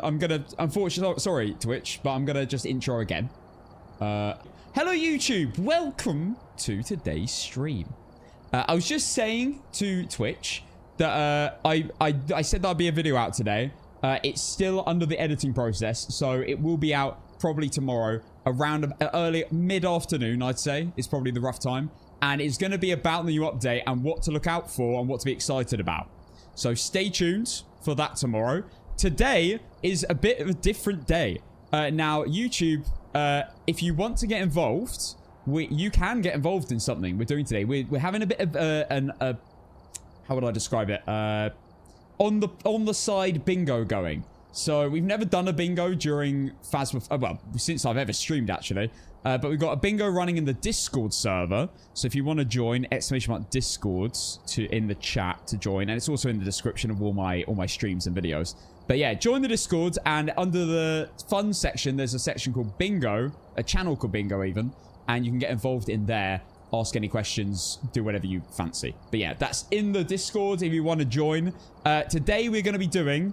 I'm gonna, unfortunately, sorry, Twitch, but I'm gonna just intro again. Hello, YouTube. Welcome to today's stream. I was just saying to Twitch that I said there'd be a video out today. It's still under the editing process, so it will be out probably tomorrow around early mid-afternoon, I'd say. It's probably the rough time. And it's going to be about the new update and what to look out for and what to be excited about. So stay tuned for that tomorrow. Today is a bit of a different day. Now, YouTube, if you want to get involved, you can get involved in something we're doing today. We're having a bit of how would I describe it? On the side bingo going. So we've never done a bingo during Phasmophobia, well, since I've ever streamed actually. But we've got a bingo running in the Discord server. So if you want to join, !Discord in the chat to join, and it's also in the description of all my streams and videos. But yeah, join the Discord, and under the fun section, there's a section called Bingo, a channel called Bingo even, and you can get involved in there. Ask any questions, do whatever you fancy. But yeah, that's in the Discord if you want to join. Today we're going to be doing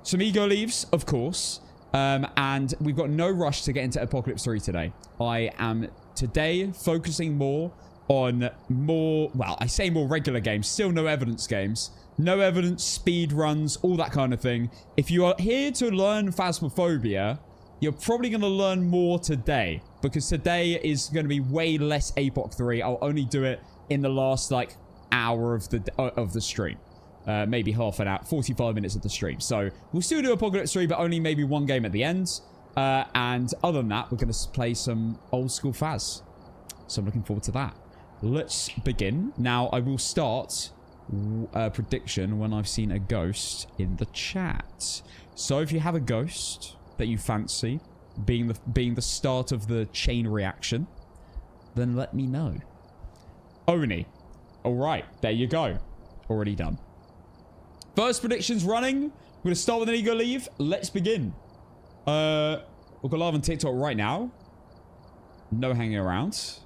some ego leaves, of course. And we've got no rush to get into Apocalypse 3 today. I am today focusing more on well, I say more regular games, still no evidence games. No evidence, speed runs, all that kind of thing. If you are here to learn Phasmophobia, you're probably going to learn more today. Because today is going to be way less APOC 3. I'll only do it in the last, like, hour of the stream. Maybe half an hour, 45 minutes of the stream. So we'll still do Apocalypse 3, but only maybe one game at the end. And other than that, we're going to play some old school Phas. So I'm looking forward to that. Let's begin. Now, I will start a prediction when I've seen a ghost in the chat. So if you have a ghost that you fancy being the start of the chain reaction, then let me know. Oni. All right, there you go. Already done. First predictions running. We're going to start with an ego leave. Let's begin. We'll go live on TikTok right now. No hanging around.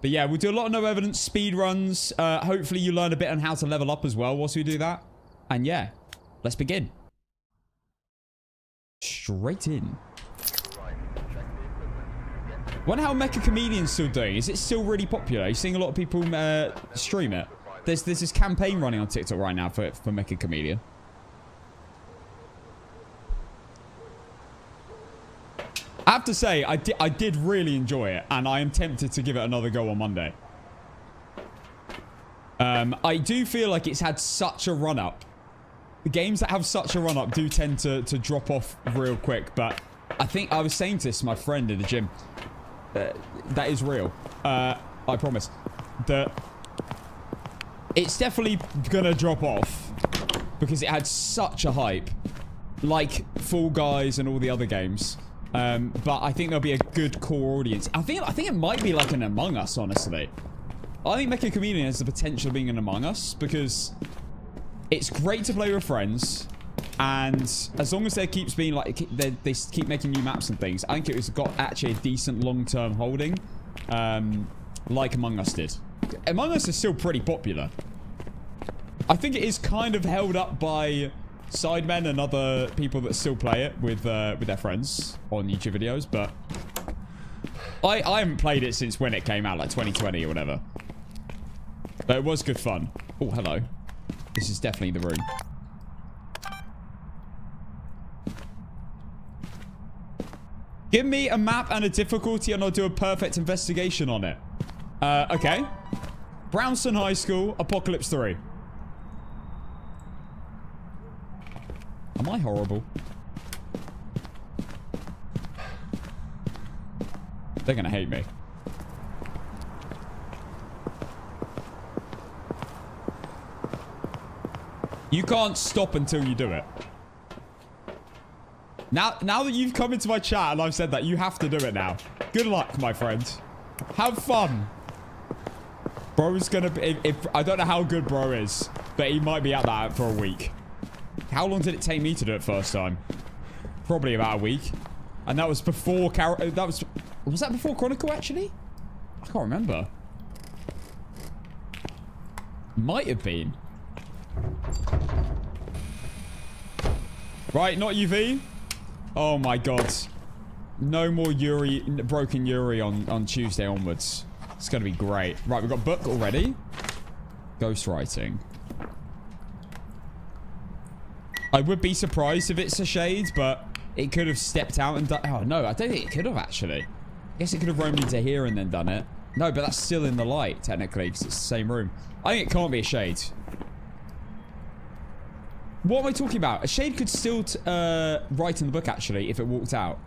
But yeah, we'll do a lot of no evidence speed runs. Hopefully you learn a bit on how to level up as well whilst we do that. And yeah, let's begin. Straight in. Wonder how Mecha Comedian's still doing. Is it still really popular? You're seeing a lot of people stream it. There's this campaign running on TikTok right now for Mecha Comedian. I have to say, I did really enjoy it, and I am tempted to give it another go on Monday. I do feel like it's had such a run-up. The games that have such a run-up do tend to drop off real quick, but I think I was saying this to my friend in the gym. That is real. I promise. It's definitely gonna drop off because it had such a hype, like Fall Guys and all the other games. But I think there'll be a good core audience. I think it might be like an Among Us, honestly. I think Mecha Comedian has the potential of being an Among Us because it's great to play with friends, and as long as there keeps being like they keep making new maps and things, I think it's got actually a decent long-term holding, like Among Us did. Among Us is still pretty popular. I think it is kind of held up by Sidemen and other people that still play it with their friends on YouTube videos, but I haven't played it since when it came out, like 2020 or whatever. But it was good fun. Oh, hello. This is definitely the room. Give me a map and a difficulty and I'll do a perfect investigation on it. Okay. Brownston High School, Apocalypse 3. Am I horrible? They're gonna hate me. You can't stop until you do it. Now that you've come into my chat and I've said that, you have to do it now. Good luck, my friend. Have fun. Bro's gonna be... I don't know how good bro is, but he might be at that for a week. How long did it take me to do it first time? Probably about a week. And that was before... Was that before Chronicle, actually? I can't remember. Might have been. Right, not UV. Oh my god. No more Yuri, broken Yuri on Tuesday onwards. It's going to be great. Right, we've got book already. Ghostwriting. I would be surprised if it's a shade, but it could have stepped out and done... Oh, no, I don't think it could have, actually. I guess it could have roamed into here and then done it. No, but that's still in the light, technically, because it's the same room. I think it can't be a shade. What am I talking about? A shade could still write in the book, actually, if it walked out.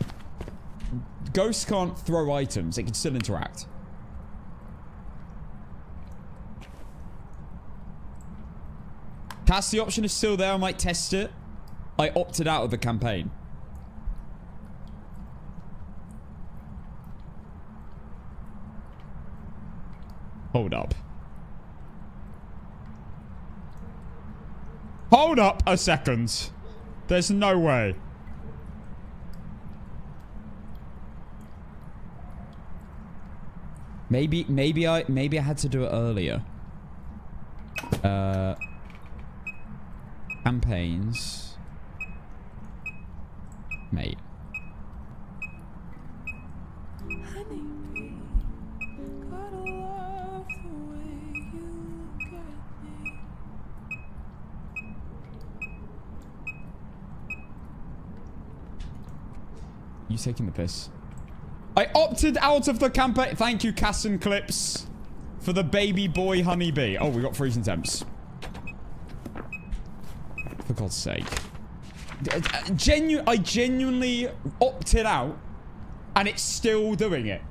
Ghosts can't throw items. It can still interact. Cast the option is still there. I might test it. I opted out of the campaign. Hold up. Hold up a second. There's no way. Maybe I had to do it earlier. Campaigns. Mate. You taking the piss? I opted out of the campaign. Thank you, Casson Clips, for the baby boy honeybee. Oh, we got freezing temps. For God's sake. I genuinely opted out, and it's still doing it.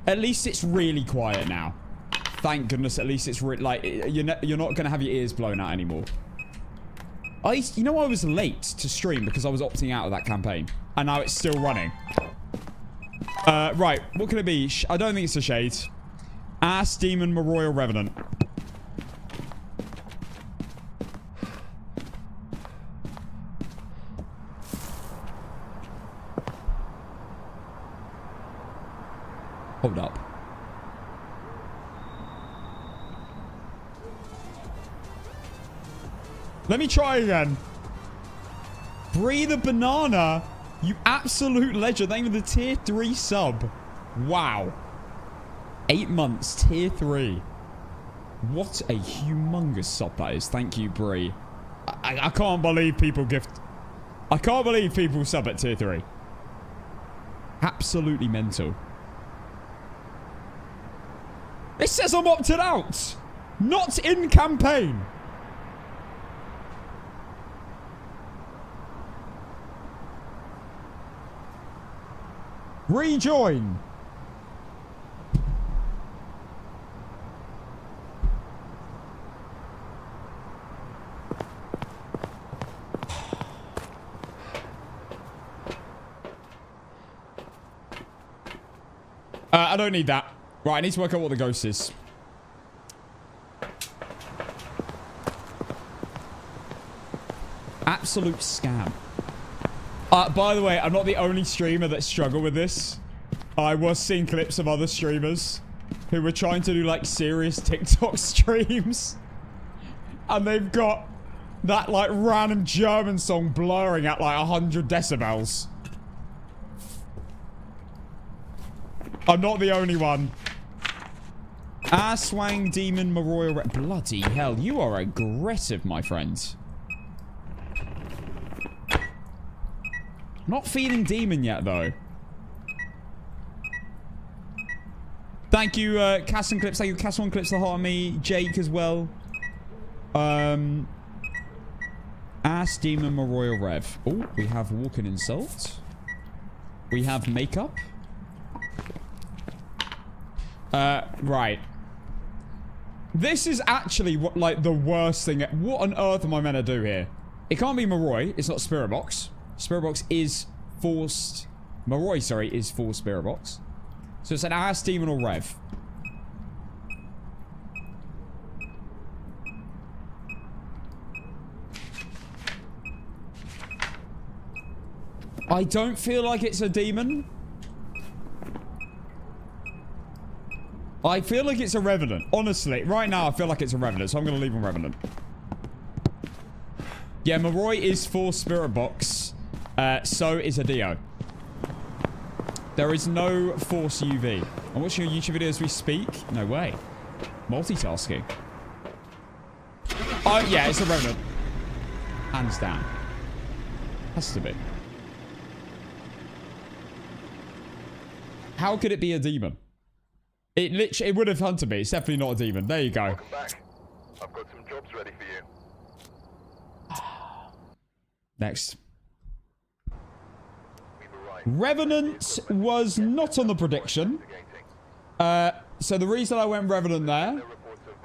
At least it's really quiet now. Thank goodness. At least it's like you're not gonna have your ears blown out anymore. You know, I was late to stream because I was opting out of that campaign. And now it's still running. Right. What can it be? I don't think it's a shade. Ass, Demon, Royal Revenant. Hold up. Let me try again. Breathe a banana. You absolute legend. Thank you for the tier 3 sub. Wow. 8 months, tier 3. What a humongous sub that is. Thank you, Bree. I can't believe people gift... I can't believe people sub at tier 3. Absolutely mental. It says I'm opted out. Not in campaign. Rejoin. I don't need that. Right, I need to work out what the ghost is. Absolute scam. By the way, I'm not the only streamer that struggled with this. I was seeing clips of other streamers who were trying to do, like, serious TikTok streams. And they've got that, like, random German song blurring at, like, 100 decibels. I'm not the only one. Swang Demon Maroya. Bloody hell, you are aggressive, my friend. Not feeling demon yet, though. Thank you, Casson Clips. Thank you, Casson Clips, the heart on me. Jake as well. Ass Demon Maroya Rev. Oh, we have Walking Insult. We have Makeup. Right. This is actually what, like, the worst thing. What on earth am I meant to do here? It can't be Maroy. It's not Spirit Box. Spirit Box is forced... Maroy, sorry, is forced Spirit Box. So it's an Ass Demon or Rev. I don't feel like it's a demon. I feel like it's a Revenant. Honestly, right now I feel like it's a Revenant, so I'm going to leave him Revenant. Yeah, Moroi is for Spirit Box. So is a Dio. There is no Force UV. I'm watching a YouTube video as we speak. No way. Multitasking. Oh, yeah, it's a Revenant. Hands down. Has to be. How could it be a demon? It literally, it would have hunted me. It's definitely not a demon. There you go. Welcome back. I've got some jobs ready for you. Next. We've arrived. Revenant was not on the prediction. So the reason I went Revenant there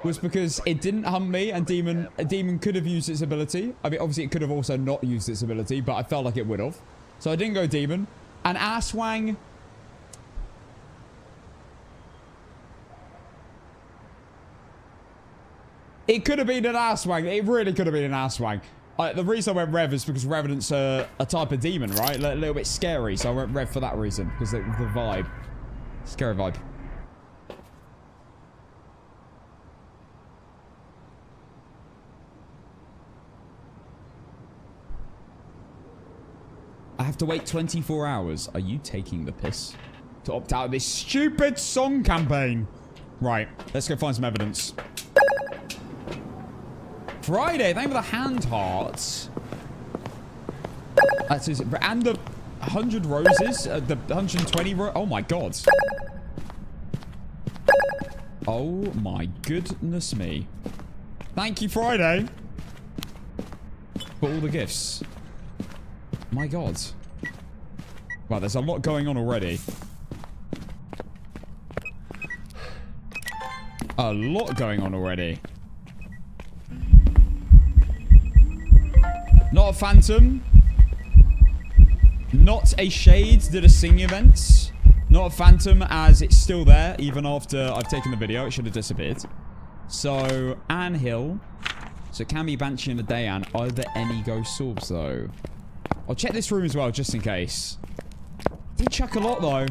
was because it didn't hunt me, and a demon could have used its ability. I mean, obviously it could have also not used its ability, but I felt like it would have. So I didn't go demon. And Aswang... It could have been an Aswang. It really could have been an Aswang. The reason I went Rev is because Revenant's a type of demon, right? A little bit scary, so I went Rev for that reason. Because the vibe. Scary vibe. I have to wait 24 hours. Are you taking the piss? To opt out of this stupid song campaign. Right, let's go find some evidence. Friday, thank you for the hand hearts. That's it. And the 100 roses. The 120 oh my god. Oh my goodness me. Thank you, Friday. For all the gifts. My god. Wow, there's a lot going on already. A lot going on already. Not a phantom. Not a shade did a sing event. Not a phantom, as it's still there even after I've taken the video. It should have disappeared. So, Anne Hill. So it can be Banshee and a Dayan. Are there any ghost orbs though? I'll check this room as well, just in case. Did chuck a lot though.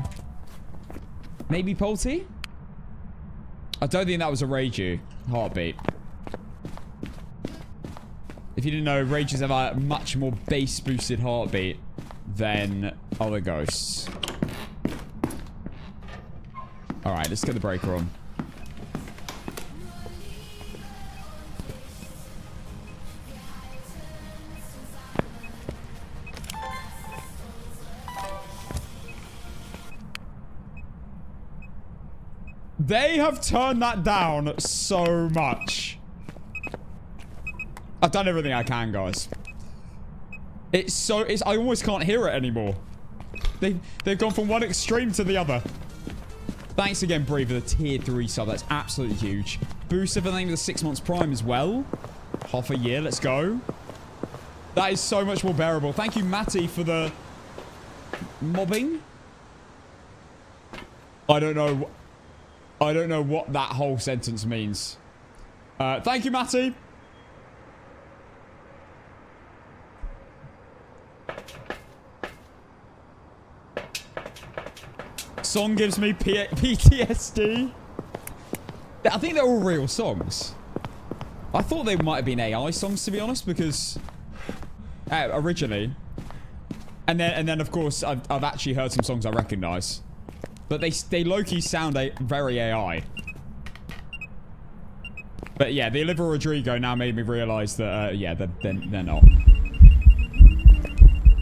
Maybe Polty? I don't think that was a Reiju heartbeat. If you didn't know, Rages have a much more bass boosted heartbeat than other ghosts. Alright, let's get the breaker on. They have turned that down so much. I've done everything I can, guys. I almost can't hear it anymore. They've gone from one extreme to the other. Thanks again, Bree, for the tier 3 sub. That's absolutely huge. Booster for the 6 months prime as well. Half a year, let's go. That is so much more bearable. Thank you, Matty, for the mobbing. I don't know what that whole sentence means. Thank you, Matty. Song gives me PTSD. I think they're all real songs. I thought they might have been AI songs, to be honest, because originally, and then of course I've actually heard some songs I recognize, but they low-key sound very AI. But yeah, the Olivia Rodrigo now made me realize that yeah, they're not.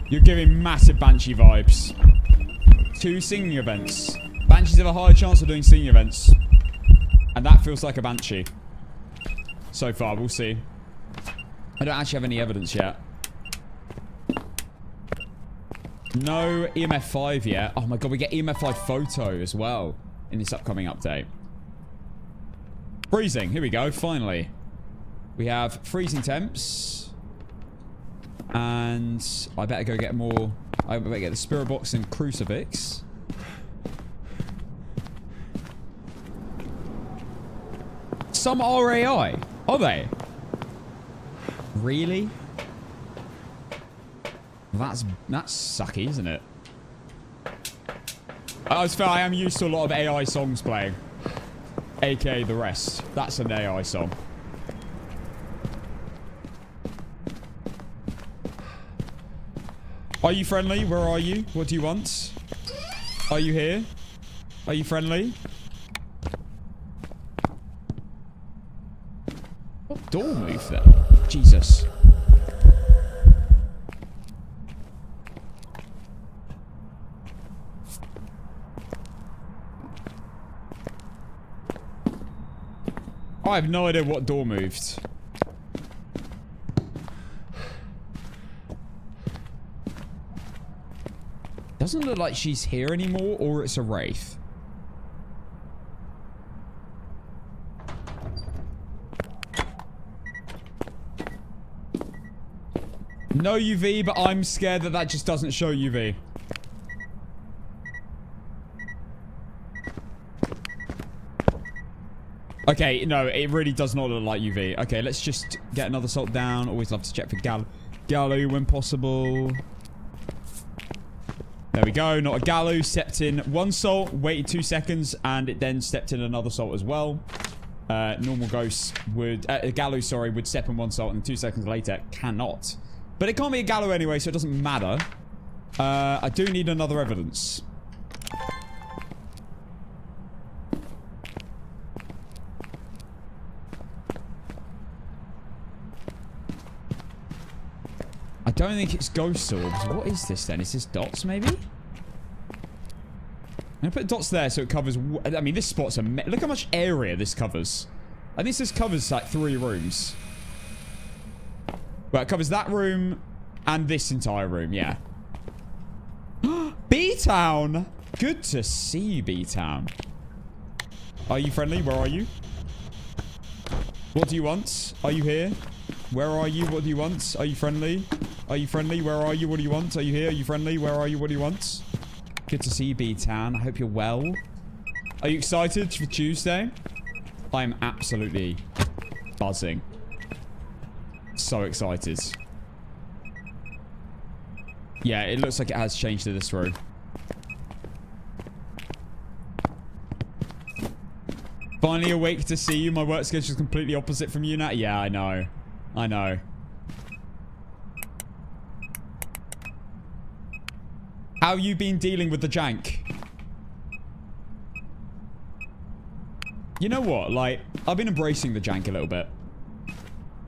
You're giving massive Banshee vibes. 2 singing events. Banshees have a higher chance of doing singing events. And that feels like a Banshee. So far, we'll see. I don't actually have any evidence yet. No EMF 5 yet. Oh my god, we get EMF 5 photo as well in this upcoming update. Freezing. Here we go, finally. We have freezing temps. And I better go get more... I better get the Spirit Box and Crucifix. Some are AI. Are they? Really? That's sucky, isn't it? I was fair, I am used to a lot of AI songs playing. AKA The Rest. That's an AI song. Are you friendly? Where are you? What do you want? Are you here? Are you friendly? What door moved there? Jesus. I have no idea what door moved. Doesn't look like she's here anymore, or it's a wraith. No UV, but I'm scared that that just doesn't show UV. Okay, no, it really does not look like UV. Okay, let's just get another salt down. Always love to check for Gallo when possible. There we go. Not a Gallo. Stepped in one salt, waited 2 seconds, and it then stepped in another salt as well. Normal ghosts would... Gallo, sorry, would step in one salt and 2 seconds later cannot. But it can't be a Gallo anyway, so it doesn't matter. I do need another evidence. I don't think it's ghost orbs. What is this then? Is this dots maybe? I'm gonna put dots there so it covers... I mean, this spot's a... Look how much area this covers. I think this covers like 3 rooms. Well, it covers that room and this entire room, yeah. B-Town! Good to see you, B-Town. Are you friendly? Where are you? What do you want? Are you here? Where are you? What do you want? Are you friendly? Are you friendly? Where are you? What do you want? Are you here? Are you friendly? Where are you? What do you want? Good to see you, B-Town. I hope you're well. Are you excited for Tuesday? I'm absolutely buzzing. So excited. Yeah, it looks like it has changed to this row. Finally awake to see you. My work schedule is completely opposite from you now. Yeah, I know. I know. How you been dealing with the jank? You know what? Like, I've been embracing the jank a little bit.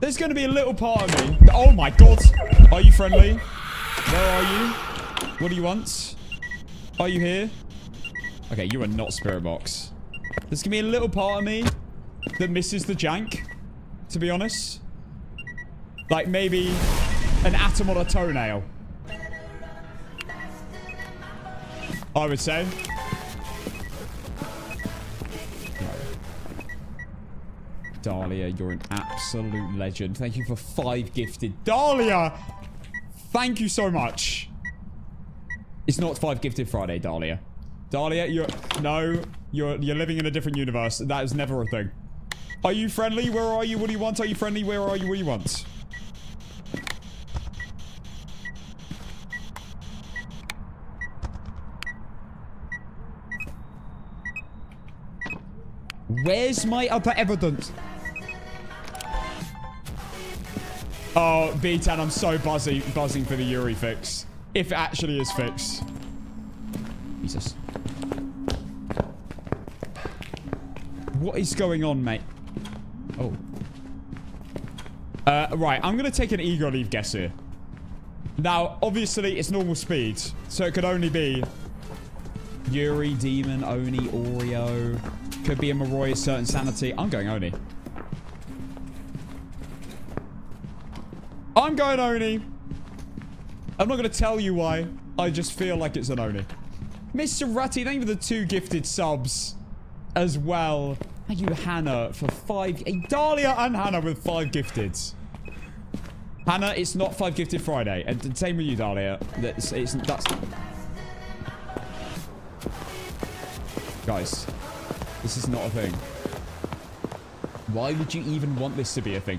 There's going to be a little part of me. Oh my god. Are you friendly? Where are you? What do you want? Are you here? Okay, you are not Spirit Box. There's going to be a little part of me that misses the jank, to be honest. Like maybe an atom on a toenail. I would say. Dahlia, you're an absolute legend. Thank you for 5 gifted. Dahlia! Thank you so much. It's not 5 gifted Friday, Dahlia. Dahlia, you're living in a different universe. That is never a thing. Are you friendly? Where are you? What do you want? Are you friendly? Where are you? What do you want? Where's my other evidence? Oh, B10, I'm so buzzing for the Yuri fix. If it actually is fixed. Jesus. What is going on, mate? Oh. Right, I'm going to take an ego leave guess here. Now, obviously, it's normal speed. So it could only be Yuri, Demon, Oni, Oreo. Could be a Maroi, certain sanity. I'm going Oni. I'm going Oni. I'm not going to tell you why. I just feel like it's an Oni. Mr. Rutty, thank you for the 2 gifted subs as well. Thank you, Hannah, for 5... Dahlia and Hannah with 5 gifted. Hannah, it's not 5 gifted Friday. And same with you, Dahlia. That's... Guys, this is not a thing. Why would you even want this to be a thing?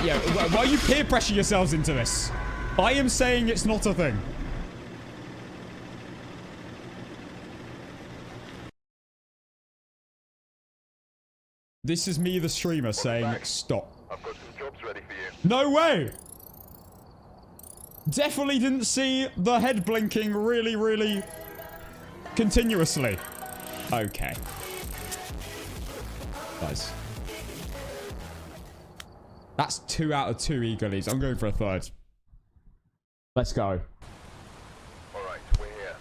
Yeah, why are you peer pressuring yourselves into this? I am saying it's not a thing. This is me, the streamer, saying stop. I've got some jobs ready for you. No way! Definitely didn't see the head blinking really continuously. Okay. Guys. That's 2 out of 2 eagerlies. I'm going for a third. Let's go. Alright, we're here.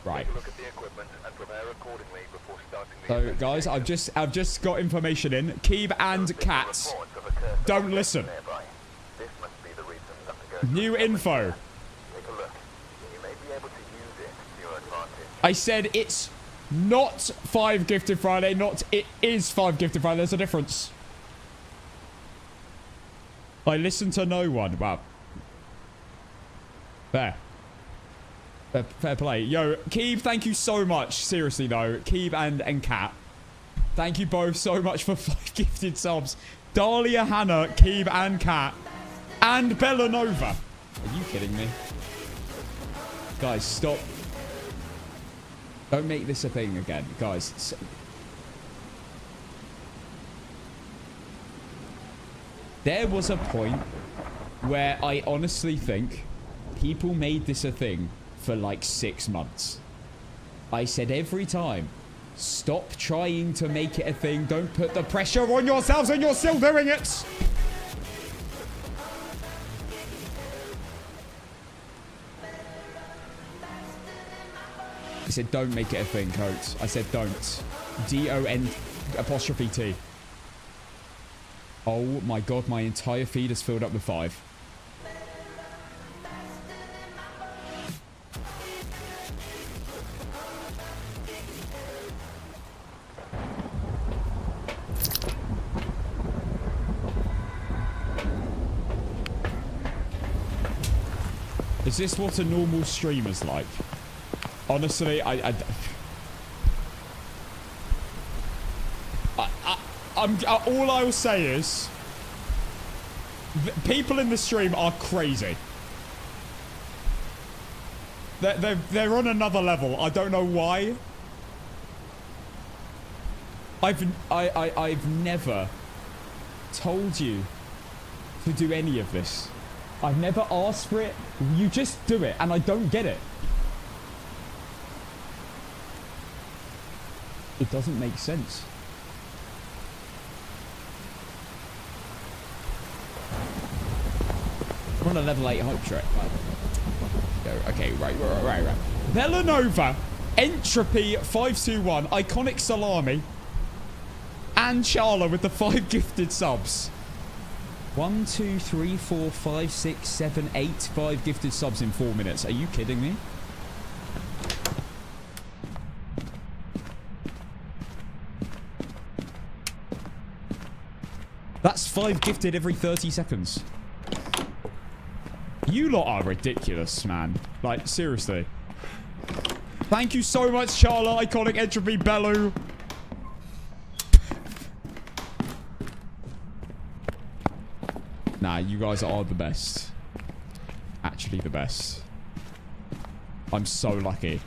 Right. Take a look at the equipment and prepare accordingly before starting the So, guys, I've just got information in. Keeb and Kat, don't listen. This must be the reason undergoing. New info. Take a look. You may be able to use it to your advantage. I said it's not 5 Gifted Friday, not it is 5 Gifted Friday. There's a difference. I listen to no one. Wow. Fair play. Yo, Keeb, thank you so much. Seriously, though. Keeb and Kat. Thank you both so much for 5 gifted subs. Dahlia, Hannah, Keeb, and Kat. And Bellanova. Are you kidding me? Guys, stop. Don't make this a thing again. Guys. There was a point where I honestly think people made this a thing for like 6 months. I said every time, stop trying to make it a thing. Don't put the pressure on yourselves and you're still doing it. I said, don't make it a thing, Coates. I said, don't. D-O-N''T. Oh my god, my entire feed is filled up with 5. Is this what a normal stream is like? Honestly, all I will say is people in the stream are crazy. They're on another level. I don't know why. I've never told you to do any of this. I've never asked for it. You just do it, and I don't get it. It doesn't make sense. We're on a level 8 hype track. Okay, right. Bellanova, Entropy 521, Iconic Salami, and Charla with the 5 gifted subs. 1, 2, 3, 4, 5, 6, 7, 8, 5 gifted subs in 4 minutes. Are you kidding me? That's 5 gifted every 30 seconds. You lot are ridiculous, man. Like, seriously. Thank you so much, Charla, Iconic, Entropy, Bellu. Nah, you guys are the best. Actually the best. I'm so lucky.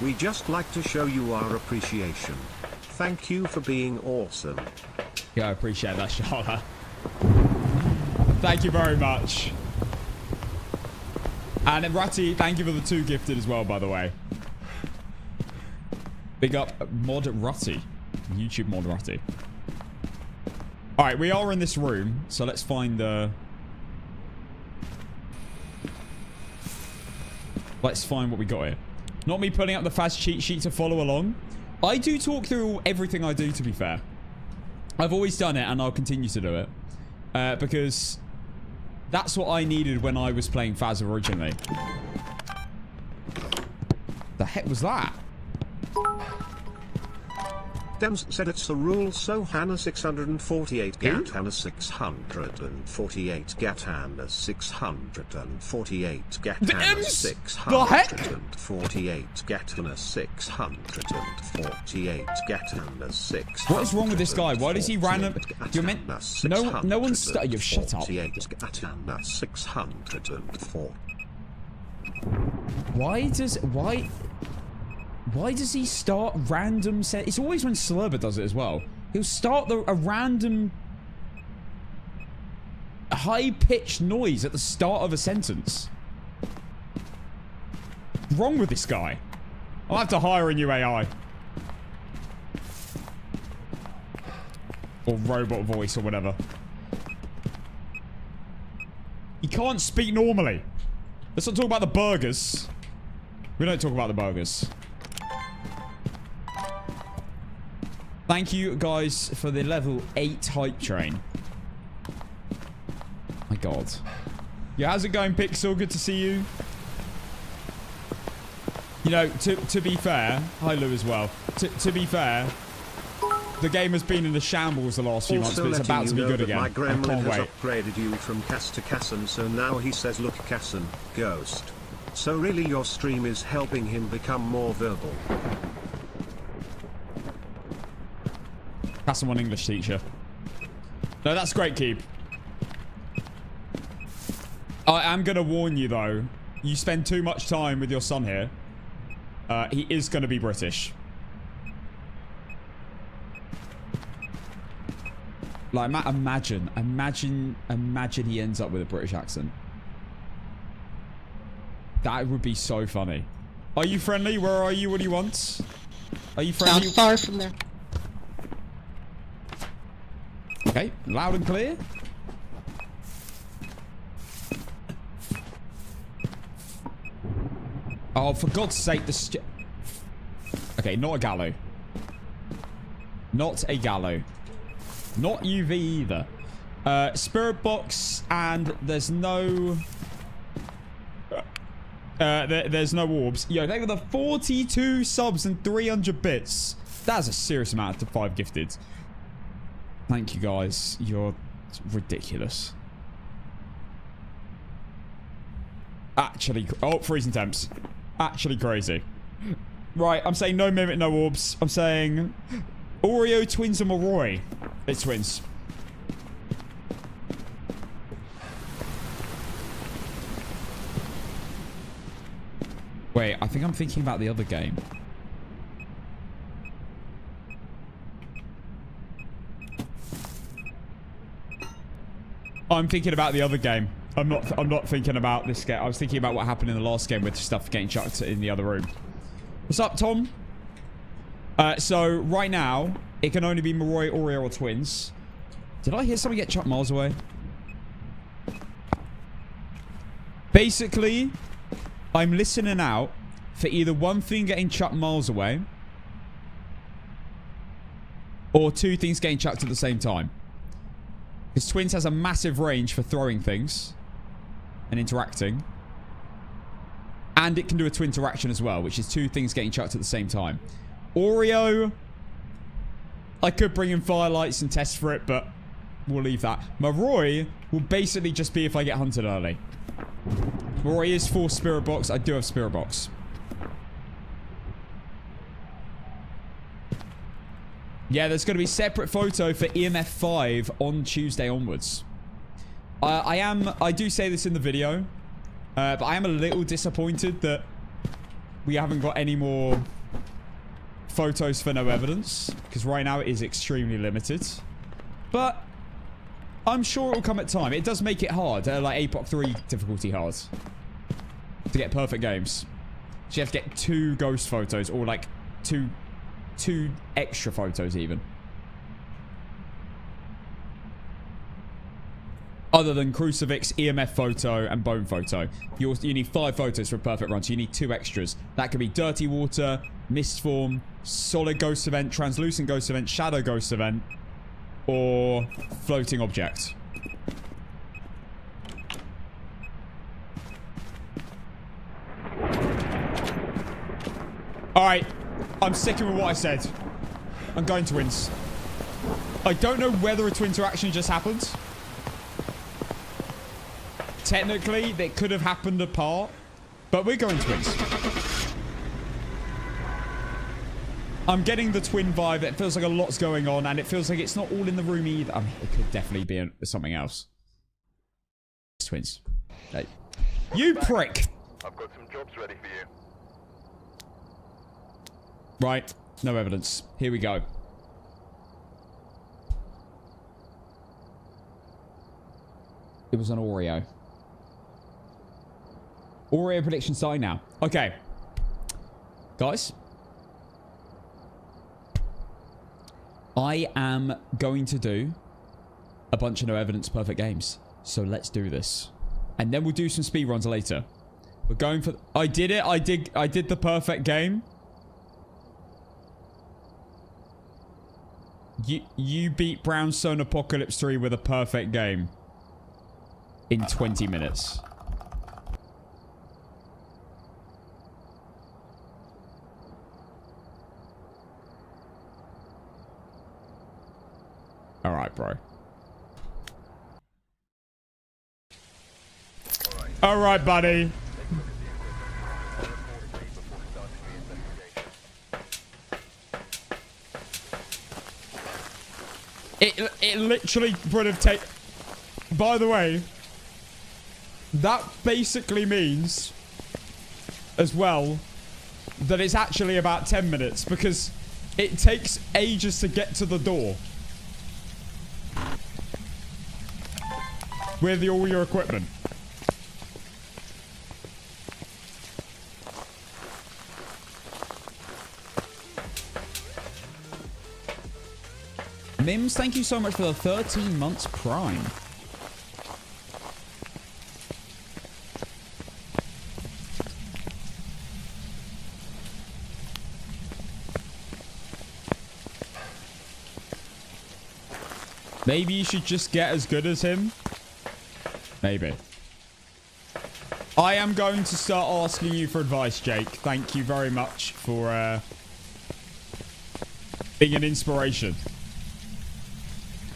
We just like to show you our appreciation. Thank you for being awesome. Yeah, I appreciate that, Charlotte. Thank you very much. And Ratty, thank you for the 2 gifted as well, by the way. Big up Mod Rutty. YouTube Mod Rutty. Alright, we are in this room, so let's find the... Let's find what we got here. Not me pulling up the fast cheat sheet to follow along. I do talk through everything I do, to be fair. I've always done it, and I'll continue to do it. Because that's what I needed when I was playing Phas originally. The heck was that? Dems said it's the rule, so Hannah 648 Who? gat Hannah 648 gat Hannah 648 gat Hannah Dems? The heck? 648 gat Hannah 648 gat Hannah 6. What is wrong with this guy? Why does he random? You're meant. No one's. You shut up. 604. Why does he start random It's always when Slurber does it as well. He'll start a random high-pitched noise at the start of a sentence. What's wrong with this guy? I'll have to hire a new AI. Or robot voice or whatever. He can't speak normally. Let's not talk about the burgers. We don't talk about the burgers. Thank you guys for the level 8 hype train. My god. Yeah, how's it going, Pixel? Good to see you. You know, to be fair, hi Lou as well. To be fair, the game has been in the shambles the last few months, but it's about to be good again. My I gremlin can't has wait. upgraded you from Cass to Casson, so now he says, look Casson, ghost. So really your stream is helping him become more verbal. Casson, one English teacher. No, that's great, Keep. I am going to warn you, though. You spend too much time with your son here. He is going to be British. Like, imagine he ends up with a British accent. That would be so funny. Are you friendly? Where are you? What do you want? Are you friendly? Not far from there. Okay, loud and clear. Oh, for God's sake, okay, not a gallo. Not a gallo. Not UV either. Spirit box, and there's no... there's no orbs. Yo, thank you for the 42 subs and 300 bits. That's a serious amount to 5 gifted. Thank you, guys. You're ridiculous. Actually... Oh, freezing temps. Actually crazy. Right, I'm saying no mimic, no orbs. I'm saying... Oreo, twins, and Moroi. It's twins. Wait, I think I'm thinking about the other game. I'm thinking about the other game. I'm not thinking about this game. I was thinking about what happened in the last game with stuff getting chucked in the other room. What's up, Tom? So right now, it can only be Moroi, Oreo, or twins. Did I hear something get chucked miles away? Basically, I'm listening out for either one thing getting chucked miles away or two things getting chucked at the same time. Because twins has a massive range for throwing things and interacting. And it can do a twin interaction as well, which is two things getting chucked at the same time. Oreo, I could bring in firelights and test for it, but we'll leave that. Moroi will basically just be if I get hunted early. Moroi is for Spirit Box. I do have Spirit Box. Yeah, there's going to be separate photo for EMF 5 on Tuesday onwards. I do say this in the video, but I am a little disappointed that we haven't got any more photos for no evidence, because right now it is extremely limited. But I'm sure it will come at time. It does make it hard, like APOC 3 difficulty hard, to get perfect games. So you have to get 2 ghost photos, or like two extra photos even. Other than crucifix, EMF photo, and bone photo. You need 5 photos for a perfect run, so you need 2 extras. That could be dirty water, mist form, solid ghost event, translucent ghost event, shadow ghost event, or floating object. Alright, I'm sticking with what I said. I'm going twins. I don't know whether a twin interaction just happened. Technically, they could have happened apart. But we're going twins. I'm getting the twin vibe. It feels like a lot's going on. And it feels like it's not all in the room either. I mean, it could definitely be something else. It's twins. Hey. You prick! I've got some jobs ready for you. Right. No evidence. Here we go. It was an Oreo. Oreo prediction starting now. Okay. Guys. I am going to do a bunch of no evidence perfect games. So let's do this. And then we'll do some speedruns later. We're going for... I did it. I did the perfect game. You beat Brownstone Apocalypse 3 with a perfect game. In 20 minutes. Alright, bro. Alright, buddy. It literally would have taken... By the way, that basically means, as well, that it's actually about 10 minutes, because it takes ages to get to the door. With all your equipment. Mims, thank you so much for the 13 months Prime. Maybe you should just get as good as him. Maybe. I am going to start asking you for advice, Jake. Thank you very much for being an inspiration.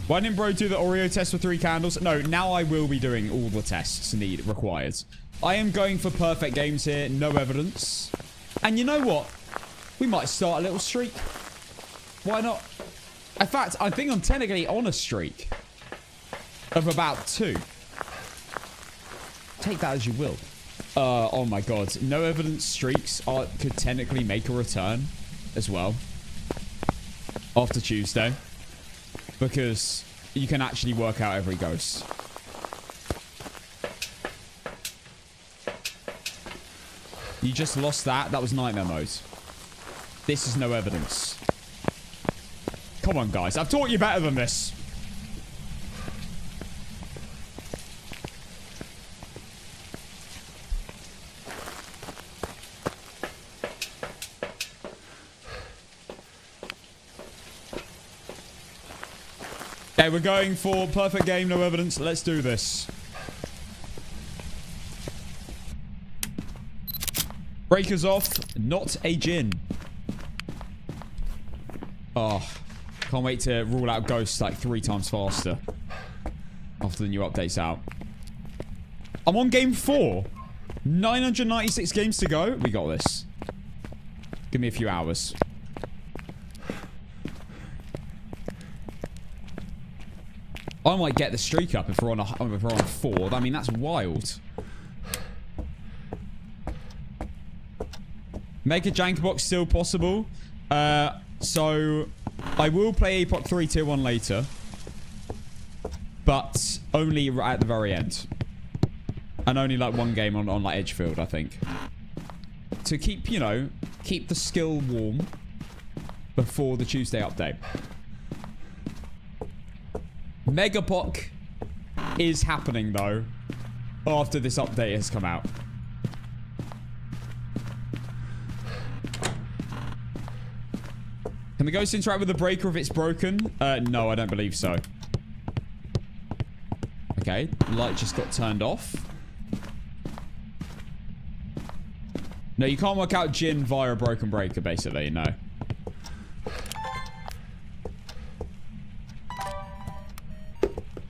Why didn't bro do the Oreo test for 3 candles? No, now I will be doing all the tests required. I am going for perfect games here. No evidence. And you know what? We might start a little streak. Why not? In fact, I think I'm technically on a streak of about 2. Take that as you will. Oh my god. No evidence streaks could technically make a return as well. After Tuesday. Because you can actually work out every ghost. You just lost that. That was nightmare mode. This is no evidence. Come on, guys. I've taught you better than this. Okay, we're going for perfect game, no evidence. Let's do this. Breakers off. Not a gin. Oh, can't wait to rule out ghosts like 3 times faster. After the new update's out. I'm on game 4. 996 games to go. We got this. Give me a few hours. I might get the streak up if we're on 4. I mean, that's wild. Make a jank box still possible. So I will play APOC 3 tier 1 later. But only at the very end. And only like 1 game on like Edgefield, I think. To keep, you know, keep the skill warm before the Tuesday update. Megapoc is happening, though, after this update has come out. Can the ghost interact with the breaker if it's broken? No, I don't believe so. Okay, light just got turned off. No, you can't work out Jin via a broken breaker, basically, no.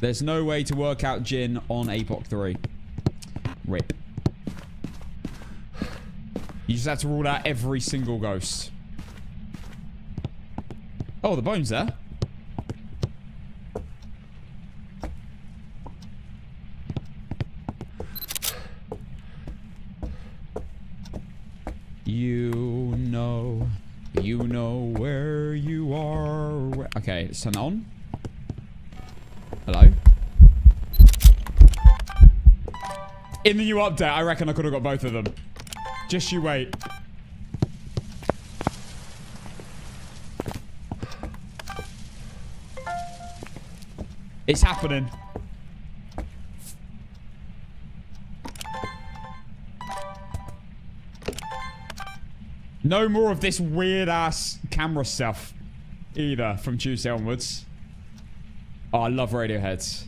There's no way to work out Jin on APOC 3. Rip. You just have to rule out every single ghost. Oh, the bone's there. You know where you are. Okay, let's turn that on. Hello? In the new update, I reckon I could have got both of them. Just you wait. It's happening. No more of this weird ass camera stuff either from Tuesday onwards. Oh, I love Radiohead.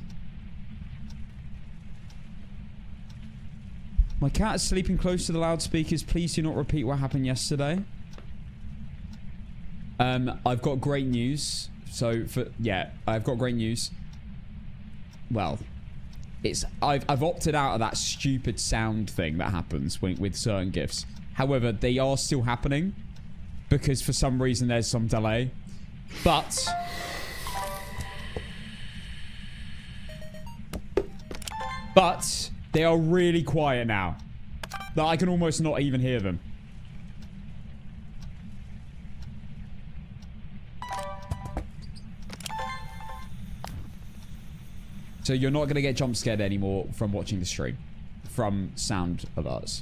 My cat is sleeping close to the loudspeakers. Please do not repeat what happened yesterday. I've got great news. I've got great news. Well, I've opted out of that stupid sound thing that happens with certain gifts. However, they are still happening because for some reason there's some delay. But they are really quiet now. That I can almost not even hear them. So you're not going to get jump scared anymore from watching the stream. From sound alerts.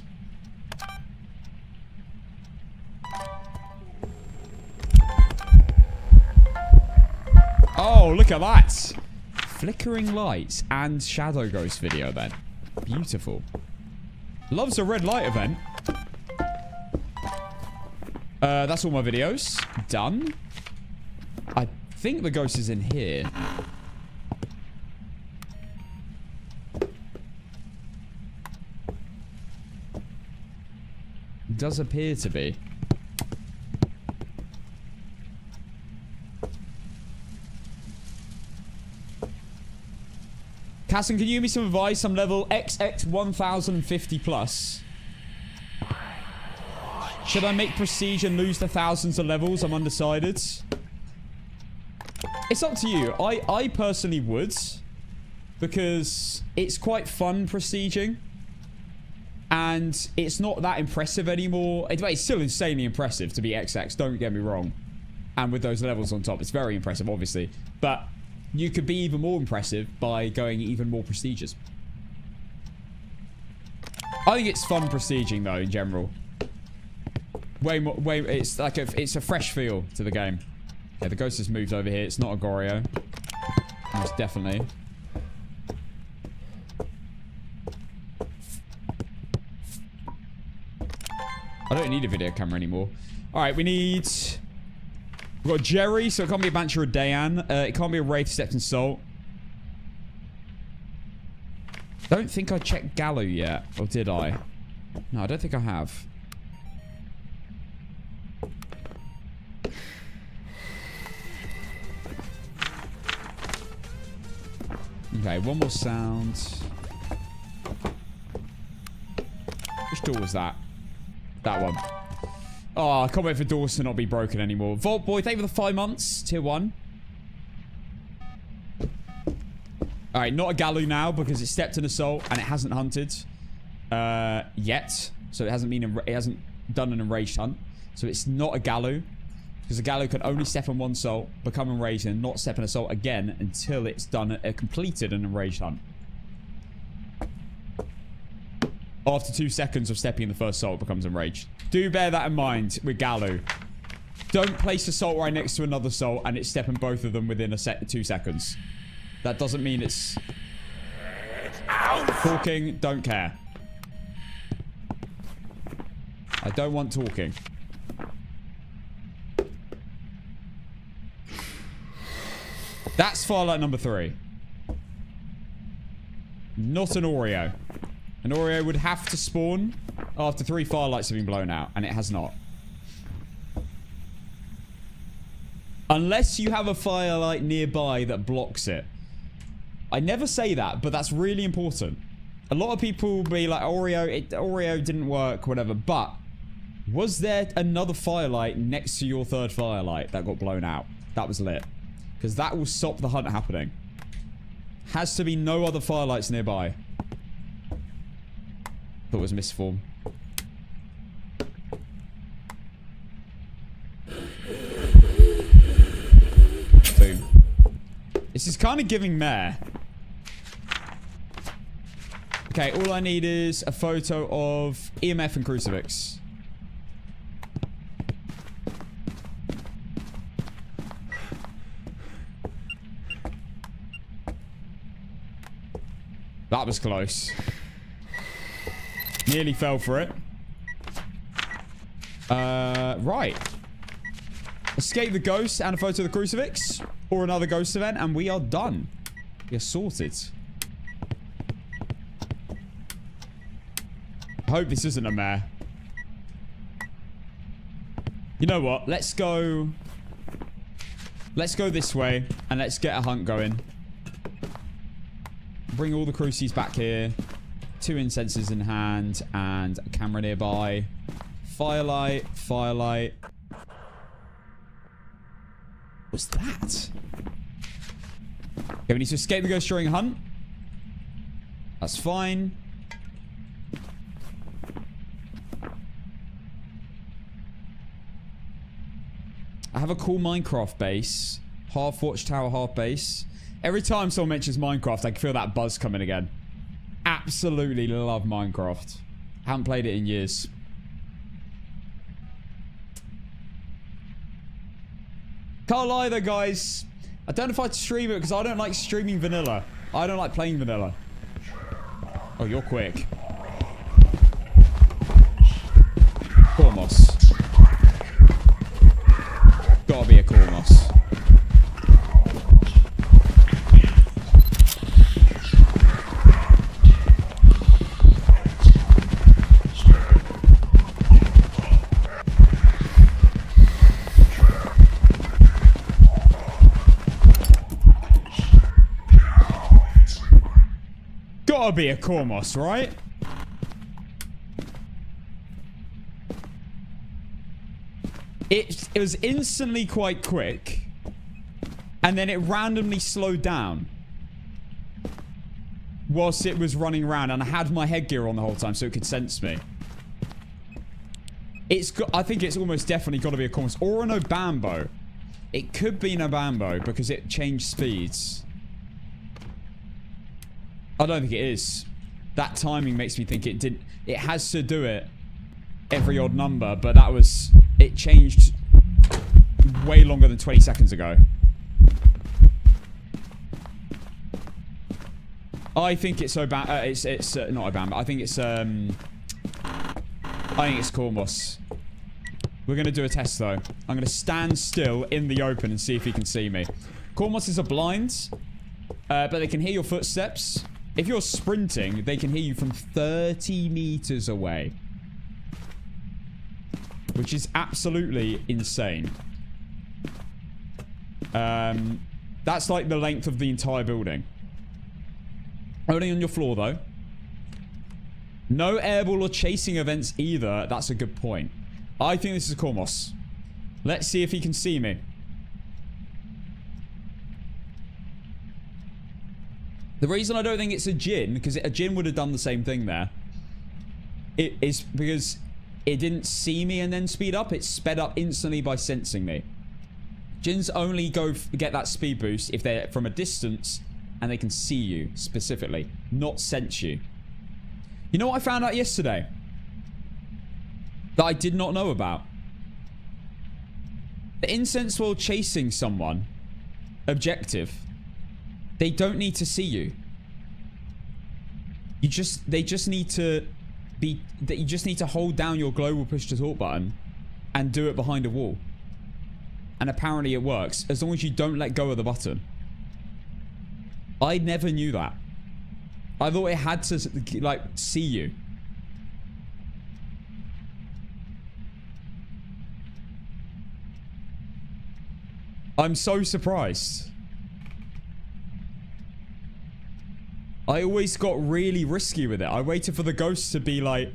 Oh, look at that. Flickering lights and shadow ghost video then. Beautiful. Loves a red light event. That's all my videos. Done. I think the ghost is in here. Does appear to be. Casson, can you give me some advice? I'm level XX 1050 plus. Should I make prestige and lose the thousands of levels? I'm undecided. It's up to you. I personally would. Because it's quite fun prestiging. And it's not that impressive anymore. It's still insanely impressive to be XX, don't get me wrong. And with those levels on top, it's very impressive, obviously. But you could be even more impressive by going even more prestigious. I think it's fun prestiging, though, in general. It's like it's a fresh feel to the game. Yeah, the ghost has moved over here. It's not a Goryo. Most definitely. I don't need a video camera anymore. Alright, we've got Jerry, so it can't be a Banshee or a Dayan. It can't be a Wraith Stepped in Salt. Don't think I checked Gallo yet. Or did I? No, I don't think I have. Okay, one more sound. Which door was that? That one. Oh, I can't wait for doors to not be broken anymore. Vault Boy, thank you for the 5 months. Tier 1. Alright, not a Galu now because it stepped in assault and it hasn't hunted yet. So it hasn't done an enraged hunt. So it's not a Galu. Because a Galu can only step on one assault, become enraged, and not step an assault again until it's completed an enraged hunt. After 2 seconds of stepping in the first assault, it becomes enraged. Do bear that in mind with Galu. Don't place assault right next to another assault and it's stepping both of them within 2 seconds. That doesn't mean it's... Talking, don't care. I don't want talking. That's Firelight number 3. Not an Oreo. An Oreo would have to spawn after 3 firelights have been blown out, and it has not. Unless you have a firelight nearby that blocks it. I never say that, but that's really important. A lot of people be like, Oreo didn't work, whatever. But was there another firelight next to your third firelight that got blown out? That was lit. Because that will stop the hunt happening. Has to be no other firelights nearby. Thought it was misform. Boom. This is kind of giving mare. Okay, all I need is a photo of EMF and crucifix. That was close. Nearly fell for it. Right. Escape the ghost and a photo of the crucifix. Or another ghost event, and we are done. We are sorted. I hope this isn't a mare. You know what? Let's go... Let's go this way, and let's get a hunt going. Bring all the crucies back here. 2 incenses in hand, and a camera nearby. Firelight, firelight. What's that? Okay, we need to escape the ghost during a hunt. That's fine. I have a cool Minecraft base. Half watchtower, half base. Every time someone mentions Minecraft, I can feel that buzz coming again. Absolutely love Minecraft. Haven't played it in years. Can't lie though, guys. I don't know if I'd stream it because I don't like streaming vanilla. I don't like playing vanilla. Oh, you're quick. Cormos. Gotta be a Cormos. Gotta be a Cormos, right? It was instantly quite quick. And then it randomly slowed down. Whilst it was running around. And I had my headgear on the whole time so it could sense me. I think it's almost definitely got to be a Cormos. Or an Obambo. It could be an Obambo because it changed speeds. I don't think it is. That timing makes me think it didn't. It has to do it every odd number, but that was... It changed way longer than 20 seconds ago. I think it's it's not Obama. I think it's Cormos. We're gonna do a test though. I'm gonna stand still in the open and see if he can see me. Cormos are blind, but they can hear your footsteps. If you're sprinting, they can hear you from 30 meters away. Which is absolutely insane. That's like the length of the entire building. Only on your floor, though. No airball or chasing events either. That's a good point. I think this is Cormos. Let's see if he can see me. The reason I don't think it's a Jinn, because a Jinn would have done the same thing there, it is because it didn't see me and then speed up. It sped up instantly by sensing me. Jinns only get that speed boost if they're from a distance and they can see you specifically, not sense you. You know what I found out yesterday? That I did not know about. The incense while chasing someone, objective, they don't need to see you. You just need to hold down your global push to talk button and do it behind a wall. And apparently it works as long as you don't let go of the button. I never knew that. I thought it had to like see you. I'm so surprised. I always got really risky with it. I waited for the ghost to be like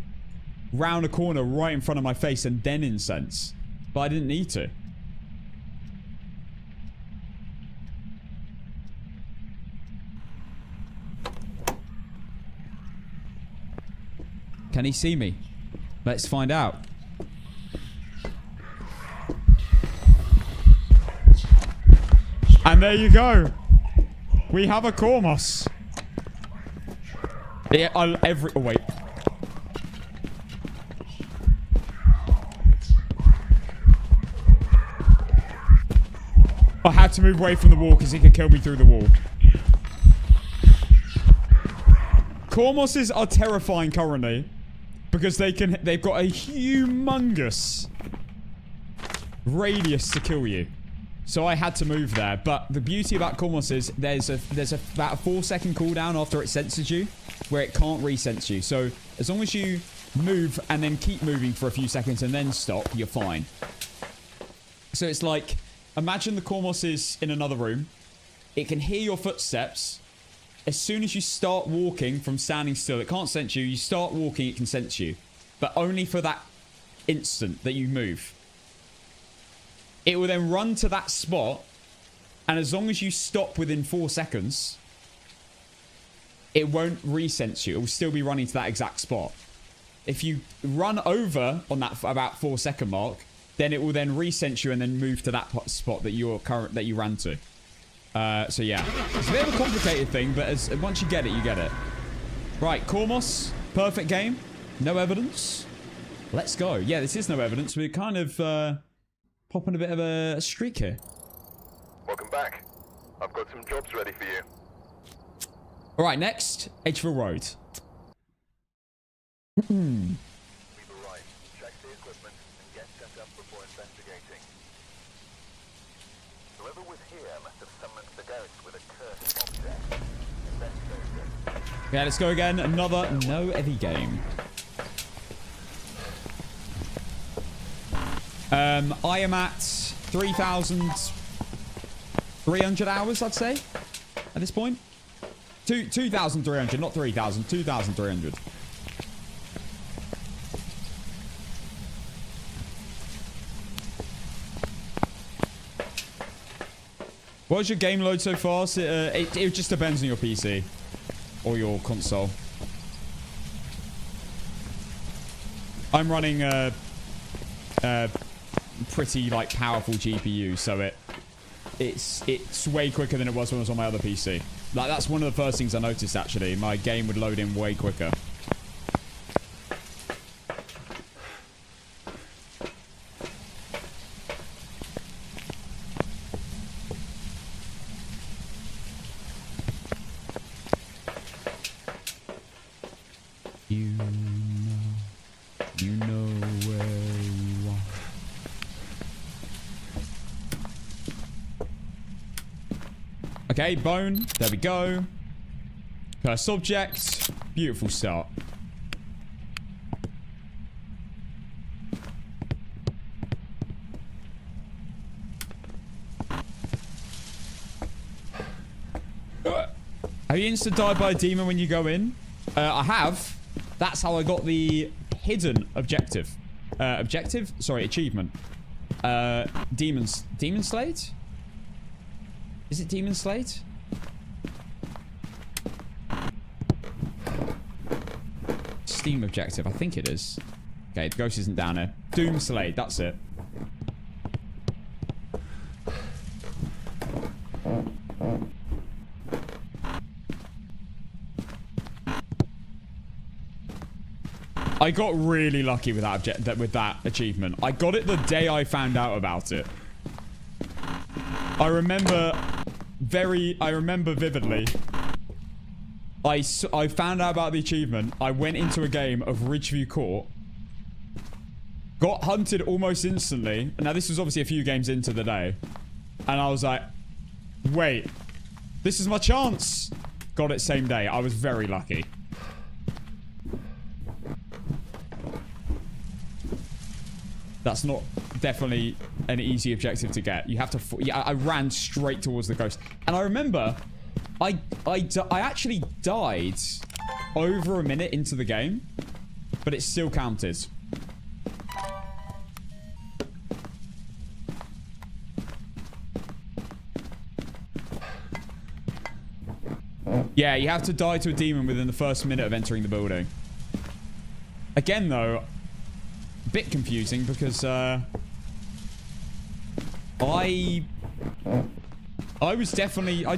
round a corner right in front of my face and then incense. But I didn't need to. Can he see me? Let's find out. And there you go. We have a Cormos. Yeah, oh, wait. I had to move away from the wall because he could kill me through the wall. Cormoses are terrifying currently because they've got a humongous radius to kill you. So I had to move there. But the beauty about Cormos is there's about a 4-second cooldown after it senses you where it can't resense you. So as long as you move and then keep moving for a few seconds and then stop, you're fine. So it's like, imagine the Cormos is in another room. It can hear your footsteps. As soon as you start walking from standing still, it can't sense you. You start walking, it can sense you. But only for that instant that you move. It will then run to that spot. And as long as you stop within 4 seconds, it won't resense you. It will still be running to that exact spot. If you run over on that about 4-second mark, then it will then resense you and then move to that spot that you ran to. So yeah, it's a bit of a complicated thing, but once you get it, you get it. Right, Cormos, perfect game, no evidence. Let's go. Yeah, this is no evidence. We're kind of popping a bit of a streak here. Welcome back. I've got some jobs ready for you. All right, next, Edgeville Road. We've arrived. Check the equipment and get set up before investigating. Whoever was here must have summoned the ghost with a cursed object. Investigate it. Yeah, let's go again. Another no Eddie game. I am at 3,300 hours, I'd say, at this point. 2,300, not 3,000. 2,300. What's your game load so fast? It just depends on your PC or your console. I'm running a pretty like powerful GPU, so it's way quicker than it was when it was on my other PC. Like that's one of the first things I noticed actually. My game would load in way quicker. You know where you are. Okay, bone. There we go. Cursed object. Beautiful start. Have you insta-died by a demon when you go in? I have. That's how I got the hidden objective. Achievement. Demon Slate? Is it Demon Slate? Steam objective. I think it is. Okay, the ghost isn't down here. Doom Slate. That's it. I got really lucky with that achievement. I got it the day I found out about it. I remember vividly. I found out about the achievement. I went into a game of Ridgeview Court. Got hunted almost instantly. Now, this was obviously a few games into the day. And I was like, wait. This is my chance. Got it same day. I was very lucky. That's not definitely an easy objective to get. You have to... Yeah, I ran straight towards the ghost. And I remember I actually died over a minute into the game, but it still counted. Yeah, you have to die to a demon within the first minute of entering the building. Again, though, a bit confusing because I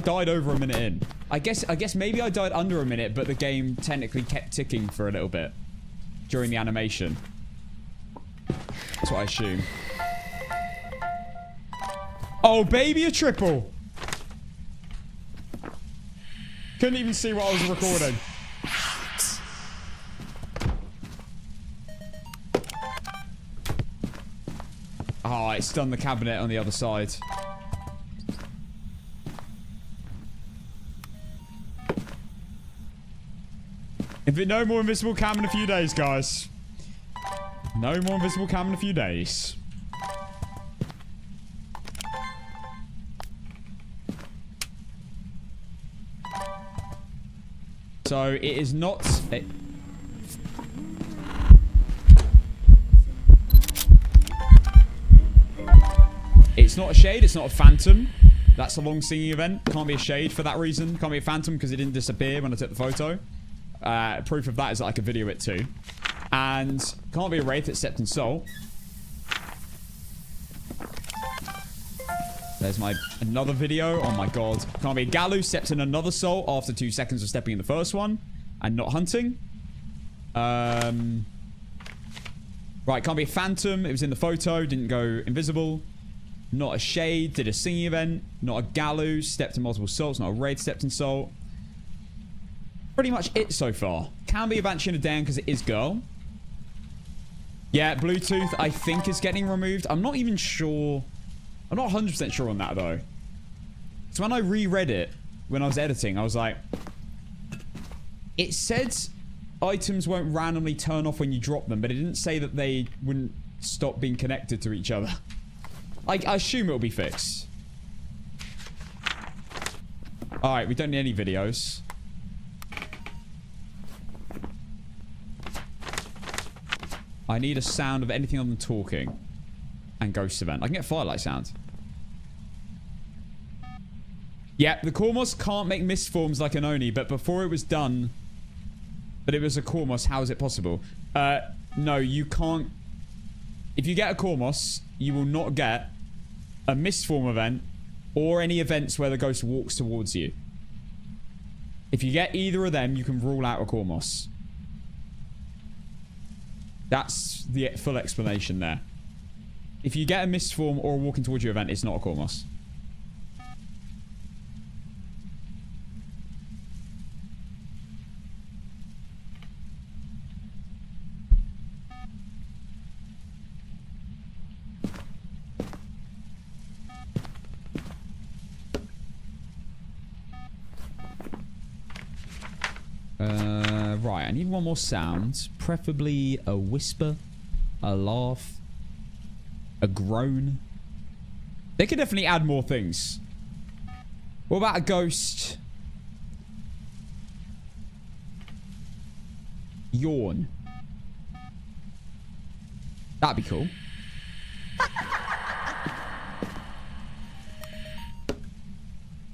died over a minute in. I guess maybe I died under a minute, but the game technically kept ticking for a little bit during the animation. That's what I assume. Oh, baby, a triple. Couldn't even see what I was recording. Oh, it's done the cabinet on the other side. No more invisible cam in a few days, guys. No more invisible cam in a few days. So it is not... It's not a shade. It's not a phantom. That's a long singing event. Can't be a shade for that reason. Can't be a phantom because it didn't disappear when I took the photo. Proof of that is that I could video it too. And can't be a wraith at Stepped in Soul. There's my another video. Oh my god. Can't be a Galu. Steps in another soul after 2 seconds of stepping in the first one. And not hunting. Right, can't be a phantom. It was in the photo. Didn't go invisible. Not a shade. Did a singing event. Not a Galu. Stepped in multiple souls. Not a raid. Stepped in soul. Pretty much it so far. Can be a Banshee and a Dan because it is girl. Yeah, Bluetooth I think is getting removed. I'm not even sure. I'm not 100% sure on that though. So when I reread it, when I was editing, I was like... It said items won't randomly turn off when you drop them, but it didn't say that they wouldn't stop being connected to each other. I assume it'll be fixed. Alright, we don't need any videos. I need a sound of anything other than talking. And ghost event. I can get firelight sound. Yeah, the Kormos can't make mist forms like an Oni, but before it was done... But it was a Kormos, how is it possible? No, you can't... If you get a Kormos, you will not get a mist form event or any events where the ghost walks towards you. If you get either of them, you can rule out a Kormos. That's the full explanation there. If you get a mist form or a walking towards you event, it's not a Kormos. Right, I need one more sound. Preferably a whisper, a laugh, a groan. They could definitely add more things. What about a ghost? Yawn. That'd be cool.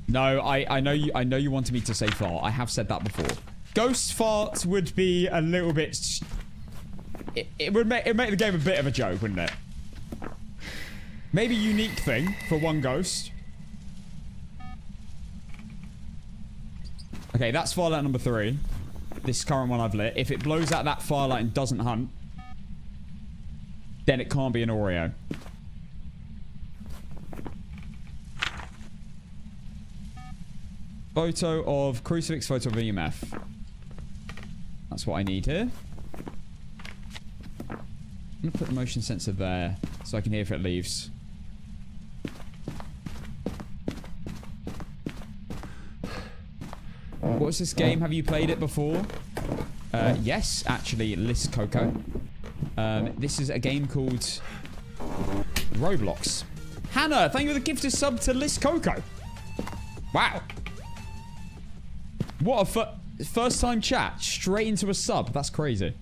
No, I know you wanted me to say fart. I have said that before. Ghost fart would be a little bit... It would make the game a bit of a joke, wouldn't it? Maybe unique thing for one ghost. Okay, that's firelight number 3. This current one I've lit. If it blows out that firelight and doesn't hunt, then it can't be an Oreo. Photo of crucifix, photo of EMF. That's what I need here. I'm going to put the motion sensor there so I can hear if it leaves. What's this game? Have you played it before? Yes, actually, Liz Coco. This is a game called Roblox. Hannah, thank you for the gifted sub to Liz Coco. Wow. What a first time chat. Straight into a sub. That's crazy.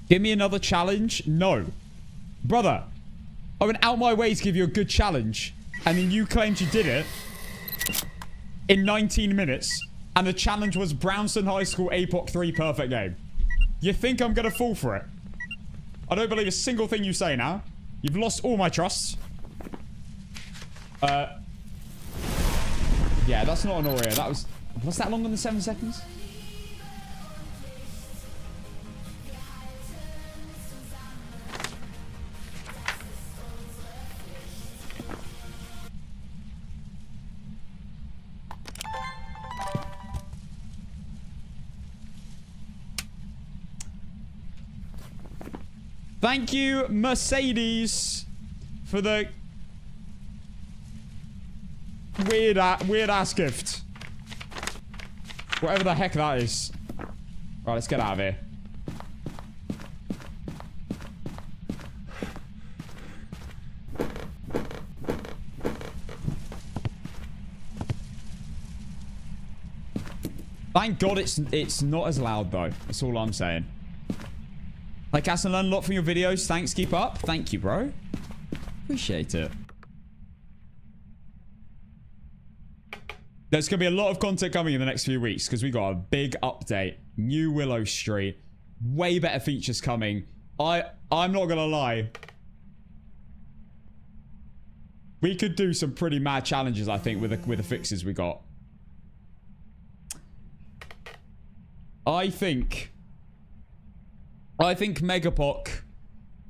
Give me another challenge? No. Brother, I went out my way to give you a good challenge. And then you claimed you did it in 19 minutes. And the challenge was Brownston High School APOC 3 perfect game. You think I'm going to fall for it? I don't believe a single thing you say now. You've lost all my trust. Yeah, that's not an Oreo. That was that longer than 7 seconds? Thank you, Mercedes, for the weird ass gift. Whatever the heck that is. Right, let's get out of here. Thank God it's not as loud though. That's all I'm saying. Like, Cass, and learn a lot from your videos. Thanks, keep up. Thank you, bro. Appreciate it. There's going to be a lot of content coming in the next few weeks because we got a big update. New Willow Street. Way better features coming. I'm not going to lie. We could do some pretty mad challenges, I think, with the fixes we got. I think Megapoc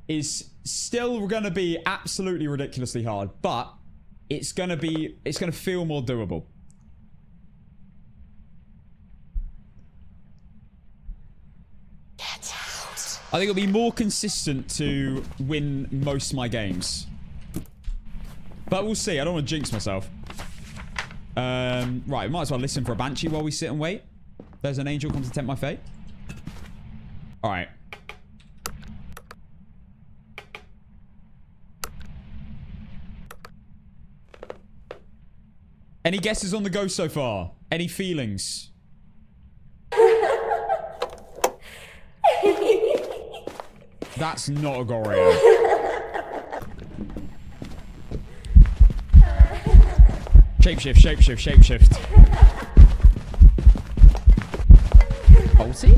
is still going to be absolutely ridiculously hard, but it's going to feel more doable. Get out. I think it'll be more consistent to win most of my games. But we'll see. I don't want to jinx myself. Right, might as well listen for a Banshee while we sit and wait. There's an angel come to tempt my fate. Alright. Any guesses on the ghost so far? Any feelings? That's not a Gorilla. Shapeshift, shapeshift, shapeshift. Bolty?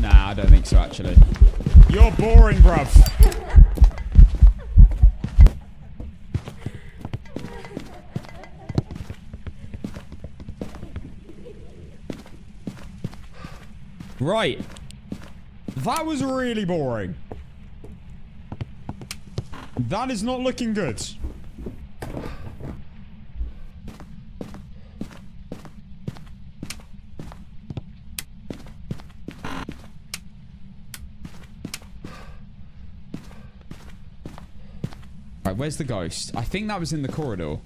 Nah, I don't think so, actually. You're boring, bruv. Right. That was really boring. That is not looking good. Right, where's the ghost? I think that was in the corridor.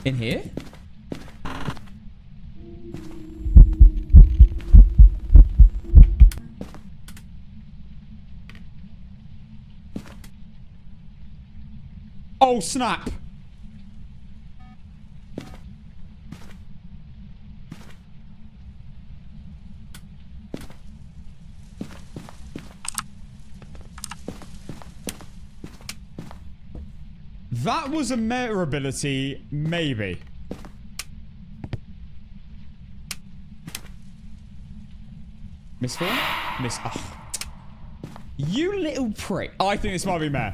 In here? Oh, snap. That was a meta ability, maybe. Misform? Miss. Oh. You little prick. Oh, I think this might be meh.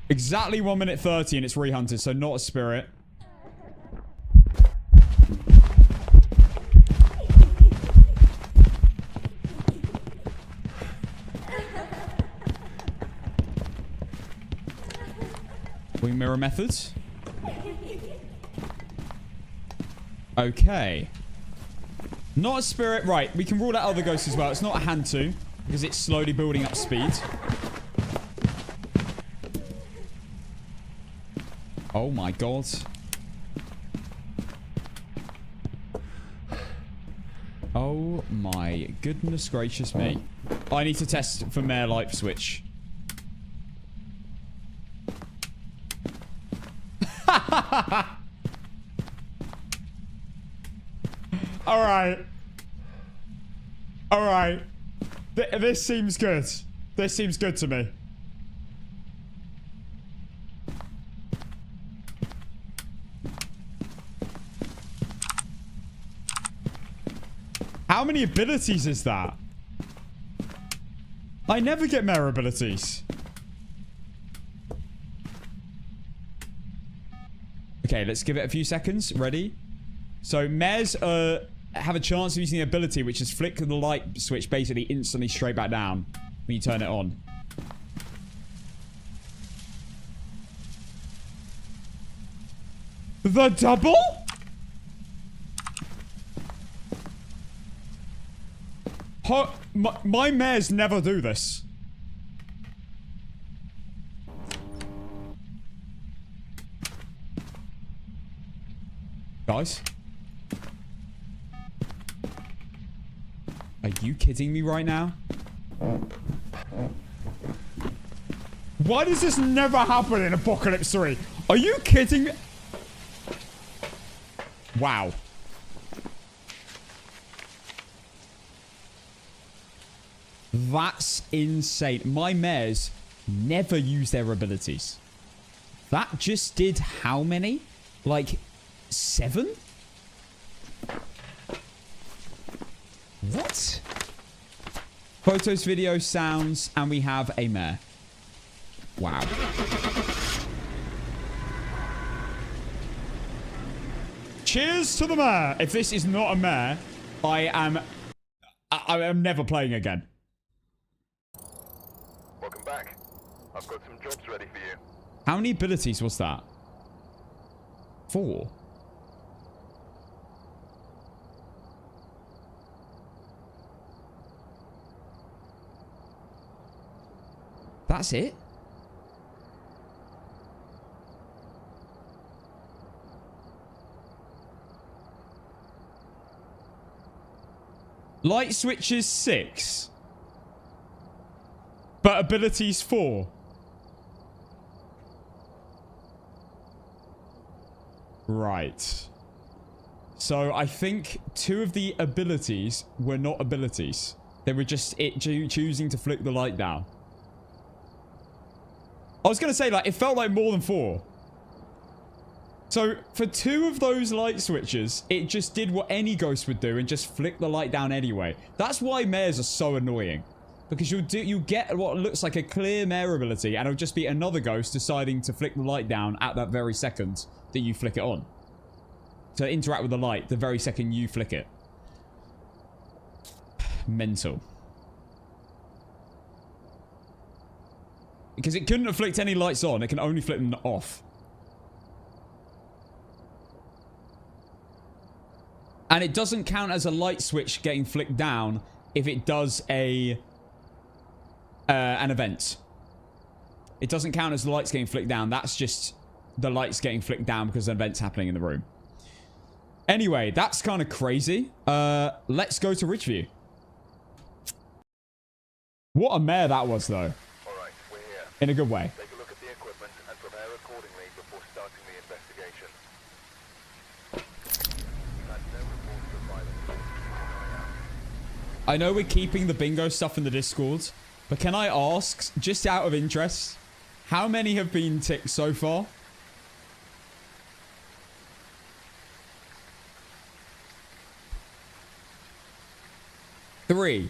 Exactly 1 minute 30 and it's rehunted, so not a spirit. Wing mirror methods. Okay. Not a spirit. Right, we can rule out other ghosts as well. It's not a hand to, because it's slowly building up speed. Oh my god. Oh my goodness gracious me. I need to test for Mare light switch. Alright. Alright. This seems good. This seems good to me. How many abilities is that? I never get Mare abilities. Okay, let's give it a few seconds. Ready? So Mares have a chance of using the ability, which is flick the light switch basically instantly straight back down when you turn it on. The double? My Mares never do this. Guys? Are you kidding me right now? Why does this never happen in Apocalypse 3? Are you kidding me? Wow. That's insane. My Mares never use their abilities. That just did how many? Like 7? What? Photos, videos, sounds, and we have a Mare. Wow. Cheers to the Mare. If this is not a Mare, I am never playing again. Welcome back. I've got some jobs ready for you. How many abilities was that? 4. That's it? Light switches 6. But abilities 4. Right. So I think 2 of the abilities were not abilities. They were just choosing to flick the light down. I was going to say, like, it felt like more than 4. So for 2 of those light switches, it just did what any ghost would do and just flick the light down anyway. That's why Mares are so annoying. Because you get what looks like a clear Mare ability, and it'll just be another ghost deciding to flick the light down at that very second that you flick it on. To interact with the light the very second you flick it. Mental. Because it couldn't have flicked any lights on, it can only flick them off. And it doesn't count as a light switch getting flicked down if it does an event. It doesn't count as the lights getting flicked down. That's just the lights getting flicked down because an event's happening in the room. Anyway, that's kind of crazy. Let's go to Ridgeview. What a Mare that was, though. All right, we're here. In a good way. Take a look at the equipment and prepare accordingly before starting the investigation. We've had no reports of violence. Keep an eye out. I know we're keeping the bingo stuff in the Discord, but can I ask, just out of interest, how many have been ticked so far? Three.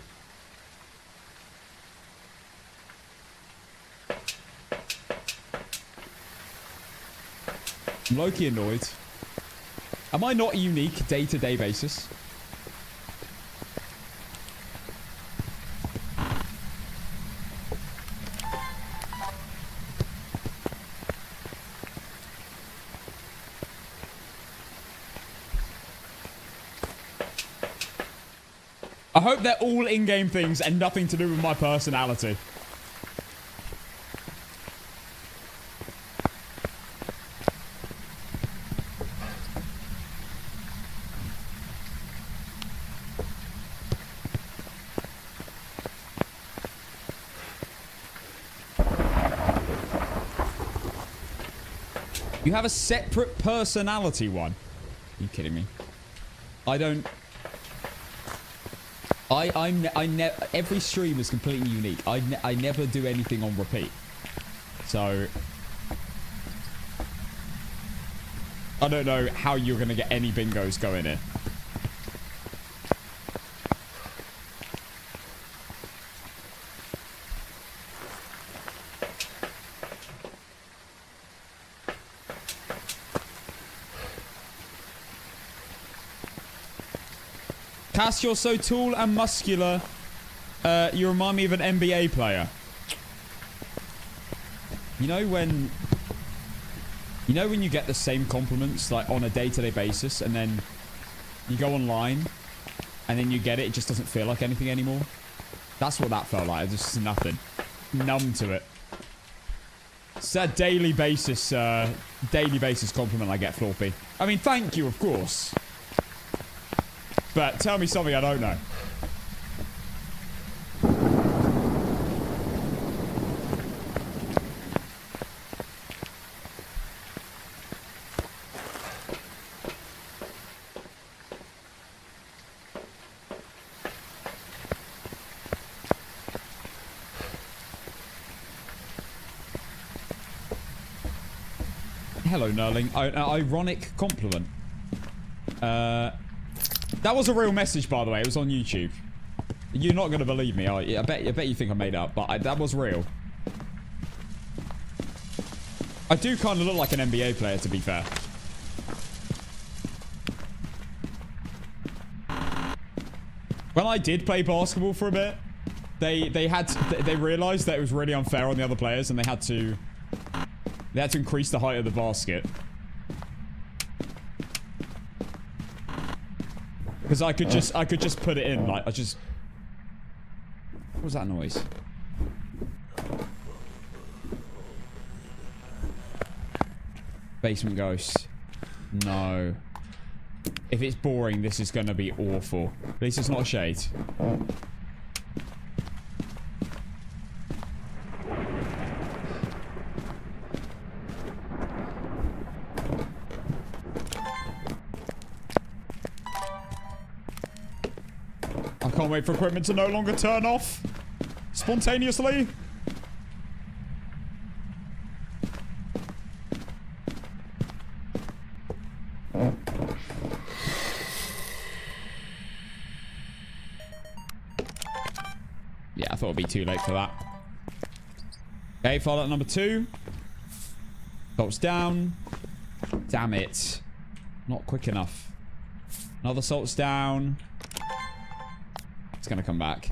I'm low-key annoyed. Am I not unique day-to-day basis? I hope they're all in-game things and nothing to do with my personality. You have a separate personality one. Are you kidding me? I don't... every stream is completely unique. I never do anything on repeat. So... I don't know how you're going to get any bingos going here. Cass, you're so tall and muscular. You remind me of an NBA player. You know when you get the same compliments like on a day-to-day basis, and then you go online and then you get it, it just doesn't feel like anything anymore? That's what that felt like. Just nothing. Numb to it. It's that daily basis compliment I get, Floppy. I mean, thank you, of course. But tell me something I don't know. Hello, Nerling. An ironic compliment. That was a real message, by the way. It was on YouTube. You're not going to believe me, are you? I bet you think I made it up, but that was real. I do kind of look like an NBA player, to be fair. When I did play basketball for a bit, they realized that it was really unfair on the other players, and they had to increase the height of the basket. Because I could just put it in, like, what was that noise? Basement ghost. No. If it's boring, this is gonna be awful. At least it's not a shade. Can't wait for equipment to no longer turn off spontaneously. Yeah, I thought it'd be too late for that. Okay, file number 2. Bolts down. Damn it. Not quick enough. Another salt's down. It's gonna come back.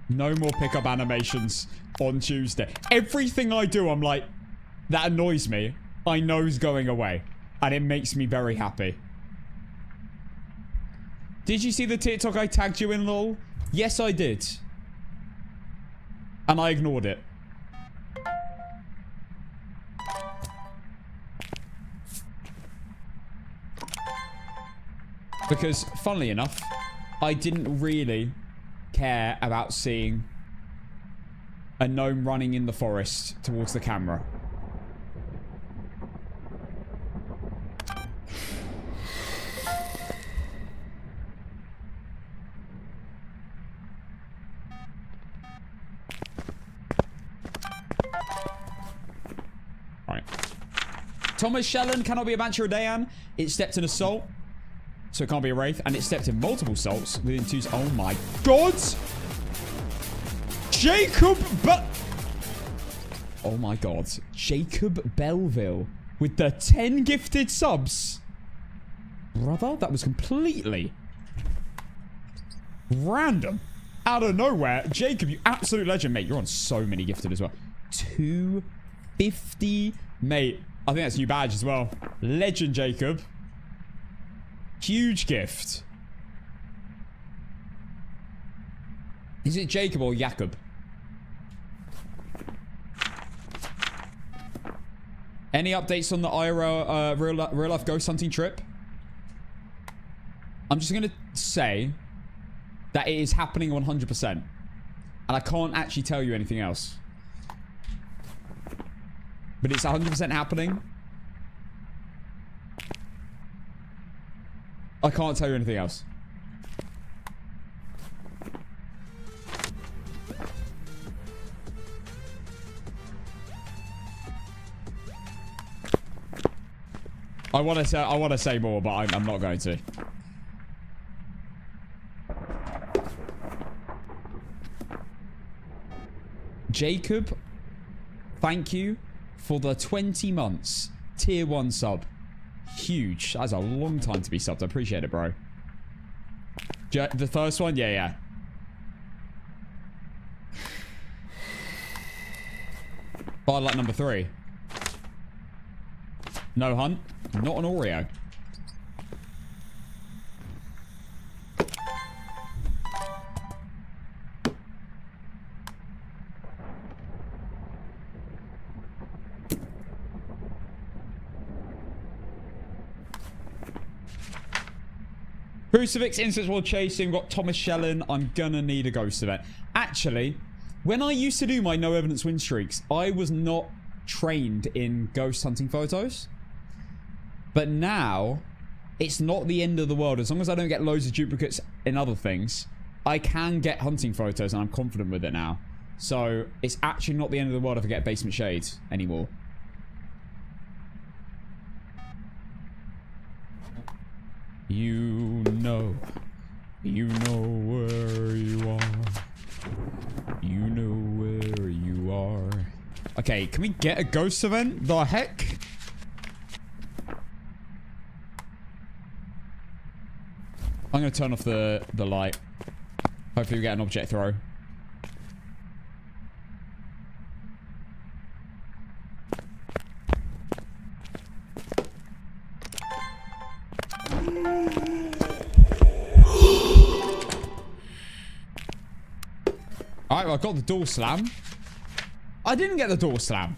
No more pickup animations on Tuesday. Everything I do, I'm like, that annoys me. I know is going away. And it makes me very happy. Did you see the TikTok I tagged you in, lol? Yes, I did. And I ignored it. Because, funnily enough, I didn't really care about seeing a gnome running in the forest towards the camera. Right. Thomas Shellen cannot be a Banshee or Dayan. It stepped in assault. So it can't be a Wraith. And it stepped in multiple salts within 2... Oh my god! Jacob Oh my god. Jacob Belleville with the 10 gifted subs. Brother, that was completely random. Out of nowhere. Jacob, you absolute legend, mate. You're on so many gifted as well. 250. Mate, I think that's a new badge as well. Legend, Jacob. Huge gift. Is it Jacob or Jacob? Any updates on the IRL real life ghost hunting trip? I'm just gonna say, that it is happening 100%. And I can't actually tell you anything else. But it's 100% happening. I can't tell you anything else. I want to say more, but I'm not going to. Jacob, thank you for the 20 months tier 1 sub. Huge. That's a long time to be subbed. I appreciate it, bro. The first one? Yeah. Bar light number 3. No hunt. Not an Oreo. Crucifix, Instance World Chasing, got Thomas Shellen. I'm gonna need a ghost event. Actually, when I used to do my no evidence win streaks, I was not trained in ghost hunting photos. But now, it's not the end of the world. As long as I don't get loads of duplicates in other things, I can get hunting photos and I'm confident with it now. So, it's actually not the end of the world if I get basement shades anymore. You know where you are. You know where you are. Okay, can we get a ghost event? The heck? I'm gonna turn off the light. Hopefully we get an object throw. Alright, well, I got the door slam. I didn't get the door slam.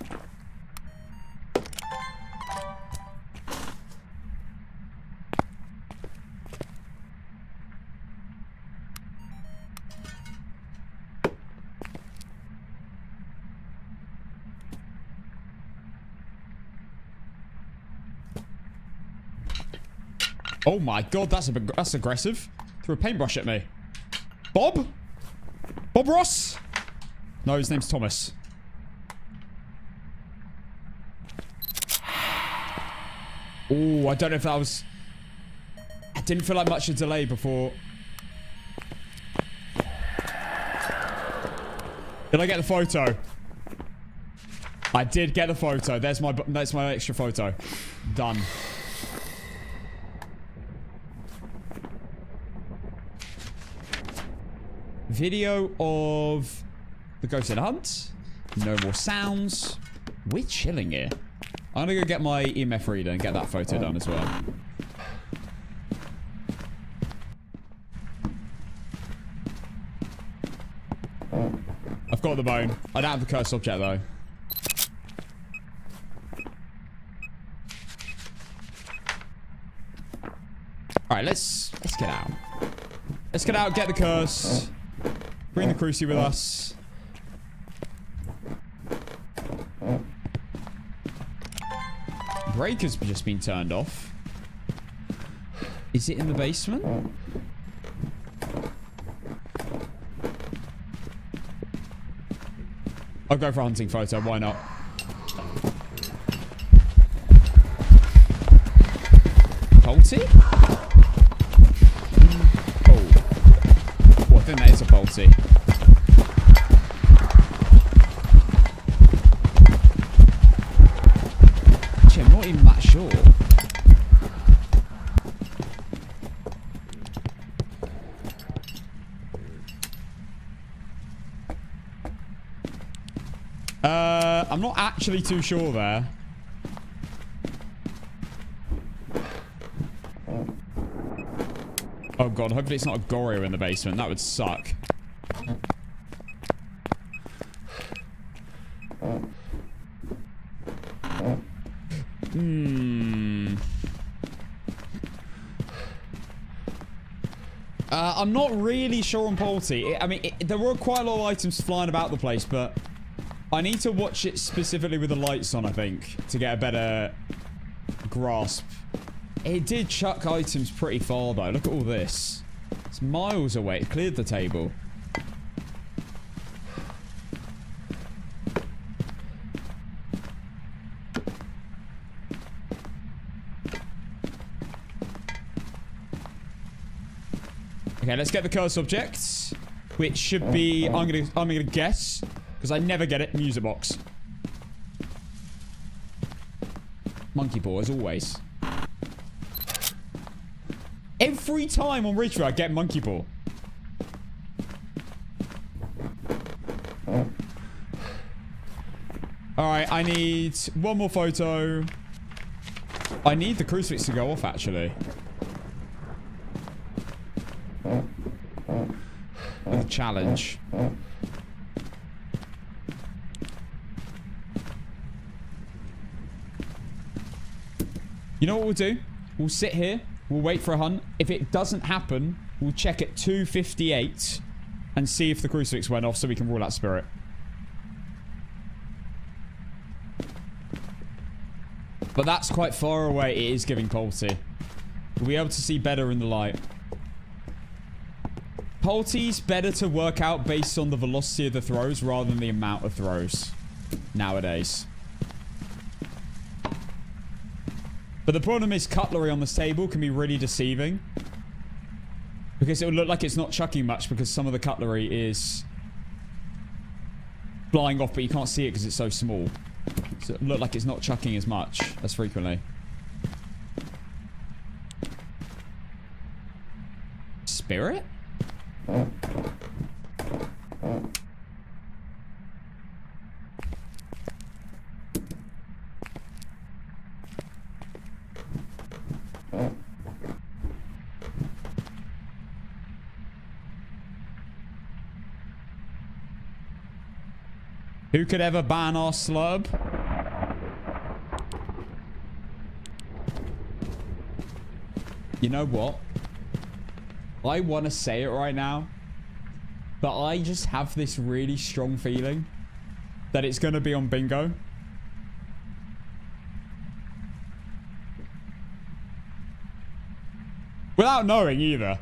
Oh my god, that's aggressive. Threw a paintbrush at me. Bob? Bob Ross? No, his name's Thomas. Oh, I don't know if that was... I didn't feel like much of a delay before... Did I get the photo? I did get the photo. That's my extra photo. Done. Video of the ghost in hunt. No more sounds. We're chilling here. I'm gonna go get my EMF reader and get that photo done as well. I've got the bone. I don't have the cursed object though. Alright, let's get out. Let's get out, get the curse. Bring the cruci with us. Brake has just been turned off. Is it in the basement? I'll go for a hunting photo, why not? Bolty? Oh. Oh, I think that is a bolty. Actually, I'm not even that sure. I'm not actually too sure there. Oh god, hopefully it's not a Goryo in the basement. That would suck. I'm not really sure on Polty. I mean, there were quite a lot of items flying about the place, but I need to watch it specifically with the lights on, I think, to get a better grasp. It did chuck items pretty far, though. Look at all this. It's miles away. It cleared the table. Okay, let's get the curse objects, which should be, I'm gonna guess, because I never get it, music box. Monkey ball, as always. Every time on Ridgeview, I get monkey ball. Alright, I need one more photo. I need the crucifix to go off, actually. With a challenge. You know what we'll do? We'll sit here. We'll wait for a hunt. If it doesn't happen, we'll check at 2:58 and see if the crucifix went off so we can rule out spirit. But that's quite far away. It is giving Polty. We'll be able to see better in the light. Polty's better to work out based on the velocity of the throws rather than the amount of throws nowadays. But the problem is cutlery on this table can be really deceiving. Because it would look like it's not chucking much because some of the cutlery is flying off, but you can't see it because it's so small. So it look like it's not chucking as much as frequently. Spirit? Who could ever ban our slurb? You know what? I want to say it right now, but I just have this really strong feeling that it's going to be on bingo. Without knowing either.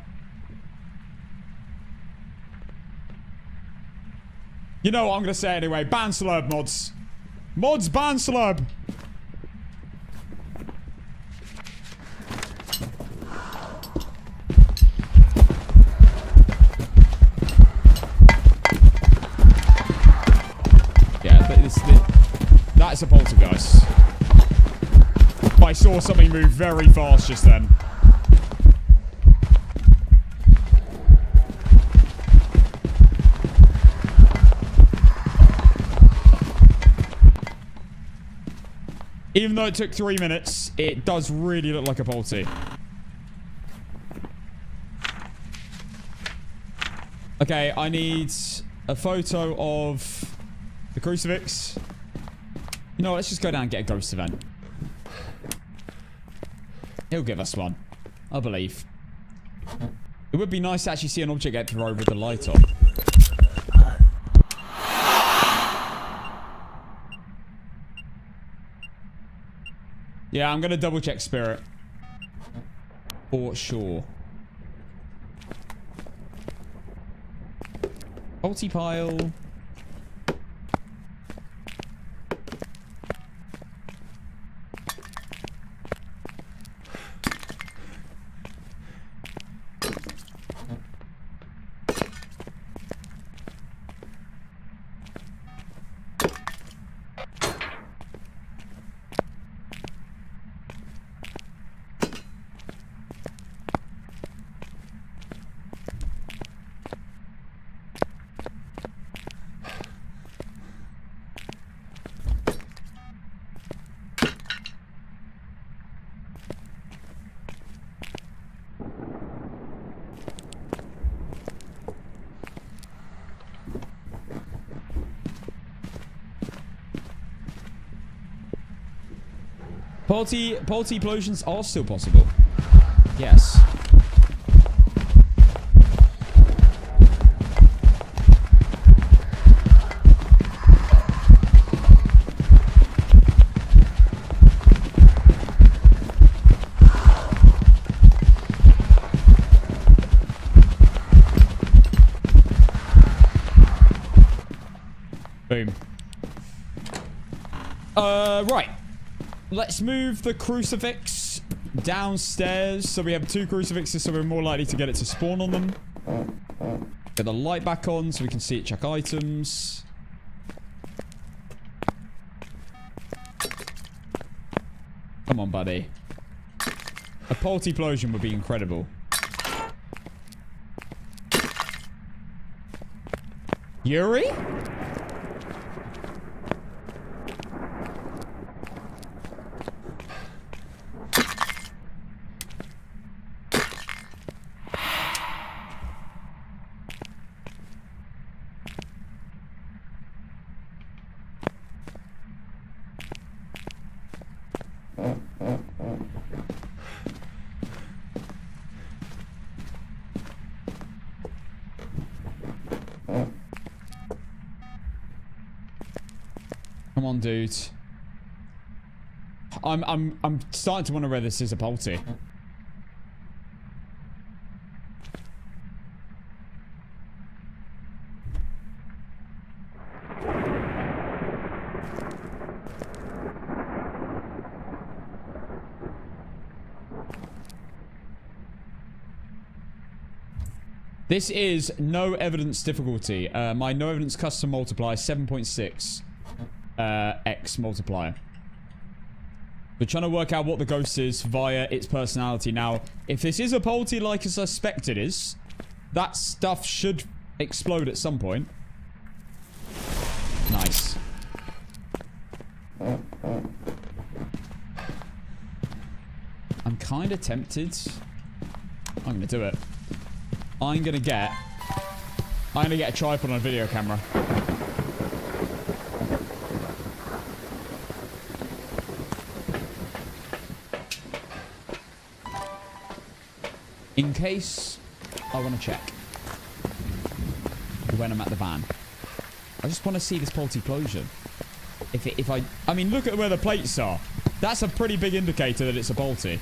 You know what I'm going to say anyway. Ban slurb, mods. Mods, ban slurb. That's a poltergeist. I saw something move very fast just then. Even though it took 3 minutes, it does really look like a polty. Okay, I need a photo of the crucifix. You know what, let's just go down and get a ghost event. He'll give us one. I believe. It would be nice to actually see an object get thrown with the light on. Yeah, I'm gonna double check spirit. For sure. Multi-pile. Multi-plosions are still possible. Yes. Right. Let's move the crucifix downstairs. So we have 2 crucifixes, so we're more likely to get it to spawn on them. Get the light back on so we can see it, check items. Come on, buddy. A multi-plosion would be incredible. Yuri? Come on, dude. I'm starting to wonder whether this is a multi. This is no evidence difficulty. My no evidence custom multiplier 7.6 x multiplier. We're trying to work out what the ghost is via its personality. Now, if this is a multi like I suspect it is, that stuff should explode at some point. Nice. I'm kind of tempted. I'm gonna do it. I'm gonna get a tripod on a video camera. In case I want to check when I'm at the van. I just want to see this multi-plosion. I mean, look at where the plates are. That's a pretty big indicator that it's a bolty.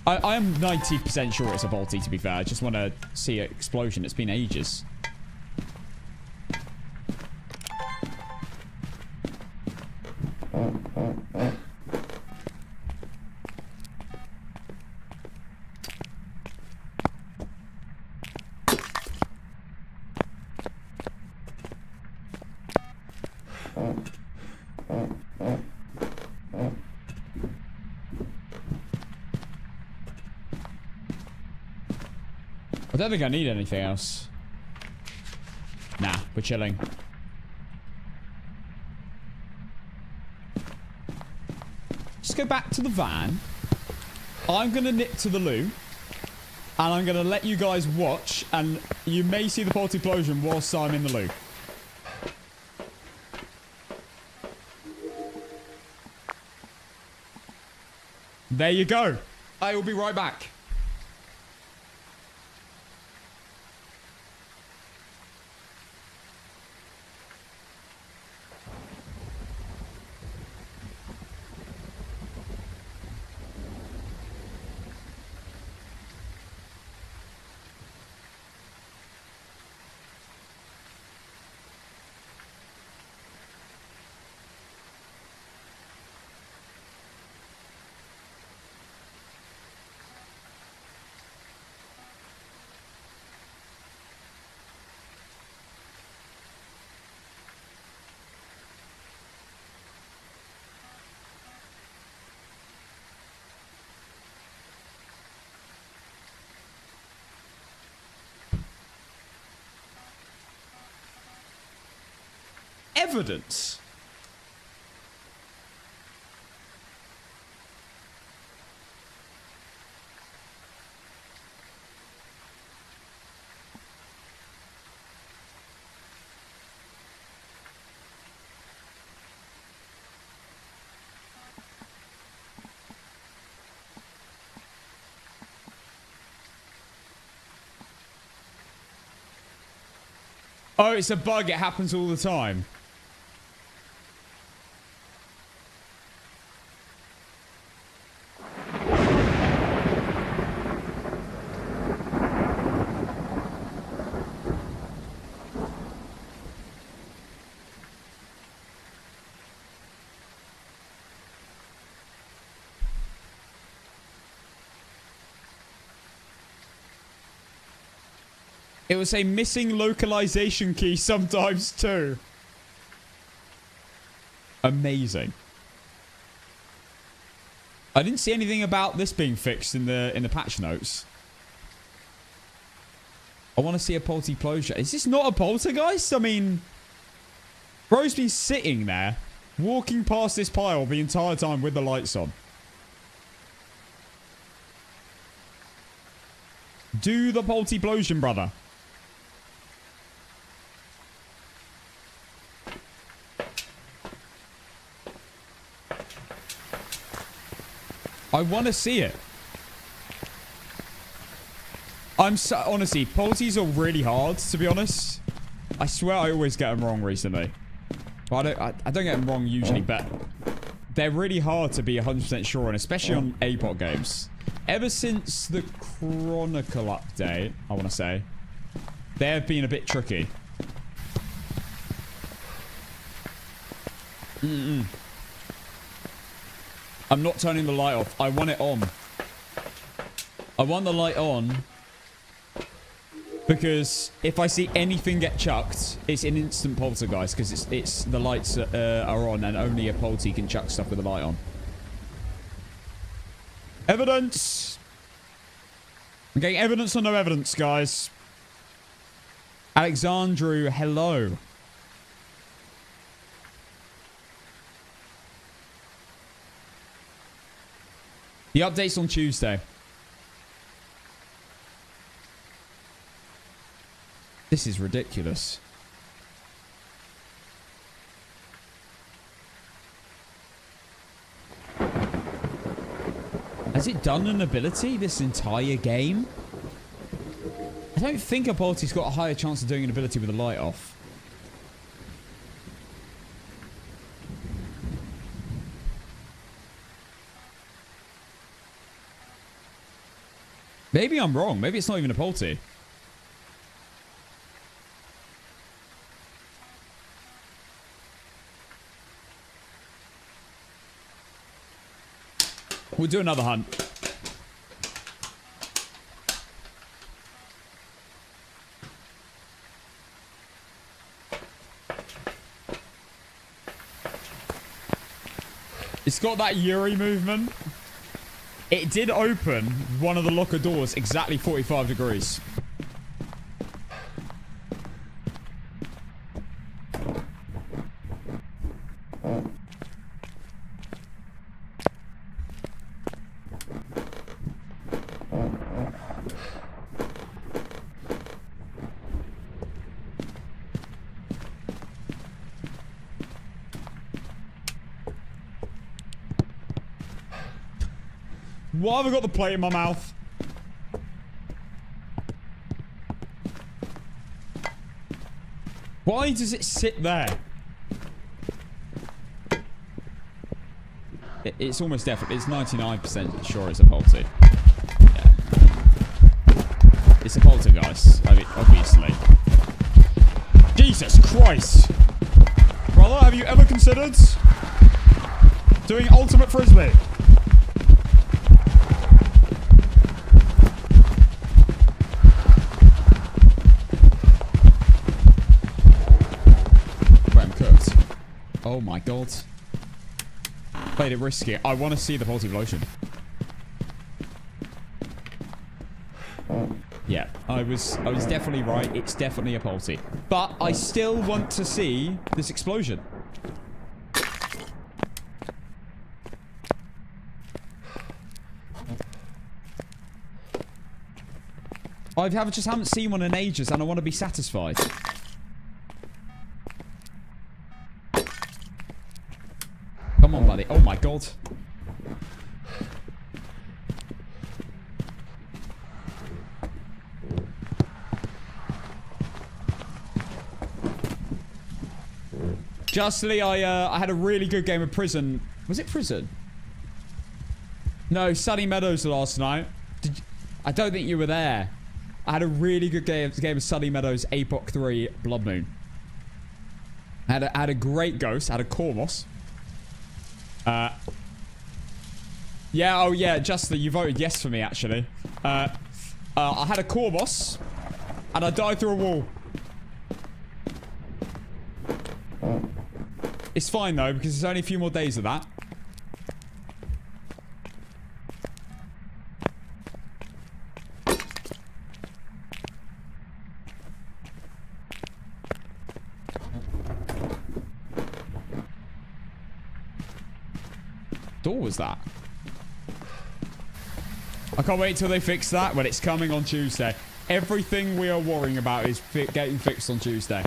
I am 90% sure it's a bolty, to be fair. I just want to see an explosion. It's been ages. I don't think I need anything else. Nah, we're chilling. Just go back to the van. I'm going to nip to the loo. And I'm going to let you guys watch. And you may see the multi-plosion whilst I'm in the loo. There you go. I will be right back. Evidence. Oh, it's a bug. It happens all the time. It will say missing localization key sometimes too. Amazing. I didn't see anything about this being fixed in the patch notes. I want to see a polterplosion. Is this not a poltergeist? I mean, bro's been sitting there, walking past this pile the entire time with the lights on. Do the polterplosion, brother. I want to see it. I'm so... Honestly, polties are really hard, to be honest. I swear I always get them wrong recently. Well, I don't get them wrong usually, but they're really hard to be 100% sure on, especially on APOC games. Ever since the Chronicle update, I want to say, they have been a bit tricky. I'm not turning the light off. I want it on. I want the light on because if I see anything get chucked, it's an instant poltergeist because it's the lights are on and only a polty can chuck stuff with the light on. Evidence. I'm getting evidence or no evidence, guys. Alexandru, hello. The update's on Tuesday. This is ridiculous. Has it done an ability this entire game? I don't think a polty's got a higher chance of doing an ability with the light off. Maybe I'm wrong. Maybe it's not even a polty. We'll do another hunt. It's got that Yuri movement. It did open one of the locker doors exactly 45 degrees. Why have I got the plate in my mouth? Why does it sit there? It's almost definitely. It's 99% sure it's a polty. Yeah. It's a poltergeist. I mean, obviously. Jesus Christ! Brother, have you ever considered doing ultimate frisbee? Oh my god. Played it risky. I want to see the polterplosion. Yeah, I was definitely right. It's definitely a polty. But I still want to see this explosion. I just haven't seen one in ages and I want to be satisfied. Come on, buddy. Oh my god. Justly, I had a really good game of Prison. Was it Prison? No, Sunny Meadows last night. I don't think you were there. I had a really good game of Sunny Meadows APOC 3 Blood Moon. I had a great ghost. I had a Cormos. Yeah, oh yeah, Justly, you voted yes for me, actually. I had a Cormos. And I died through a wall. It's fine, though, because there's only a few more days of that. Door was that? I can't wait till they fix that when it's coming on Tuesday. Everything we are worrying about is getting fixed on Tuesday.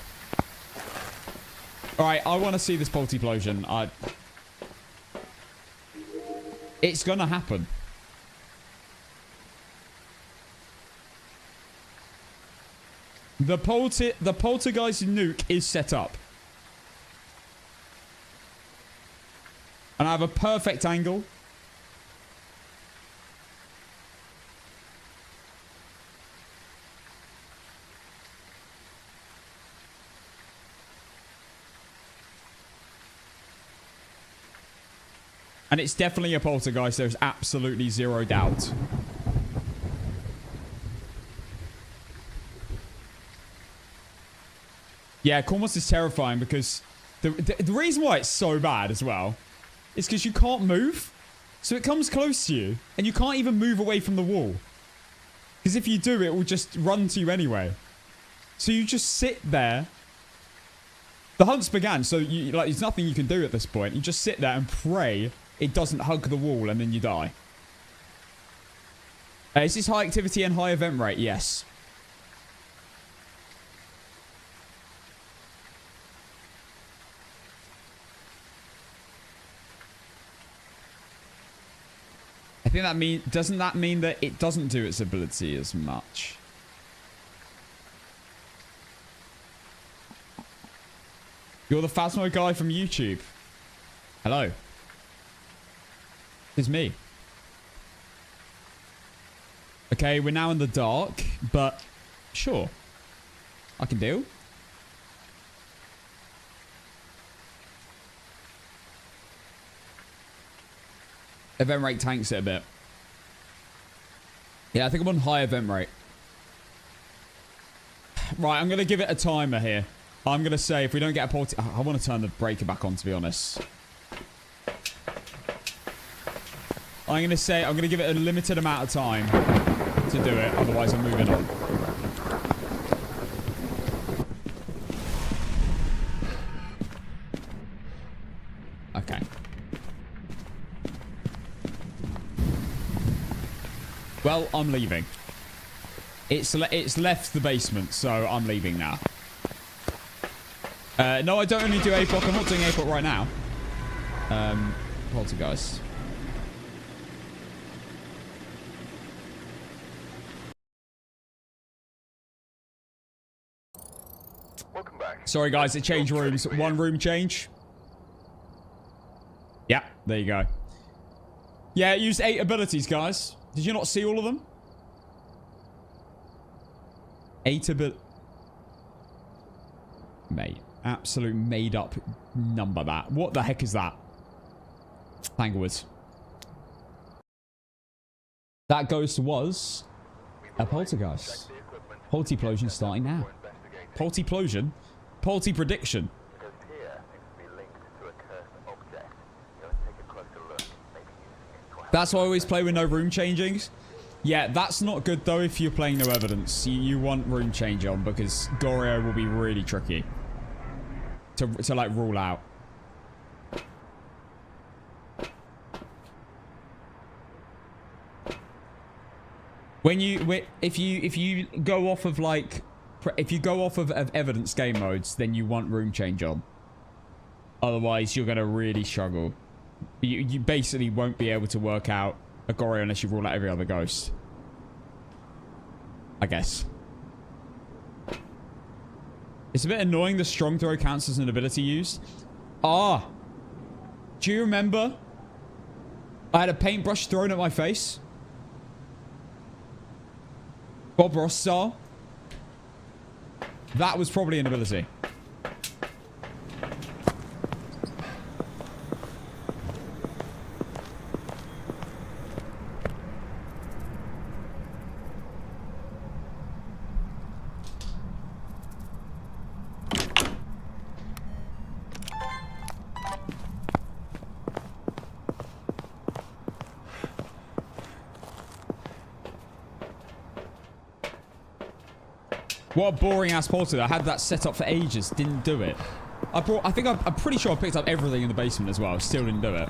Alright, I want to see this multiplosion. It's gonna happen. The poltergeist nuke is set up. And I have a perfect angle. And it's definitely a poltergeist. There's absolutely zero doubt. Yeah, Cormos is terrifying because the reason why it's so bad as well is because you can't move. So it comes close to you and you can't even move away from the wall. Because if you do, it will just run to you anyway. So you just sit there. The hunt's began, so there's nothing you can do at this point. You just sit there and pray it doesn't hug the wall and then you die. Is this high activity and high event rate? Yes. I think that doesn't that mean that it doesn't do its ability as much? You're the Phasmo guy from YouTube. Hello. It's me. Okay, we're now in the dark, but sure. I can deal. Event rate tanks it a bit. Yeah, I think I'm on high event rate. Right, I'm going to give it a timer here. I'm going to say if we don't get a port... I want to turn the breaker back on, to be honest. I'm going to say I'm going to give it a limited amount of time to do it. Otherwise, I'm moving on. Okay. Well, I'm leaving. It's left the basement, so I'm leaving now. No, I don't only do APOC. I'm not doing APOC right now. Poltergeist. Welcome back. Sorry, guys. It changed rooms. One room change. Yeah, there you go. Yeah, it used 8 abilities, guys. Did you not see all of them? 8 abilities. Mate, absolute made up number that. What the heck is that? Tanglewood. That ghost was a poltergeist. Poltiplosion starting now. Poltiplosion? Polty prediction. Because here seems to be linked to a cursed object. Let's take a closer look. Maybe using it to That's why I always play with no room changings. Yeah, that's not good though if you're playing no evidence. You want room change on because Gorio will be really tricky to like rule out. If you go off of like if you go off of evidence game modes, then you want room change on. Otherwise, you're gonna really struggle. You basically won't be able to work out a Gorio unless you rule out every other ghost. I guess. It's a bit annoying the strong throw counts as an ability used. Ah. Do you remember? I had a paintbrush thrown at my face. Bob Ross style. That was probably an ability. What a boring ass portal. I had that set up for ages. Didn't do it. I'm pretty sure I picked up everything in the basement as well. Still didn't do it.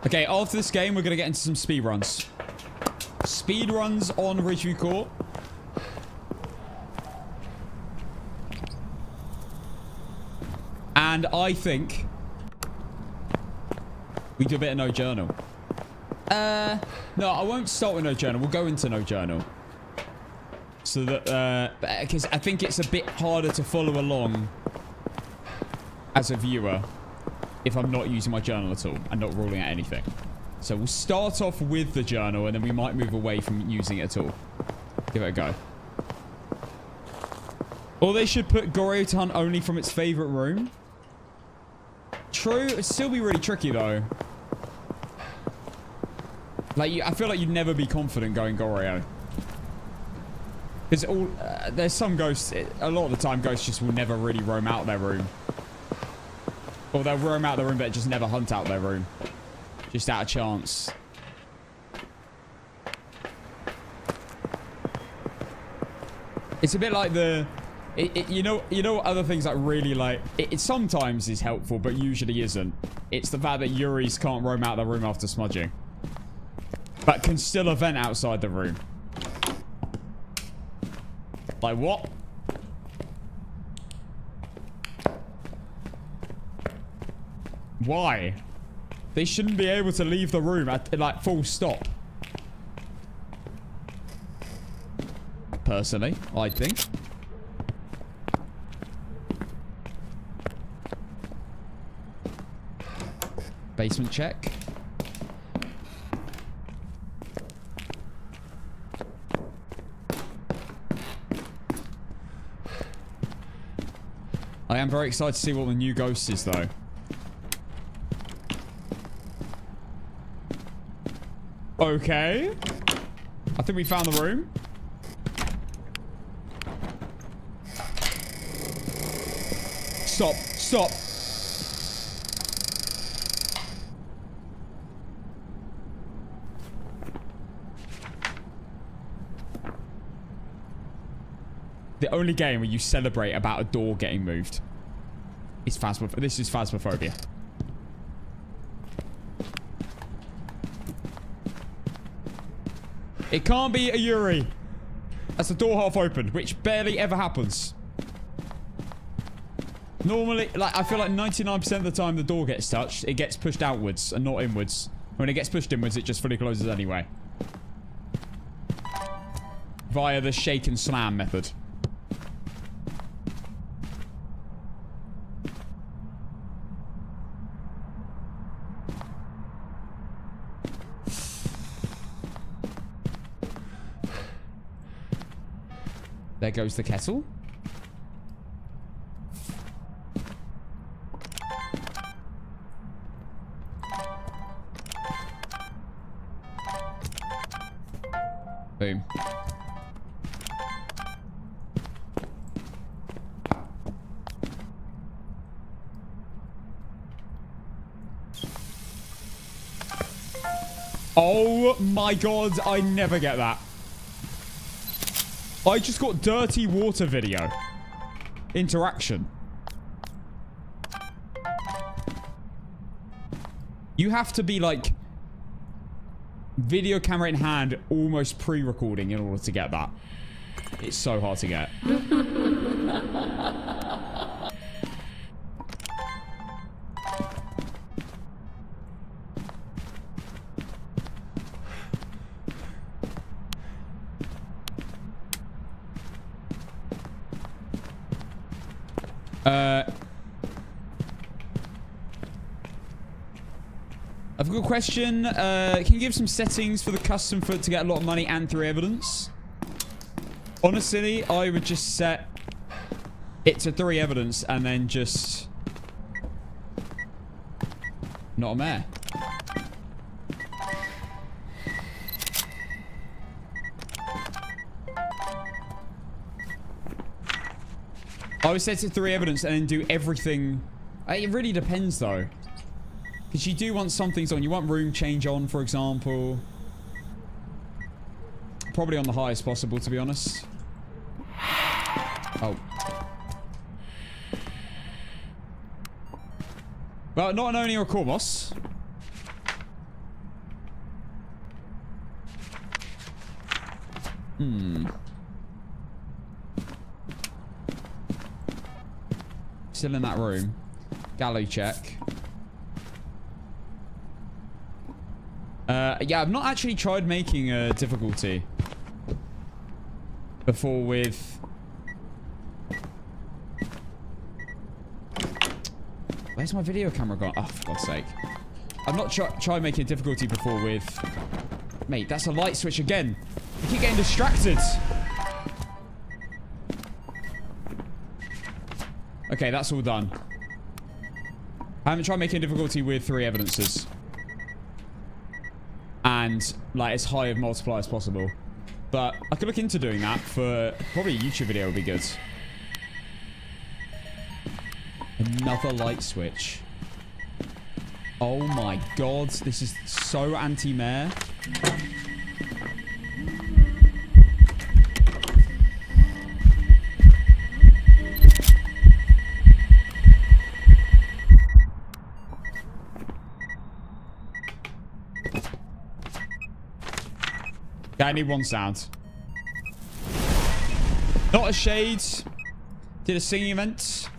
Okay, after this game, we're going to get into some speedruns. Speedruns on Ridgeview Court. And I think we do a bit of no journal. No, I won't start with no journal. We'll go into no journal. So that, because I think it's a bit harder to follow along as a viewer if I'm not using my journal at all and not ruling out anything. So we'll start off with the journal and then we might move away from using it at all. Give it a go. Or they should put Goryo to hunt only from its favorite room. True, it'd still be really tricky though. Like, I feel like you'd never be confident going Goryo. Because there's some ghosts, a lot of the time ghosts just will never really roam out their room. Or they'll roam out their room but just never hunt out their room. Just out of chance. It's a bit like the... you know what other things that really like... It sometimes is helpful but usually isn't. It's the fact that Yuris can't roam out their room after smudging. But can still event outside the room. Like what? Why? They shouldn't be able to leave the room at like full stop. Personally, I think. Basement check. I am very excited to see what the new ghost is, though. Okay. I think we found the room. Stop. Stop. The only game where you celebrate about a door getting moved is Phasmophobia. This is Phasmophobia. It can't be a Yuri. That's the door half open, which barely ever happens. Normally, like, I feel like 99% of the time the door gets touched, it gets pushed outwards and not inwards. When it gets pushed inwards, it just fully closes anyway. Via the shake and slam method. There goes the kettle. Boom. Oh my god, I never get that. I just got dirty water video. Interaction. You have to be like video camera in hand, almost pre-recording in order to get that. It's so hard to get. I've got a question. Can you give some settings for the custom for it to get a lot of money and 3 evidence? Honestly, I would just set it to 3 evidence and then just not a mare. I would set it to 3 evidence and then do everything. It really depends though. Because you do want some things on. You want room change on, for example. Probably on the highest possible, to be honest. Oh. Well, not only a Cormos. Still in that room. Gallo check. Yeah, I've not actually tried making a difficulty before with... Where's my video camera gone? Oh, for God's sake. I've not tried making a difficulty before with... Mate, that's a light switch again. I keep getting distracted. Okay, that's all done. I haven't tried making a difficulty with 3 evidences. And, like, as high of multiply as possible. But I could look into doing that for... Probably a YouTube video would be good. Another light switch. Oh my god, this is so anti-mare. Yeah, I need one sound. Not a shade. Did a singing event.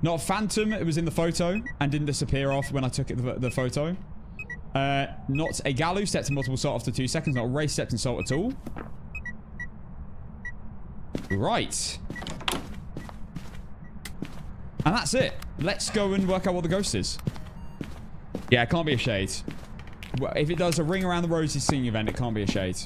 Not a phantom. It was in the photo and didn't disappear after when I took it, the photo. Not a Gallo. Stepped in multiple salt after 2 seconds. Not a Ray stepped in salt at all. Right. And that's it. Let's go and work out what the ghost is. Yeah, it can't be a shade. If it does a ring around the roses singing event, it can't be a shade.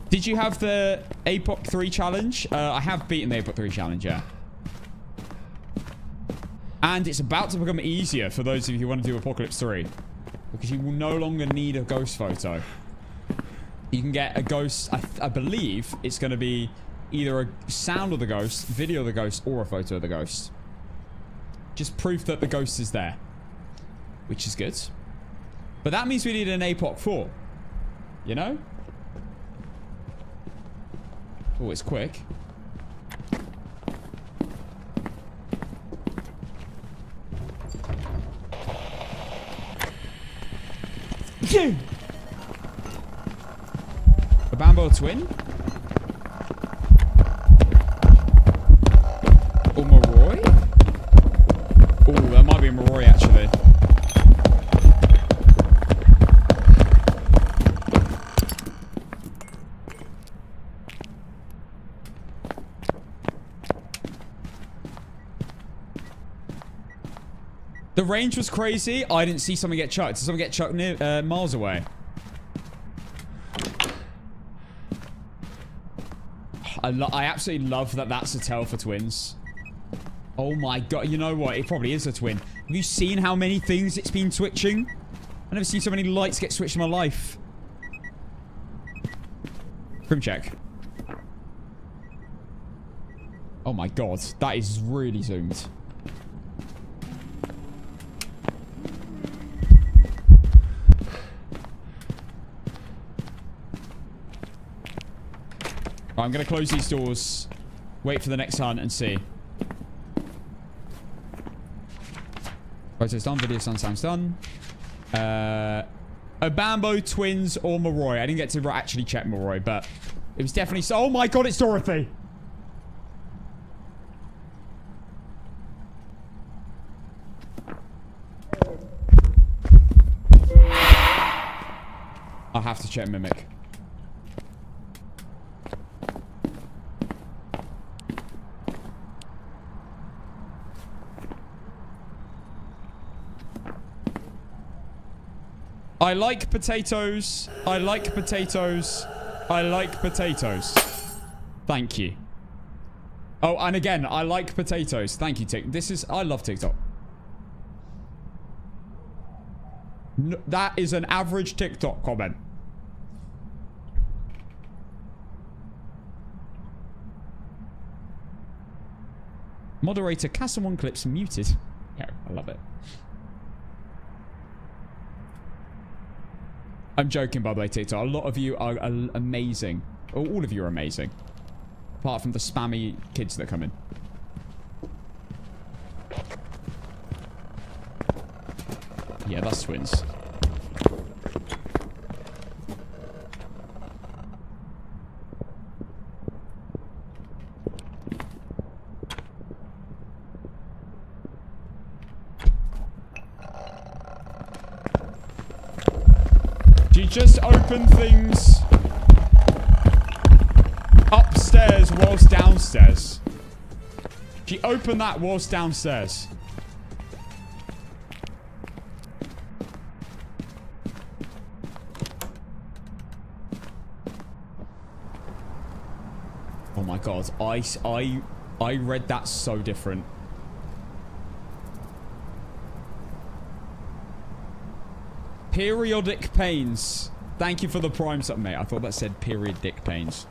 Did you have the APOC 3 challenge? I have beaten the APOC 3 challenge, yeah. And it's about to become easier for those of you who want to do Apocalypse 3. Because you will no longer need a ghost photo. You can get a ghost, I believe it's going to be either a sound of the ghost, video of the ghost, or a photo of the ghost. Just proof that the ghost is there. Which is good. But that means we need an APOC 4. You know? Oh, it's quick. A Bambo twin? Or Moroi? Oh, that might be a Moroi actually. The range was crazy. I didn't see someone get chucked. Did someone get chucked near, miles away? I absolutely love that that's a tell for twins. Oh my god. You know what? It probably is a twin. Have you seen how many things it's been switching? I've never seen so many lights get switched in my life. Crim check. Oh my god. That is really zoomed. Right, I'm going to close these doors, wait for the next hunt, and see. Photo's done, video sound's done. Bambo, twins, or Moroi. I didn't get to actually check Moroi, but it was definitely... Oh my god, it's Dorothy! I'll have to check Mimic. I like potatoes. I like potatoes. I like potatoes. Thank you. Oh, and again, I like potatoes. Thank you, TikTok. This is... I love TikTok. No, that is an average TikTok comment. Moderator Cassamon clips muted. Yeah, I love it. I'm joking, by the way, TikTok. A lot of you are amazing. All of you are amazing. Apart from the spammy kids that come in. Yeah, that's twins. She just opened things upstairs whilst downstairs. She opened that whilst downstairs. Oh my god, I read that so different. Periodic pains. Thank you for the prime sub, mate. I thought that said periodic pains.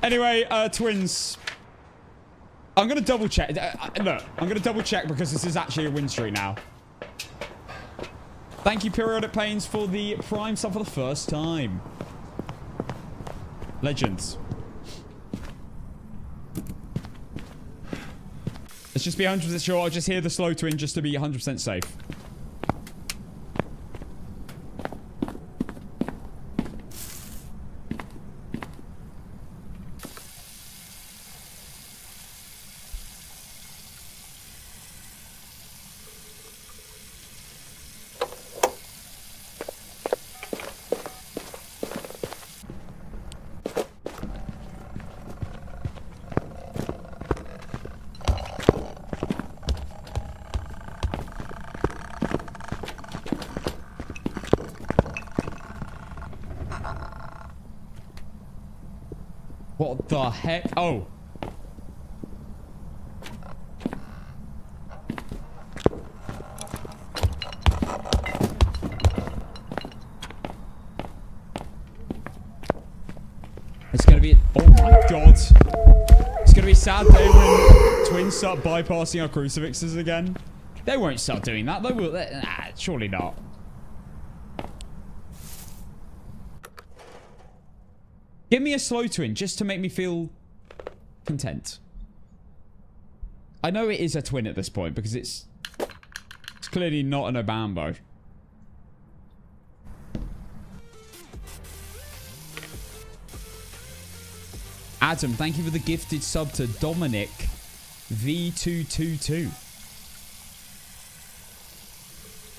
Anyway, twins. I'm going to double check. Look, I'm going to double check because this is actually a win streak now. Thank you, Periodic Pains, for the prime sub for the first time. Legends. Let's just be 100% sure. I'll just hear the slow twin just to be 100% safe. What the heck? Oh. It's gonna be... Oh my god. It's gonna be a sad day when twins start bypassing our crucifixes again. They won't start doing that. They will... Nah, surely not. Give me a slow twin just to make me feel content. I know it is a twin at this point because it's clearly not an Obambo. Adam, thank you for the gifted sub to Dominic V222.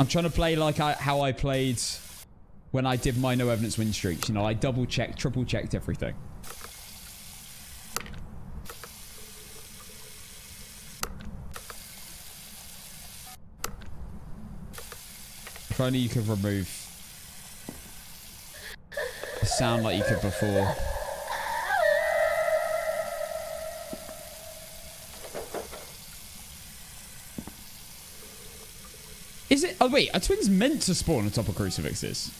I'm trying to play like how I played when I did my no evidence win streaks. You know, I double checked, triple checked everything. If only you could remove the sound like you could before. Is it? Oh wait, are twins meant to spawn on top of crucifixes?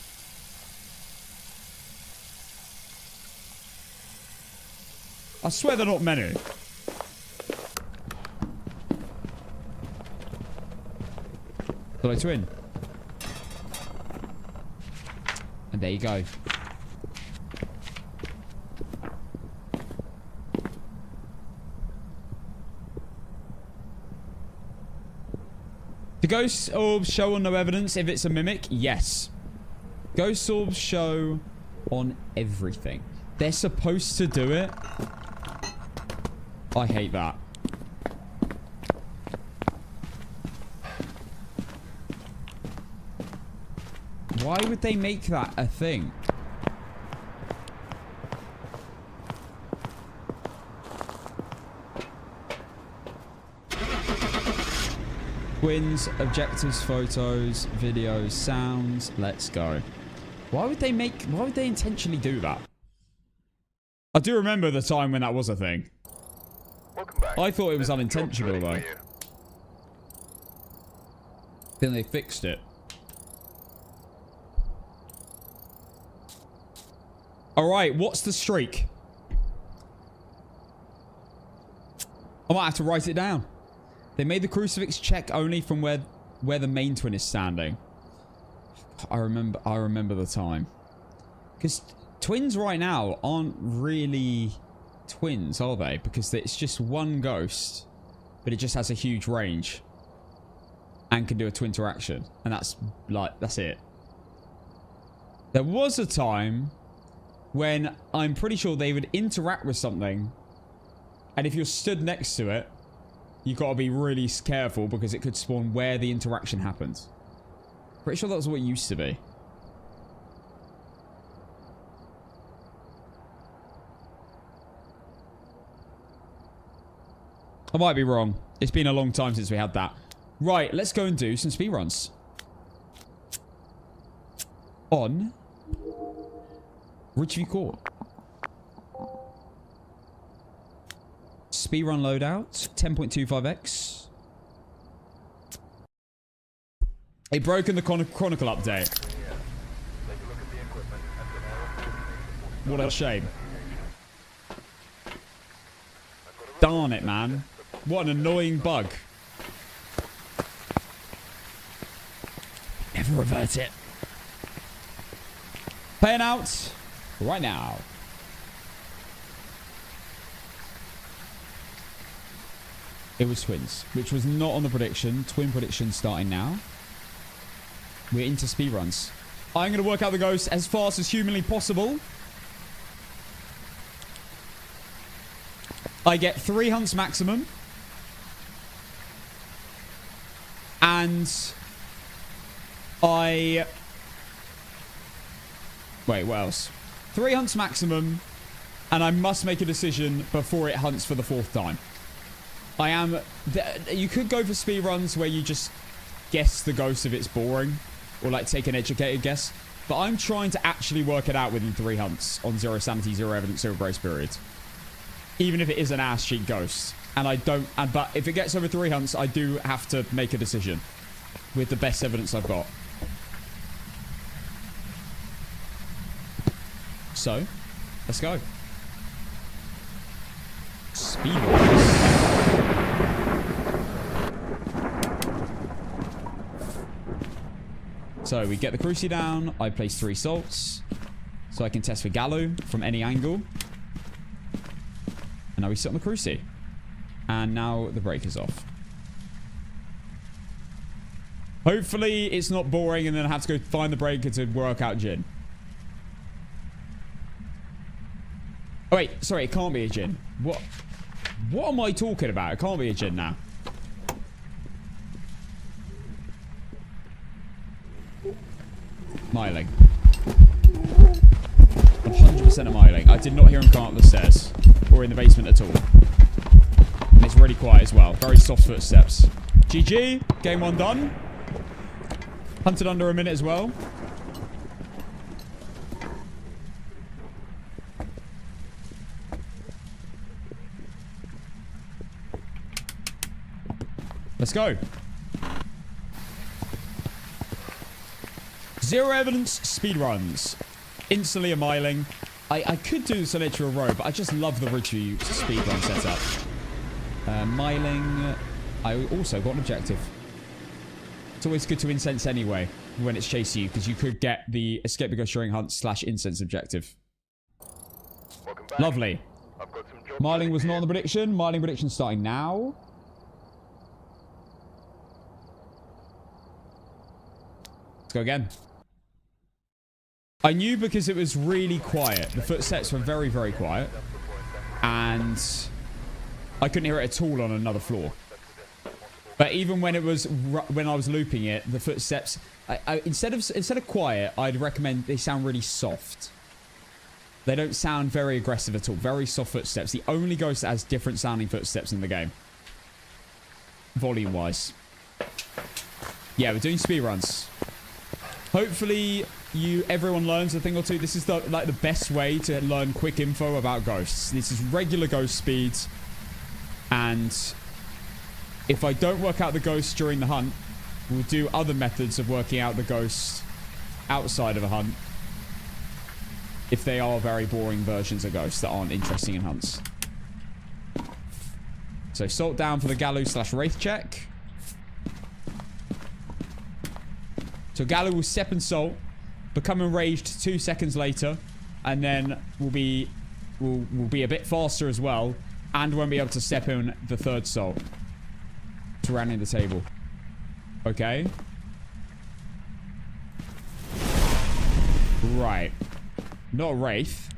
I swear they're not many. Hello, twin. And there you go. Do ghost orbs show on no evidence if it's a mimic? Yes. Ghost orbs show on everything. They're supposed to do it. I hate that. Why would they make that a thing? Twins, objectives, photos, videos, sounds. Let's go. Why would they intentionally do that? I do remember the time when that was a thing. Welcome back. I thought it was There's unintentional jobs ready though. for you. Then they fixed it. Alright, what's the streak? I might have to write it down. They made the crucifix check only from where the main twin is standing. I remember the time. Because twins right now aren't really twins, are they? Because it's just one ghost, but it just has a huge range and can do a twin interaction, and that's it. There was a time when I'm pretty sure they would interact with something, and if you're stood next to it, you got to be really careful because it could spawn where the interaction happens. Pretty sure that was what it used to be. I might be wrong. It's been a long time since we had that. Right, let's go and do some speedruns. On Ridgeview Court. Speedrun loadout, 10.25x. A broken the Chronicle update. What a shame. Darn it, man. What an annoying bug. Never revert it. Paying out right now. It was twins, which was not on the prediction. Twin prediction starting now. We're into speedruns. I'm going to work out the ghost as fast as humanly possible. I get 3 hunts maximum. And I... Wait, what else? 3 hunts maximum. And I must make a decision before it hunts for the 4th time. I am... You could go for speedruns where you just guess the ghost if it's boring. Or like take an educated guess. But I'm trying to actually work it out within 3 hunts. On 0 sanity, 0 evidence, 0 grace period. Even if it is an ass cheek ghost. And I don't... But if it gets over 3 hunts, I do have to make a decision. With the best evidence I've got. So, let's go. Speedruns. So we get the cruci down. I place 3 salts. So I can test for Gallo from any angle. And now we sit on the cruci. And now the brake is off. Hopefully it's not boring and then I have to go find the breaker to work out Jin. Oh wait, sorry, it can't be a Jin. What am I talking about? It can't be a Jin now. Myling. 100% of Myling. I did not hear him come up the stairs. Or in the basement at all. And it's really quiet as well. Very soft footsteps. GG. Game 1 done. Hunted under a minute as well. Let's go. 0 evidence speedruns. Instantly a Myling. I could do this on Edge of a Row, but I just love the Ridgeview speedrun setup. Myling. I also got an objective. It's always good to incense anyway when it's chasing you, because you could get the escape the ghost during hunt / incense objective. Lovely. Myling was not on the prediction. Myling prediction starting now. Let's go again. I knew because it was really quiet. The footsteps were very, very quiet. And I couldn't hear it at all on another floor. But even when I was looping it, the footsteps, instead of quiet, I'd recommend they sound really soft. They don't sound very aggressive at all. Very soft footsteps. The only ghost that has different sounding footsteps in the game. Volume-wise. Yeah, we're doing speedruns. Hopefully, everyone learns a thing or two. This is the best way to learn quick info about ghosts. This is regular ghost speeds. And if I don't work out the ghost during the hunt, we'll do other methods of working out the ghost outside of a hunt. If they are very boring versions of ghosts that aren't interesting in hunts. So salt down for the Galu/Wraith check. So Galu will step and salt, become enraged 2 seconds later, and then will be a bit faster as well, and won't be able to step in the third salt. Surrounding the table. Okay. Right. Not a Wraith.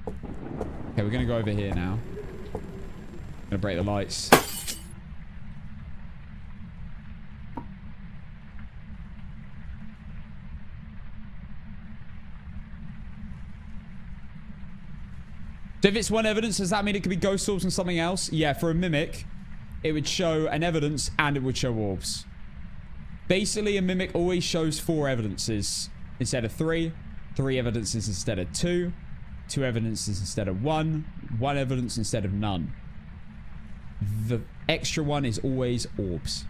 Okay, we're gonna go over here now. Gonna break the lights. So if it's one evidence, does that mean it could be ghost orbs and something else? Yeah, for a mimic, it would show an evidence and it would show orbs. Basically, a mimic always shows 4 evidences instead of 3. 3 evidences instead of 2. 2 evidences instead of 1. 1 evidence instead of none. The extra one is always orbs.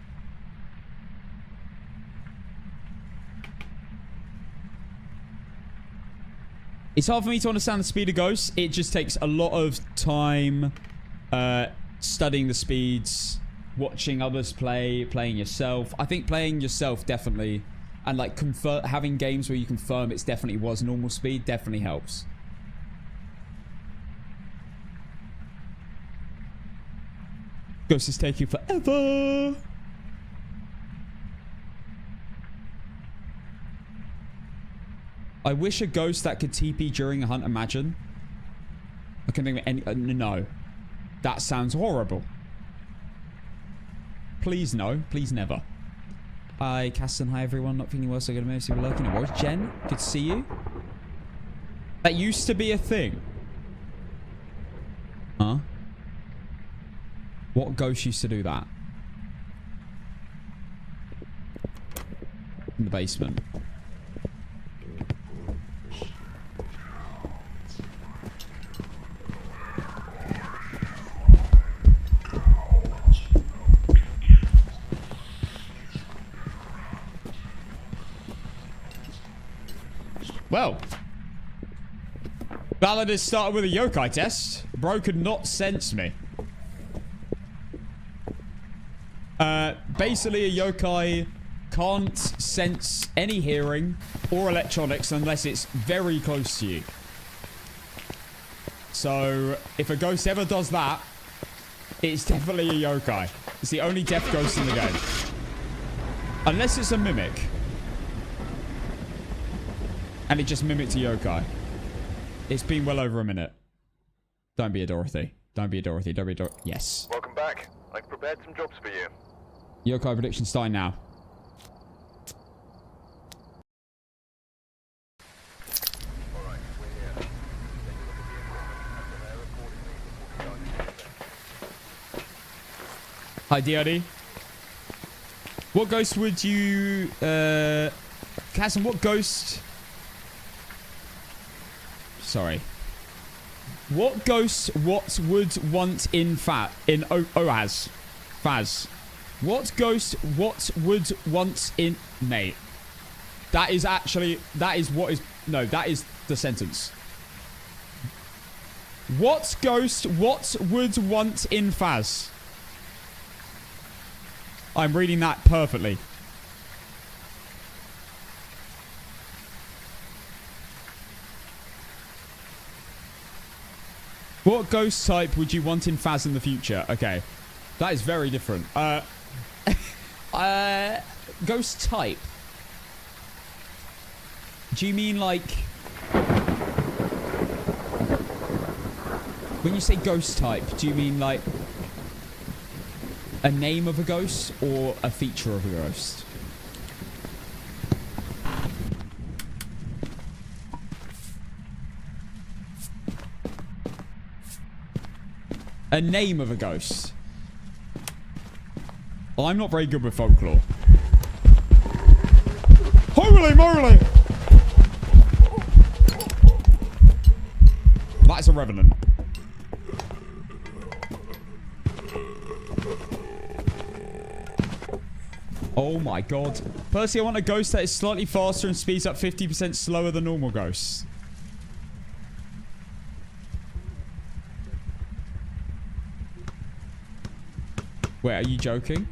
It's hard for me to understand the speed of ghosts. It just takes a lot of time studying the speeds, watching others play, playing yourself. I think playing yourself definitely, and like having games where you confirm it's definitely was normal speed definitely helps. Ghosts is taking forever. I wish a ghost that could TP during a hunt. Imagine. I can think of any. No. That sounds horrible. Please no. Please never. Hi, Caston. Hi, everyone. Not feeling well, so I'm going to mostly be lurking. It was Jen. Good to see you. That used to be a thing. Huh? What ghost used to do that? In the basement. Well, Ballad has started with a yokai test. Bro could not sense me. Basically, a yokai can't sense any hearing or electronics unless it's very close to you. So, if a ghost ever does that, it's definitely a yokai. It's the only deaf ghost in the game. Unless it's a mimic. And it just mimicked a yokai. It's been well over a minute. Don't be a Dorothy. Don't be a Dorothy. Don't be a Dorothy. Yes. Welcome back. I've prepared some jobs for you. Yokai prediction starting now. Alright, we're here. Take a look at the equipment and prepare accordingly before we go into the Hi, DRD. What ghost would you... Casson, what ghost... Sorry. What ghost would want in Oaz? Faz. What ghost would want in... Mate. That is actually... That is what is... No, that is the sentence. What ghost would want in Faz? I'm reading that perfectly. What ghost type would you want in Faz in the future? Okay. That is very different. Ghost type. Do you mean like... When you say ghost type, do you mean like... a name of a ghost or a feature of a ghost? A name of a ghost. Well, I'm not very good with folklore. Holy moly! That's a revenant. Oh my god. Firstly, I want a ghost that is slightly faster and speeds up 50% slower than normal ghosts. Wait, are you joking?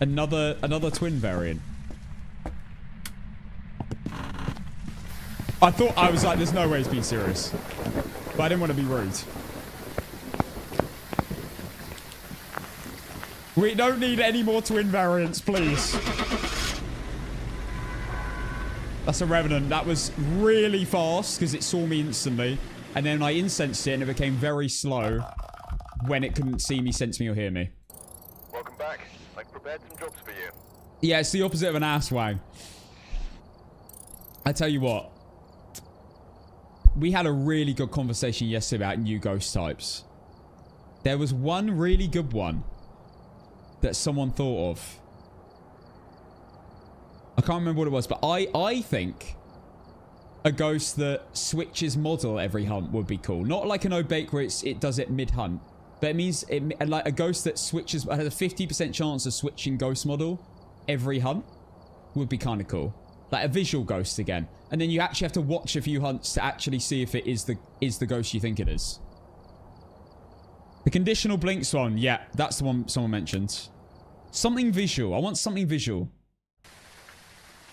Another twin variant. I was like, there's no way he's being serious. But I didn't want to be rude. We don't need any more twin variants, please. That's a revenant. That was really fast because it saw me instantly. And then I incensed it and it became very slow when it couldn't see me, sense me, or hear me. Welcome back. I've prepared some jobs for you. Yeah, it's the opposite of an ass wang. I tell you what. We had a really good conversation yesterday about new ghost types. There was one really good one that someone thought of. I can't remember what it was, but I think a ghost that switches model every hunt would be cool. Not like an Obake where it does it mid-hunt. But it means like a ghost that switches, has a 50% chance of switching ghost model every hunt would be kind of cool. Like a visual ghost again. And then you actually have to watch a few hunts to actually see if it is the ghost you think it is. The conditional blink swan. Yeah, that's the one someone mentioned. Something visual. I want something visual.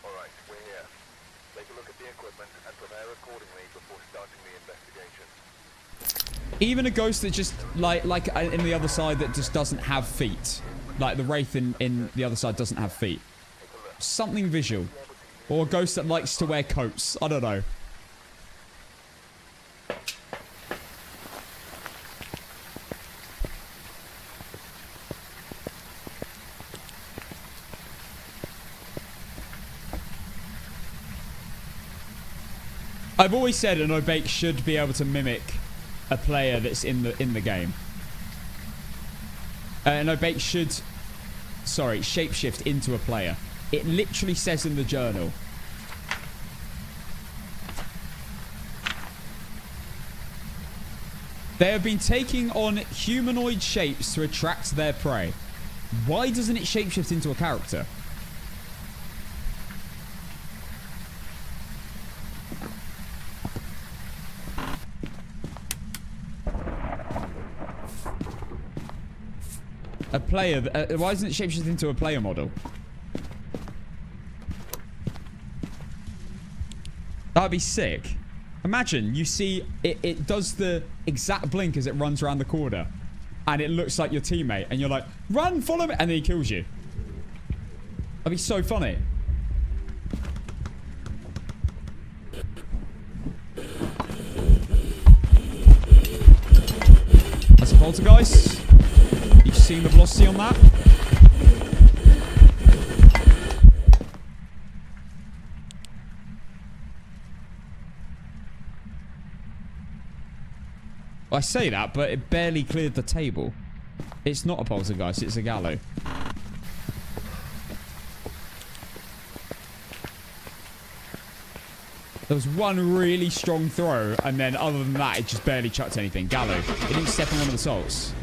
Alright, we're here. Take a look at the equipment and prepare accordingly before starting the investigation. Even a ghost that just, like in the other side that just doesn't have feet. Like the Wraith in the other side doesn't have feet. Something visual. Or a ghost that likes to wear coats. I don't know. I've always said an Obake should be able to mimic a player that's in the game. An Obake should, shapeshift into a player. It literally says in the journal. They have been taking on humanoid shapes to attract their prey. Why doesn't it shapeshift into a character? A player. Why doesn't it shapeshift into a player model? That'd be sick. Imagine you see it does the exact blink as it runs around the corner. And it looks like your teammate. And you're like, run, follow me. And then he kills you. That'd be so funny. That's a poltergeist. You've seen the velocity on that? I say that, but it barely cleared the table. It's not a poltergeist, it's a gallows. There was one really strong throw, and then other than that, it just barely chucked anything. Gallows. It didn't step on one of the salts.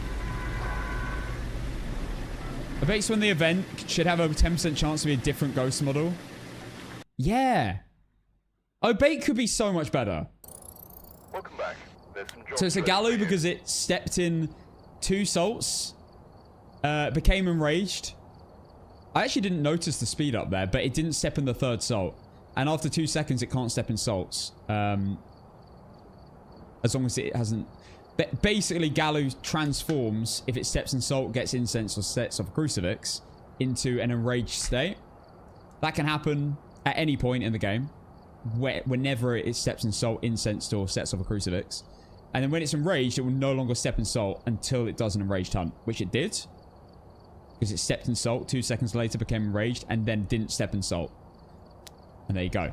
I bet when the event should have a 10% chance to be a different ghost model. Yeah. Obake could be so much better. Welcome back. There's some jobs So it's a ready gallows for you. because it stepped in 2 salts, became enraged. I actually didn't notice the speed up there, but it didn't step in the 3rd salt. And after 2 seconds, it can't step in salts. As long as it hasn't... Basically, gallows transforms, if it steps in salt, gets incense, or sets off a crucifix, into an enraged state. That can happen at any point in the game. Whenever it steps in salt, incensed, or sets off a crucifix. And then when it's enraged, it will no longer step in salt until it does an enraged hunt, which it did. Because it stepped in salt, 2 seconds later became enraged, and then didn't step in salt. And there you go.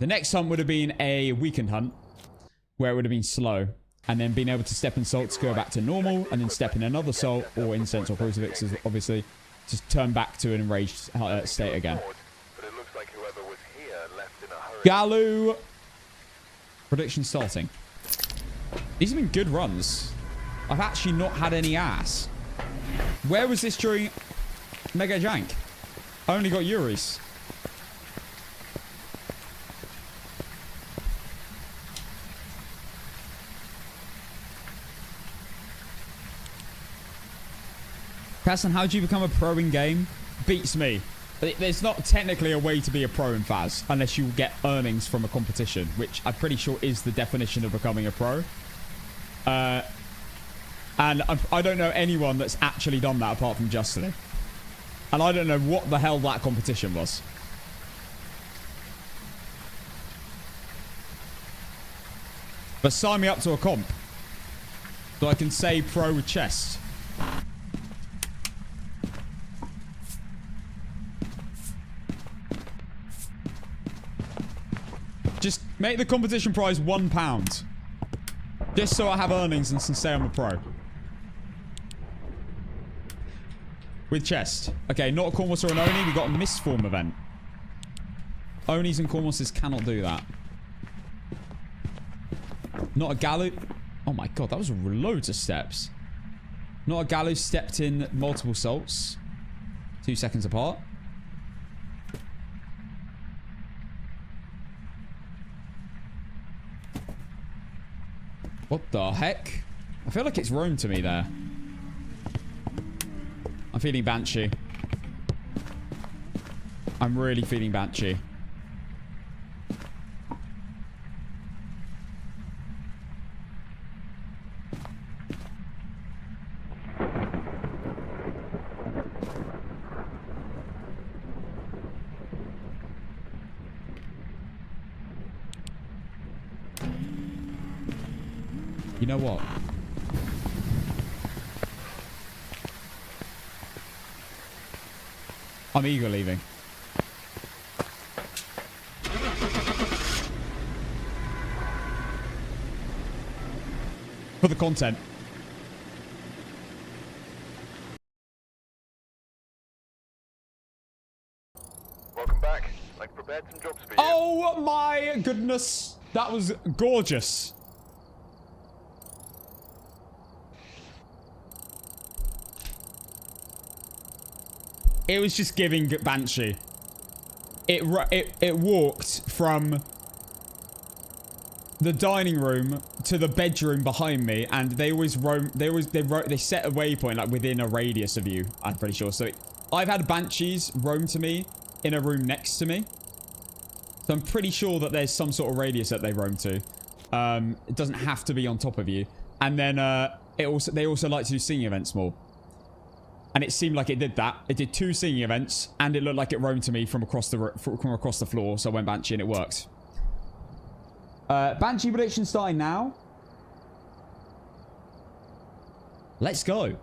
The next hunt would have been a weekend hunt. where it would have been slow. And then being able to step in salts, go back to normal, and then step in another salt, or incense or crucifixes, obviously, just turn back to an enraged state again. But it looks like whoever was here left in a hurry. Galoo! Prediction starting. These have been good runs. I've actually not had any ass. Where was this during Mega Jank? I only got Yuri's. Casson, how do you become a pro in game? Beats me. There's not technically a way to be a pro in Phas unless you get earnings from a competition, which I'm pretty sure is the definition of becoming a pro. And I don't know anyone that's actually done that apart from Justin. And I don't know what the hell that competition was. But sign me up to a comp so I can say pro with chest. Just make the competition prize £1. Just so I have earnings and can say I'm a pro. With chest. Okay, not a Cormos or an Oni. We got a Mistform event. Onis and Cormoses cannot do that. Not a Galoo. Oh my god, that was loads of steps. Not a Galoo stepped in multiple salts. 2 seconds apart. What the heck? I feel like it's roamed to me there. I'm feeling Banshee. I'm really feeling Banshee. You know what? I'm eager leaving. For the content. Welcome back. I've prepared some jobs for you. Oh my goodness. That was gorgeous. It was just giving Banshee. It walked from the dining room to the bedroom behind me, and they always roam. They set a waypoint like within a radius of you. I'm pretty sure. So I've had Banshees roam to me in a room next to me. So I'm pretty sure that there's some sort of radius that they roam to. It doesn't have to be on top of you. And then they also like to do singing events more. And it seemed like it did that. It did 2 singing events, and it looked like it roamed to me from across the floor. So I went Banshee, and it worked. Banshee prediction starting now. Let's go.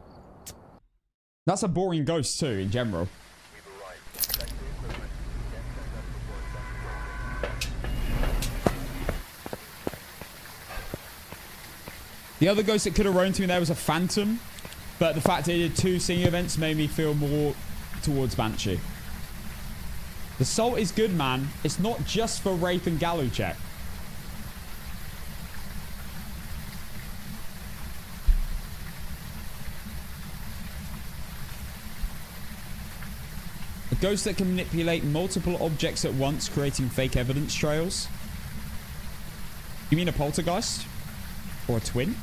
That's a boring ghost too, in general. The other ghost that could have roamed to me there was a Phantom. But the fact that it did 2 singing events made me feel more towards Banshee. The salt is good, man. It's not just for Wraith and Galoo check. A ghost that can manipulate multiple objects at once, creating fake evidence trails. You mean a poltergeist? Or a twin?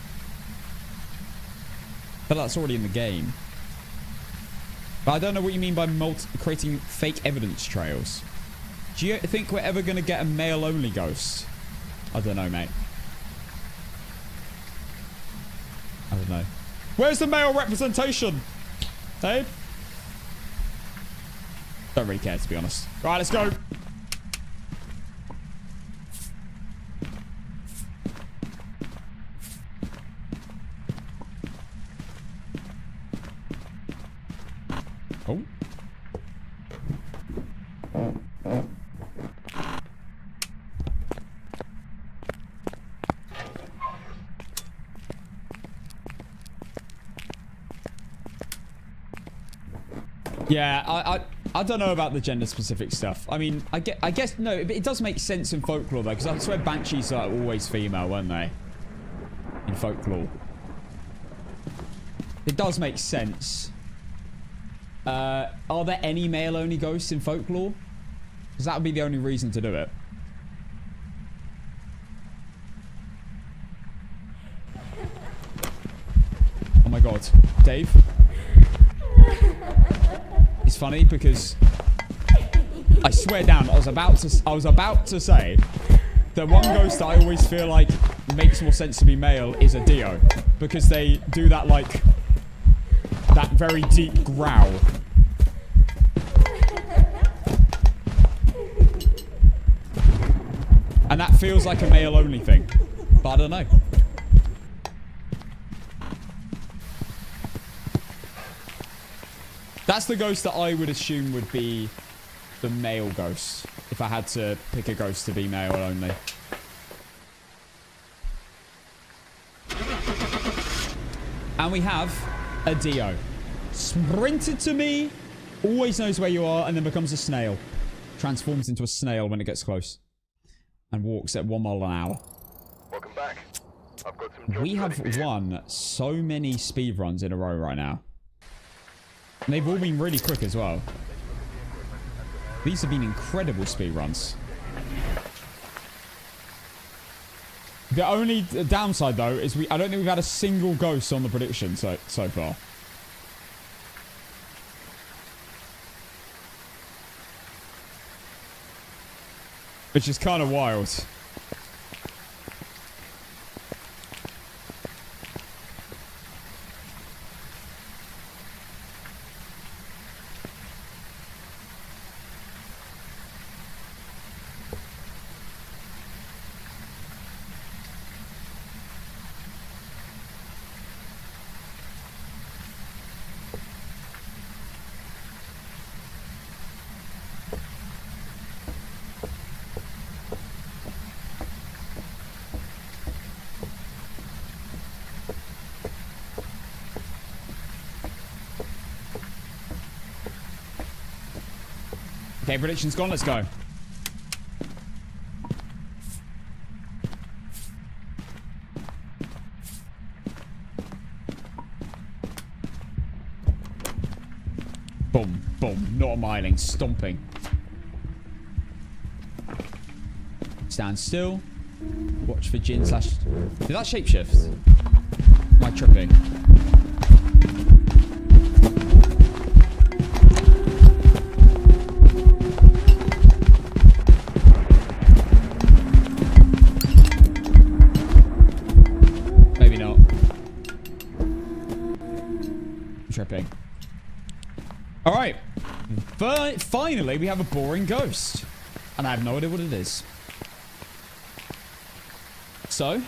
But that's already in the game. But I don't know what you mean by creating fake evidence trails. Do you think we're ever going to get a male-only ghost? I don't know, mate. I don't know. Where's the male representation? Hey? Don't really care, to be honest. Right, let's go. Oh. Yeah, I don't know about the gender specific stuff. I mean, I guess no, it does make sense in folklore though, because I swear banshees are always female, weren't they? In folklore. It does make sense. Are there any male only ghosts in folklore? Because that would be the only reason to do it. Oh my god, Dave. It's funny because I swear down, I was about to say that one ghost that I always feel like makes more sense to be male is a Dio, because they do that like that very deep growl. And that feels like a male only thing, but I don't know. That's the ghost that I would assume would be the male ghost, if I had to pick a ghost to be male only. And we have a Dio. Sprinted to me, always knows where you are, and then becomes a snail. Transforms into a snail when it gets close. And walks at 1 mile an hour. Welcome back. I've got some jobs We have ready for you. won so many speedruns in a row right now. And they've all been really quick as well. These have been incredible speedruns. The only downside though is I don't think we've had a single ghost on the prediction so far. Which is kind of wild. Okay, prediction's gone. Let's go. Boom, boom. Not miling. Stomping. Stand still. Watch for Jin slash... Did that shapeshift? Am I tripping? Tripping. All right. Finally, we have a boring ghost. And I have no idea what it is. So,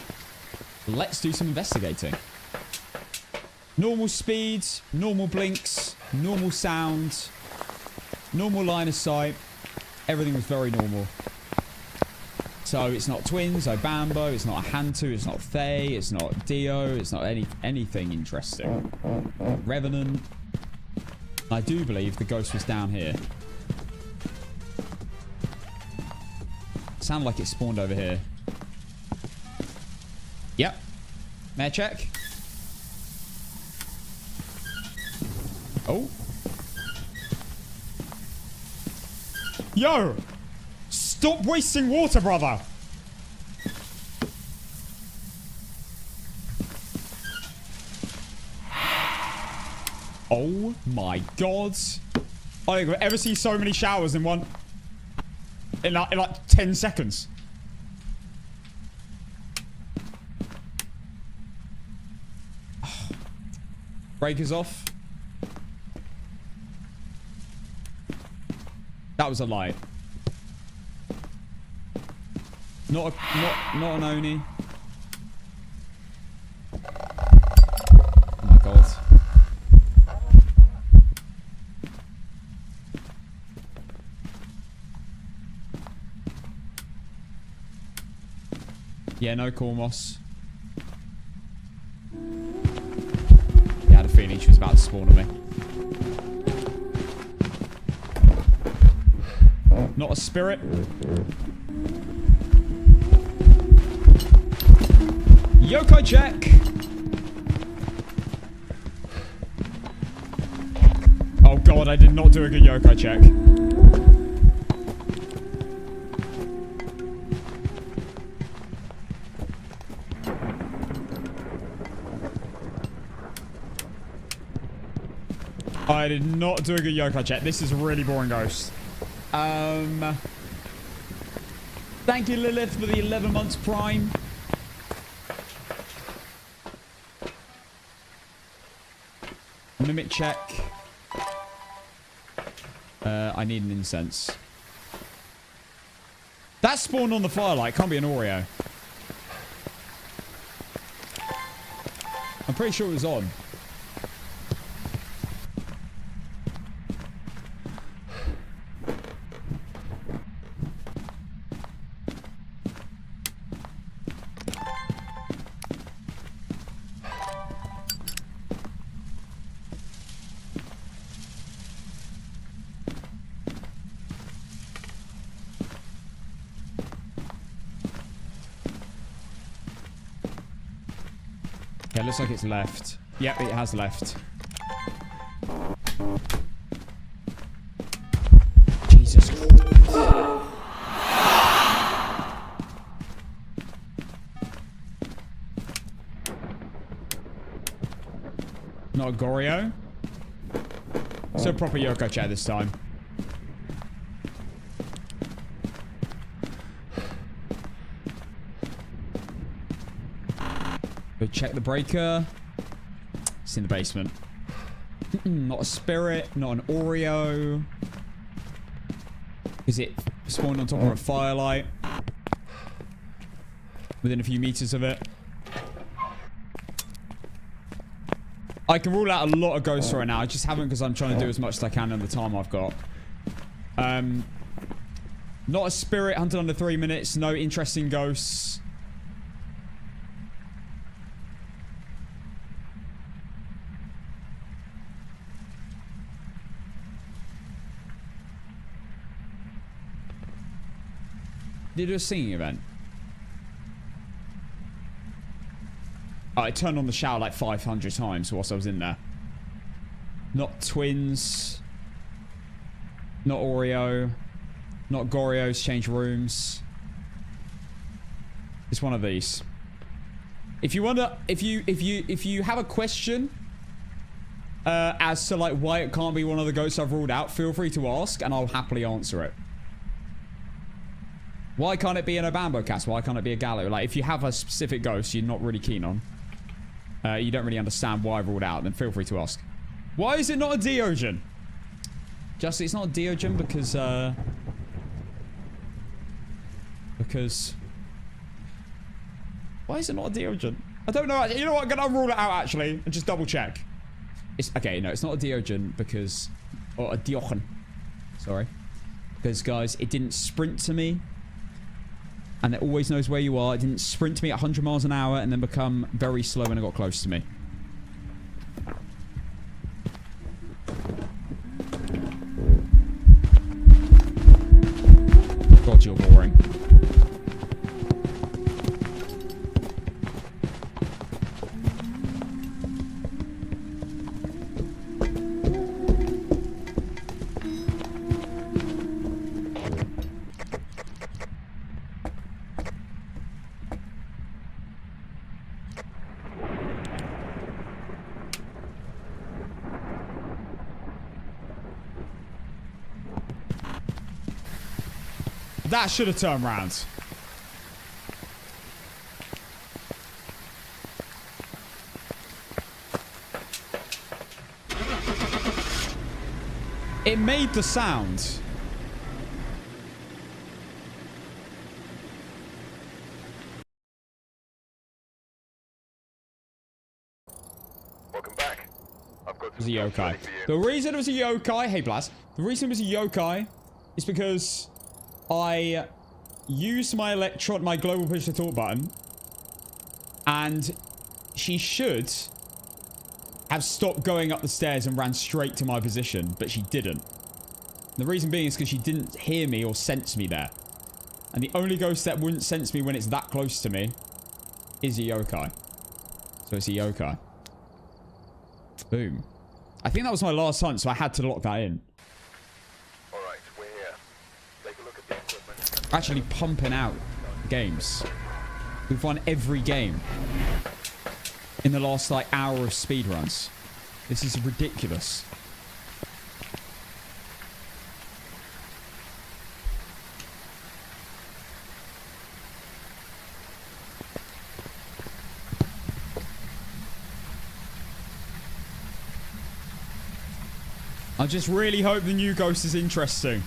let's do some investigating. Normal speed, normal blinks, normal sound, normal line of sight. Everything was very normal. So it's not twins, Obambo, it's not a Hantu, it's not Thay, it's not Dio, it's not anything interesting. Revenant. I do believe the ghost was down here. Sounded like it spawned over here. Yep. May I check? Oh. Yo! Stop wasting water, brother! Oh my god. I don't think I've ever seen so many showers in one... In like 10 seconds. Breakers off. That was a lie. Not an Oni. Oh my god. Yeah, no Cormos. Yeah, I had a feeling she was about to spawn on me. Not a spirit. Yokai check. Oh god, I did not do a good yokai check. I did not do a good yokai check. This is a really boring ghost. Thank you, Lilith, for the 11 months prime. Mimic check. I need an incense. That spawned on the firelight. Can't be an Oreo. I'm pretty sure it was on. Yeah, looks like it's left. Yep, it has left. Jesus Christ. Not a Goryo. So proper yokai chat this time. Go check the breaker. It's in the basement. Not a spirit. Not an Oreo. Is it spawned on top of a firelight? Within a few meters of it. I can rule out a lot of ghosts right now. I just haven't because I'm trying to do as much as I can in the time I've got. Not a spirit. Hunted under 3 minutes. No interesting ghosts. Did you do a singing event? Oh, I turned on the shower like 500 times whilst I was in there. Not twins. Not Oreo. Not Goryo's change rooms. It's one of these. If you wonder, if you have a question as to like why it can't be one of the ghosts I've ruled out, feel free to ask and I'll happily answer it. Why can't it be an Obambo cast? Why can't it be a Gallo? Like, if you have a specific ghost you're not really keen on, you don't really understand why I've ruled out, then feel free to ask. Why is it not a Deogen? Just, it's not a Deogen because why is it not a Deogen? I don't know. You know what? I'm gonna rule it out actually and just double check. It's okay. No, it's not a Deogen because, or a Diochen. Sorry, because guys, it didn't sprint to me. And it always knows where you are. It didn't sprint to me at 100 miles an hour and then become very slow when it got close to me. God, you're boring. That should have turned round. It made the sound. Welcome back. I've got It was a yokai. The reason it was a yokai, hey Blaz, the reason it was a yokai is because I used my my global push to talk button and she should have stopped going up the stairs and ran straight to my position, but she didn't. The reason being is because she didn't hear me or sense me there. And the only ghost that wouldn't sense me when it's that close to me is a yokai. So it's a yokai. Boom. I think that was my last hunt, so I had to lock that in. Alright, we're here. Take a look at the equipment. Actually pumping out games. We've won every game in the last, like, hour of speedruns. This is ridiculous. I just really hope the new ghost is interesting.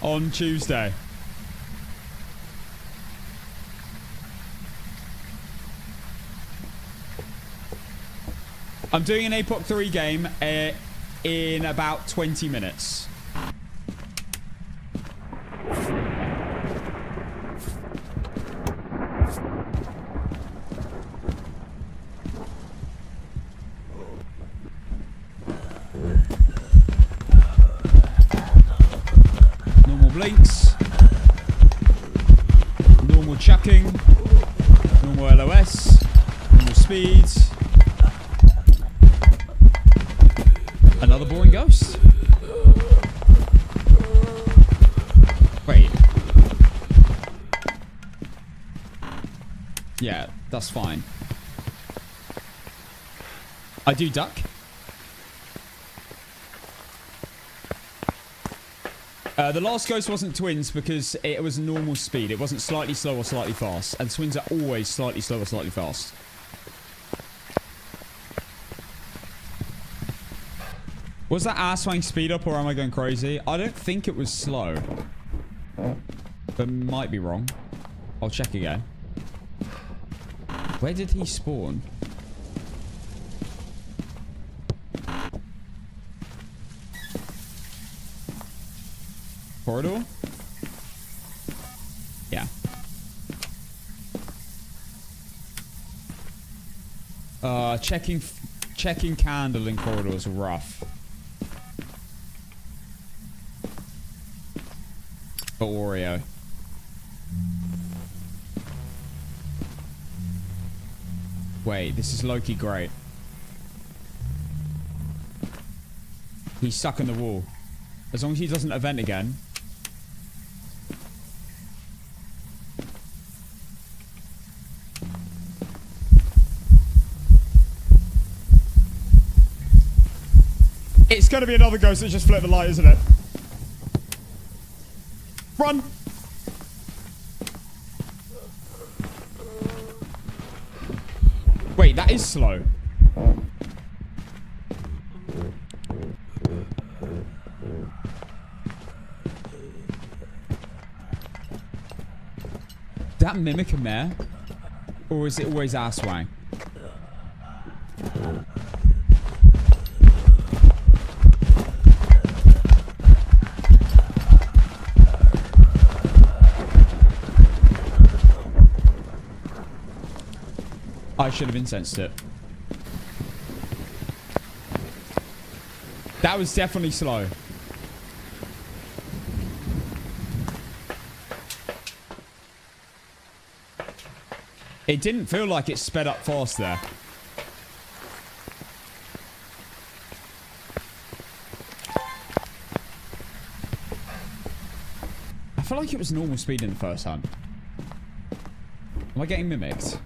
On Tuesday. I'm doing an APOC 3 game in about 20 minutes. Normal blinks. Normal chucking. Normal LOS. Normal speeds. Another boring ghost. Wait. Yeah, that's fine. I do duck. The last ghost wasn't twins because it was normal speed. It wasn't slightly slow or slightly fast. And twins are always slightly slow or slightly fast. Was that ass swing speed up or am I going crazy? I don't think it was slow. But might be wrong. I'll check again. Where did he spawn? Corridor? Yeah. Checking candle in corridors rough. For Oreo. Wait, this is Loki great. He's stuck in the wall. As long as he doesn't event again. It's gonna be another ghost that just flipped the light, isn't it? Run! Wait, that is slow. Did that mimic a mare? Or is it always ass wang? I should have incensed it. That was definitely slow. It didn't feel like it sped up fast there. I feel like it was normal speed in the first hunt. Am I getting mimicked?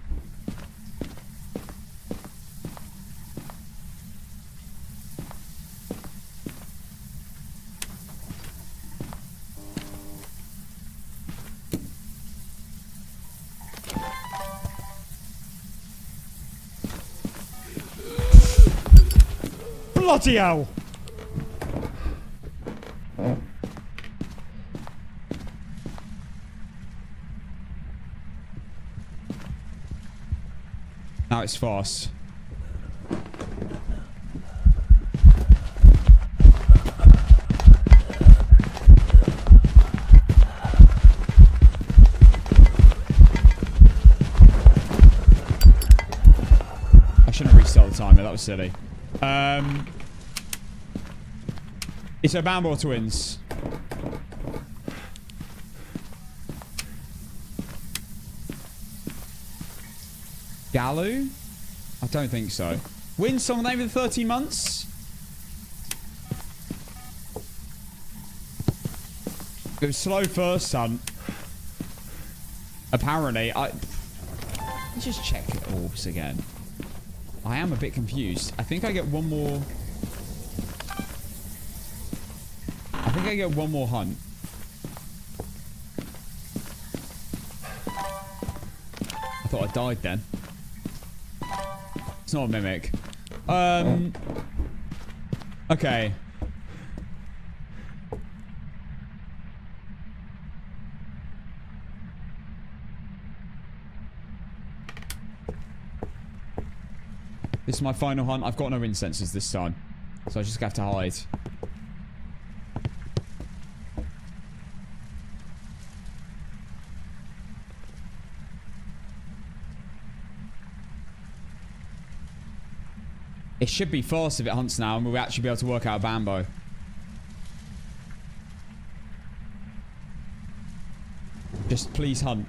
Bloody hell! Now it's fast. I shouldn't restart the timer, that was silly. It's a Bambo twins. Galoo? I don't think so. Win someone over 13 months? It was slow first hunt. Apparently, let's just check orbs again. I am a bit confused. I think I get one more. I think I get one more hunt. I thought I died then. It's not a mimic. Okay. This is my final hunt. I've got no incenses this time. So I just have to hide. It should be fast if it hunts now, and we'll actually be able to work out a Bambo. Just please hunt.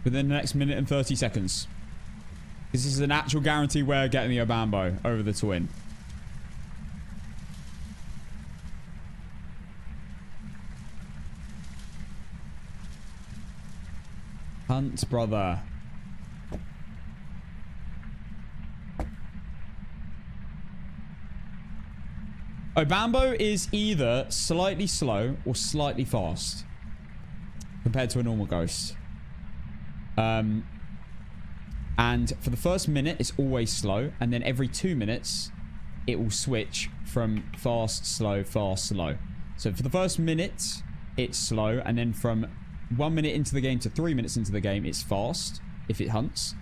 Within the next minute and 30 seconds. This is an actual guarantee we're getting the Bambo over the twin. Hunt, brother. Bambo is either slightly slow or slightly fast compared to a normal ghost. And for the first minute, it's always slow. And then every 2 minutes, it will switch from fast, slow, fast, slow. So for the first minute, it's slow. And then from 1 minute into the game to 3 minutes into the game, it's fast if it hunts.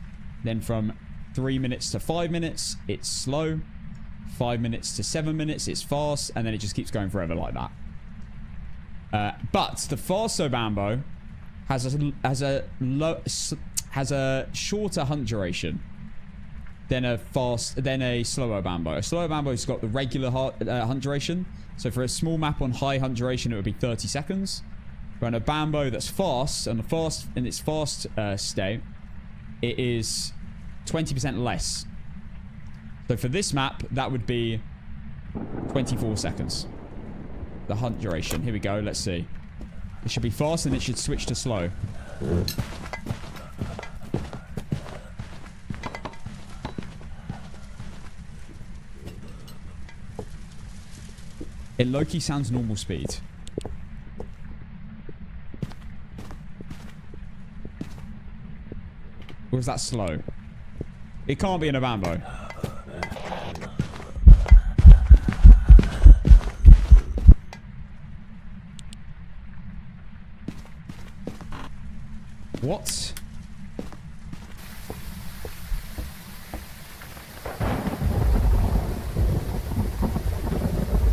Then from 3 minutes to 5 minutes, it's slow. 5 minutes to 7 minutes, it's fast. And then it just keeps going forever like that. But the faster Bambo has a shorter hunt duration than a slower Bambo. A slower Bambo's got the regular hunt duration. So for a small map on high hunt duration, it would be 30 seconds. But on a Bambo that's fast, and in its fast state, it is 20% less. So for this map, that would be 24 seconds. The hunt duration. Here we go. Let's see. It should be fast and it should switch to slow. It low-key sounds normal speed. Or is that slow? It can't be in a Bambo. What?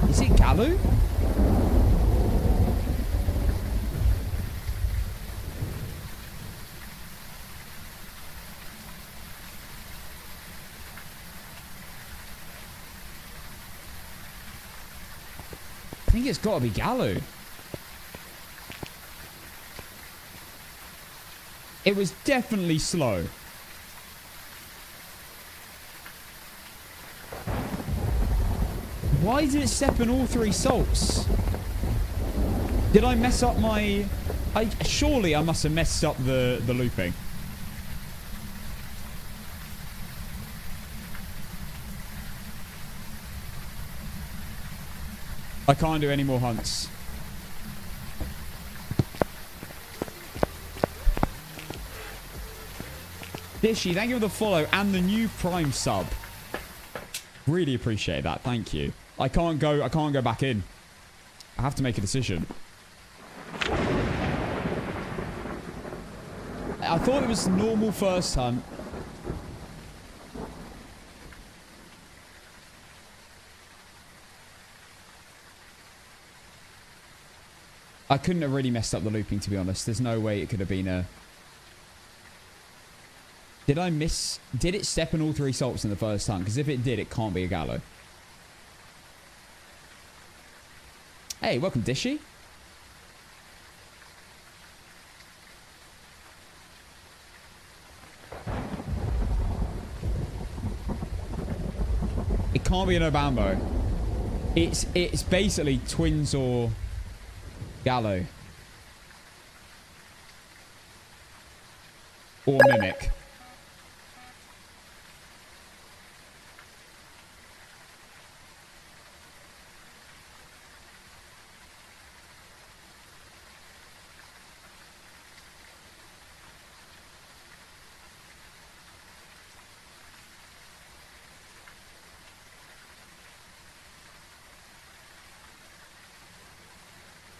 Is it Galoo? I think it's got to be Galoo. It was definitely slow. Why did it step in all 3 salts? Did I mess up my... surely I must have messed up the looping. I can't do any more hunts. Dishy, thank you for the follow and the new Prime sub. Really appreciate that. Thank you. I can't go back in. I have to make a decision. I thought it was normal first hunt. I couldn't have really messed up the looping, to be honest. There's no way it could have been a... Did I miss? Did it step in all 3 salts in the first time? Because if it did, it can't be a gallo. Hey, welcome, Dishy. It can't be an Obambo. It's basically twins or gallo. Or mimic.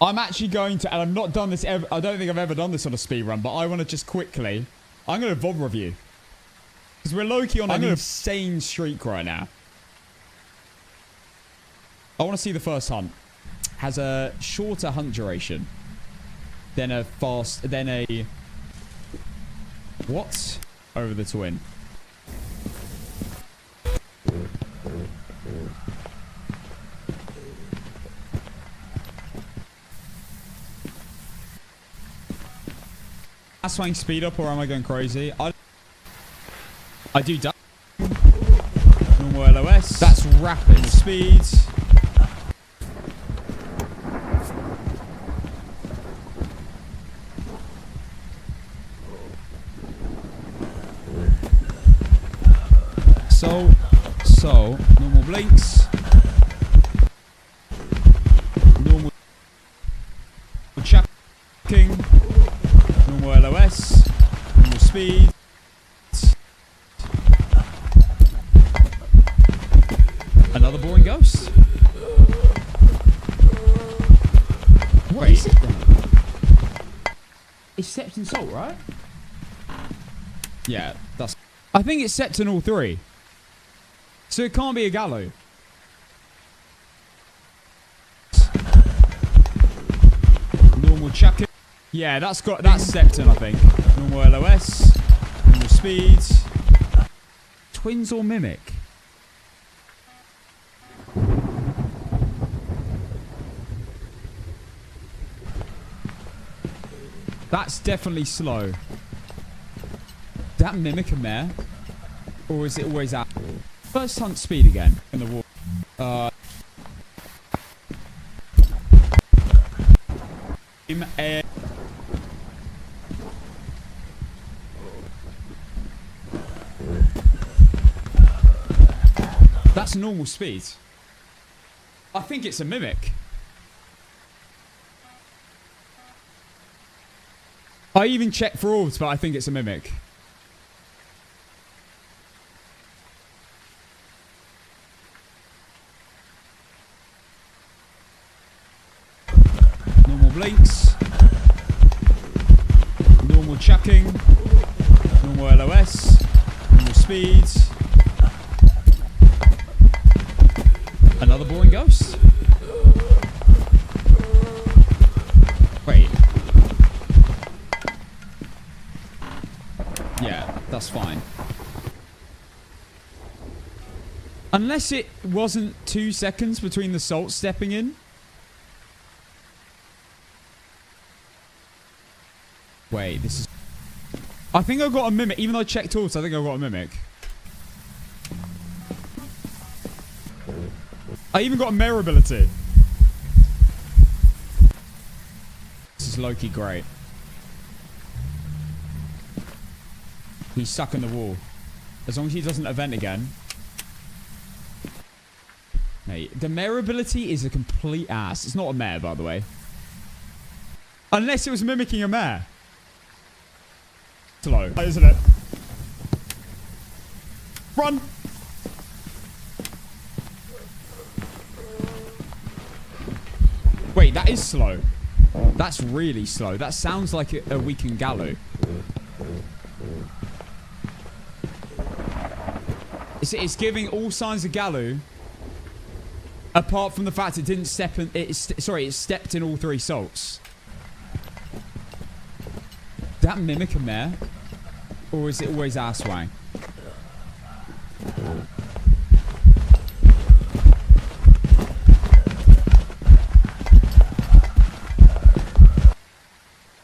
I'm actually going to, and I've not done this ever, I don't think I've ever done this on a speedrun, but I want to just quickly, I'm going to VOD review. Because we're low-key on an insane streak right now. I want to see the first hunt. Has a shorter hunt duration than a fast, than a, what? Over the twin. Swing speed up, or am I going crazy? I do normal LOS. That's rapid speeds. So normal blinks, normal chucking. Normal LOS, normal speed. Another boring ghost. What is it then? It's Sept and Salt, right? Yeah, that's... I think it's Sept in all 3. So it can't be a gallo. Normal chucking. Yeah, that's Septon, I think. Normal LOS, normal speeds. Twins or mimic? That's definitely slow. That mimic a mare? Or is it always out? First hunt speed again in the wall. That's normal speed. I think it's a mimic. I even checked for orbs, but I think it's a mimic. Normal blinks. Normal chucking. Normal LOS. Normal speeds. Another boring ghost. Wait. Yeah, that's fine. Unless it wasn't 2 seconds between the salt stepping in. Wait, this is... I think I got a mimic. Even though I checked orbs, I think I got a mimic. I even got a mare ability. This is low-key great. He's stuck in the wall. As long as he doesn't event again. Mate, the mare ability is a complete ass. It's not a mare, by the way. Unless it was mimicking a mare. Slow, isn't it? Run! Wait, that is slow. That's really slow. That sounds like a weakened gallo. It's giving all signs of gallo, apart from the fact it didn't step in. It stepped in all 3 salts. That mimic a mare, Or is it always our swang?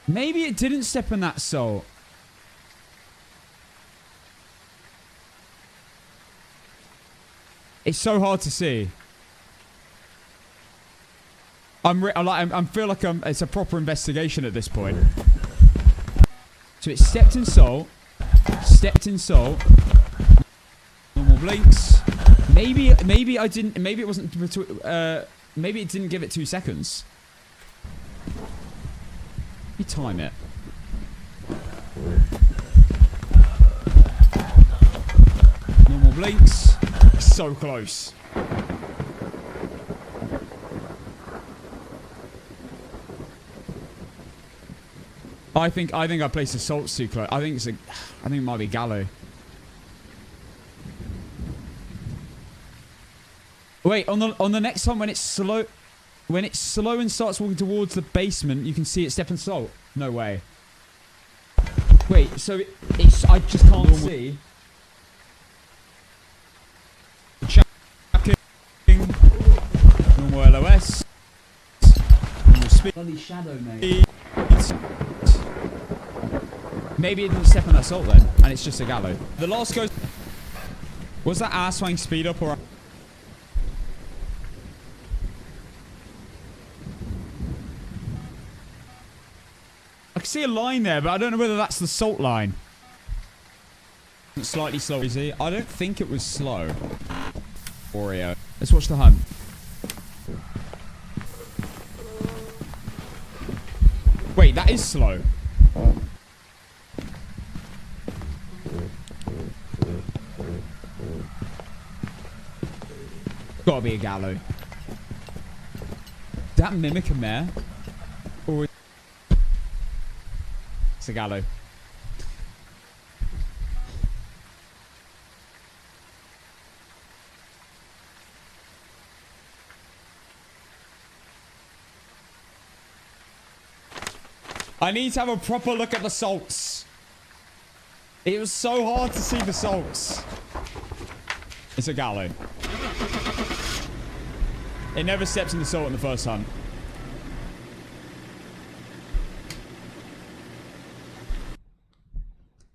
Maybe it didn't step in that salt. It's so hard to see. I feel like it's a proper investigation at this point. So it stepped in salt. Stepped in salt. Normal blinks. Maybe I didn't. Maybe it wasn't. Maybe it didn't give it 2 seconds. Let me time it. Normal blinks. So close. I think I placed the salts too close. I think it might be Gallo. Wait, on the next one when it's slow and starts walking towards the basement, you can see it step in salt. No way. Wait, so it's I just can't see. Checking. Normal LOS. Normal speed. Bloody shadow, mate. Maybe it didn't step on that salt then, and it's just a Gallo. The last goes. Was that ass swing speed up or? I can see a line there, but I don't know whether that's the salt line. Slightly slow, is it? I don't think it was slow. Oreo. Let's watch the hunt. Wait, that is slow. Gotta be a Gallo. Did that mimic a mare? Or it's a Gallo. I need to have a proper look at the salts. It was so hard to see the salts. It's a Gallo. It never steps in the salt in the first hunt.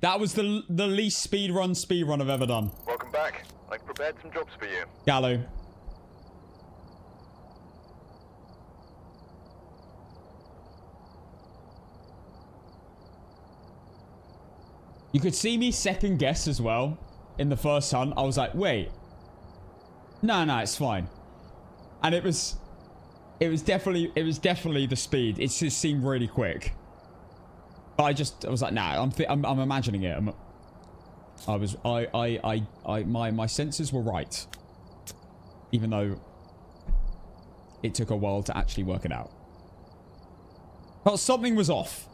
That was the least speedrun I've ever done. Welcome back. I've prepared some jobs for you. Gallo. You could see me second guess as well in the first hunt. I was like, wait. No, it's fine. And it was definitely the speed. It just seemed really quick. But I was like, nah, I'm imagining it. My senses were right. Even though it took a while to actually work it out. But something was off.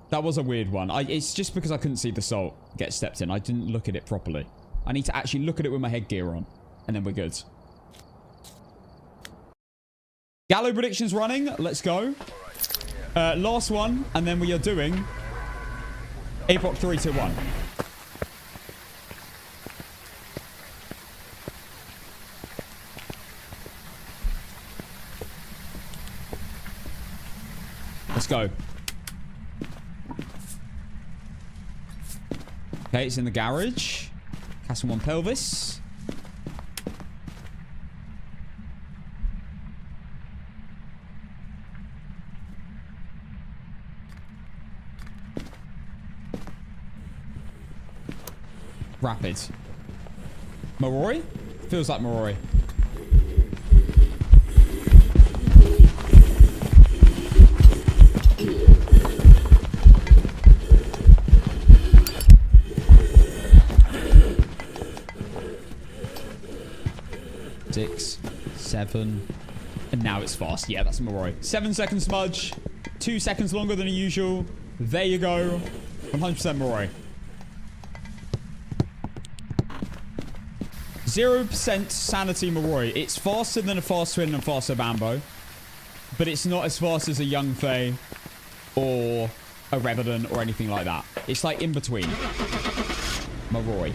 That was a weird one. It's just because I couldn't see the salt get stepped in. I didn't look at it properly. I need to actually look at it with my headgear on. And then we're good. Gallo predictions running. Let's go. Last one. And then we are doing APOC 3, 2, 1. Let's go. Okay, it's in the garage. Castle 1 pelvis. Rapid. Marori? Feels like Marori. Six, 7, and now it's fast. Yeah, that's Marori. 7 second smudge, 2 seconds longer than usual. There you go. 100% Marori. 0% sanity Marori. It's faster than a fast twin and faster Bambo, but it's not as fast as a young Fae or a Revenant or anything like that. It's like in between. Maroi.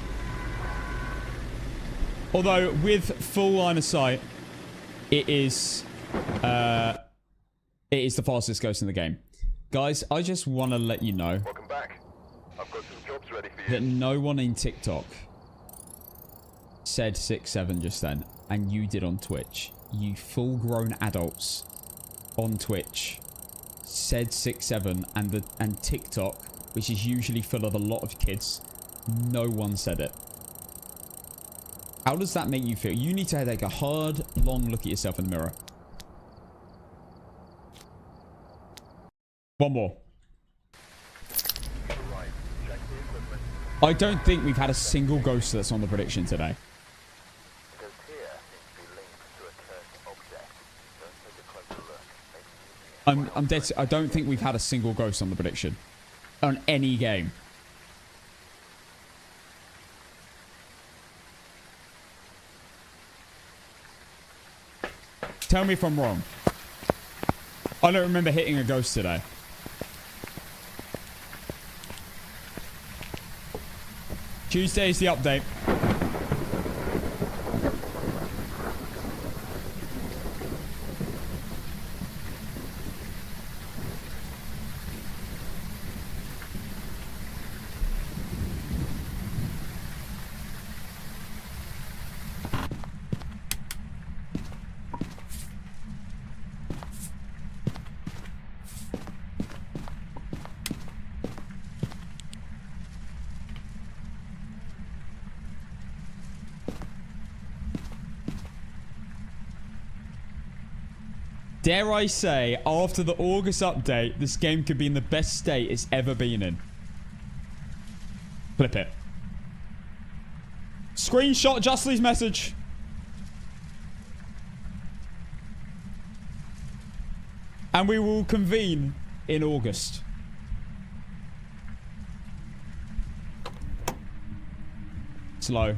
Although with full line of sight, it is the fastest ghost in the game. Guys, I just want to let you know Welcome back. I've got some jobs ready for you. that no one in TikTok said 6-7 just then, and you did on Twitch. You full-grown adults on Twitch said 6-7, and TikTok, which is usually full of a lot of kids, no one said it. How does that make you feel? You need to take a hard, long look at yourself in the mirror. One more. I don't think we've had a single ghost that's on the prediction today. Because here seems to be linked to a cursed object. Don't take a closer look. Maybe I'm dead. I don't think we've had a single ghost on the prediction. On any game. Tell me if I'm wrong. I don't remember hitting a ghost today. Tuesday is the update. Dare I say, after the August update, this game could be in the best state it's ever been in. Flip it. Screenshot Justly's message. And we will convene in August. Slow.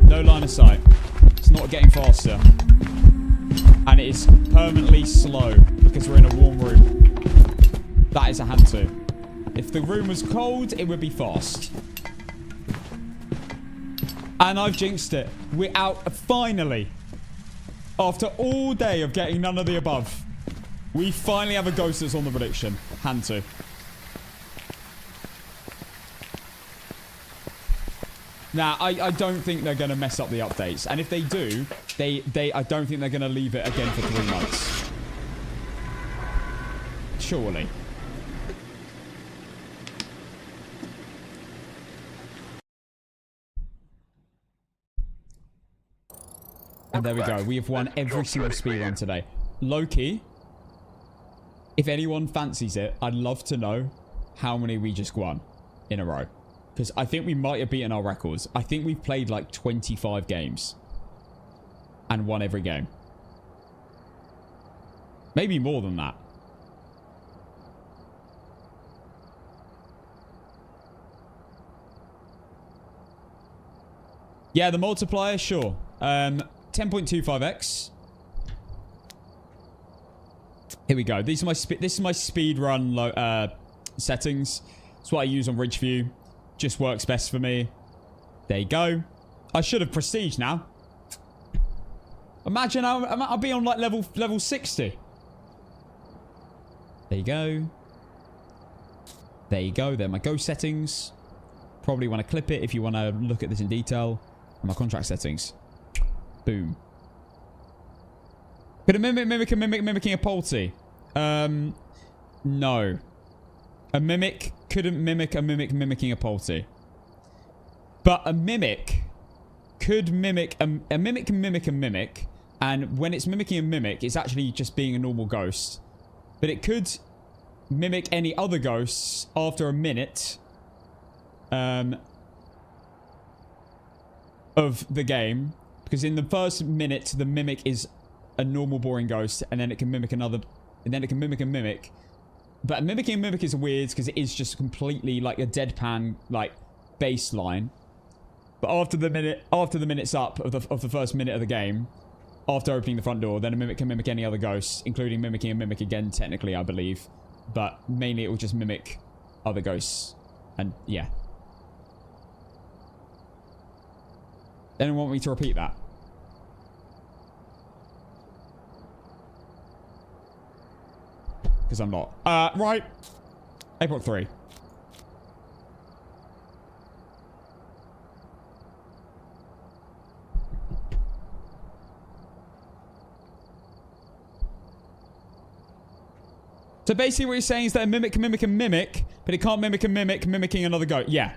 No line of sight. It's not getting faster. And it is permanently slow because we're in a warm room. That is a Hantu. If the room was cold, it would be fast. And I've jinxed it. We're out finally. After all day of getting none of the above, we finally have a ghost that's on the prediction. Hantu. Now, I don't think they're going to mess up the updates. And if they do, I don't think they're going to leave it again for 3 months. Surely. And there we go. We have won every single speedrun today. Low-key, if anyone fancies it, I'd love to know how many we just won in a row. Because I think we might have beaten our records. I think we've played like 25 games. And won every game. Maybe more than that. Yeah, the multiplier, sure. 10.25x. Here we go. This is my speed run settings. It's what I use on Ridgeview. Just works best for me. There you go. I should have prestige now. Imagine I'll be on like level 60. There you go. There you go. There are my ghost settings. Probably want to clip it if you want to look at this in detail. And my contract settings. Boom. Could a mimicking a Polty? No. A mimic couldn't mimic a mimicking a Polty. But a mimic could mimic a mimic can mimic a mimic, and when it's mimicking a mimic, it's actually just being a normal ghost. But it could mimic any other ghosts after a minute of the game, because in the first minute the mimic is a normal boring ghost, and then it can mimic another, and then it can mimic a mimic. But mimicking a mimic is weird because it is just completely like a deadpan like baseline. But after the minute's up of the first minute of the game, after opening the front door, then a mimic can mimic any other ghost, including mimicking a mimic again, technically, I believe. But mainly it will just mimic other ghosts. And yeah. Anyone want me to repeat that? Because I'm not. Right. APOC 3. So basically what you're saying is that a mimic can mimic a mimic, but it can't mimic a mimic mimicking another ghost. Yeah.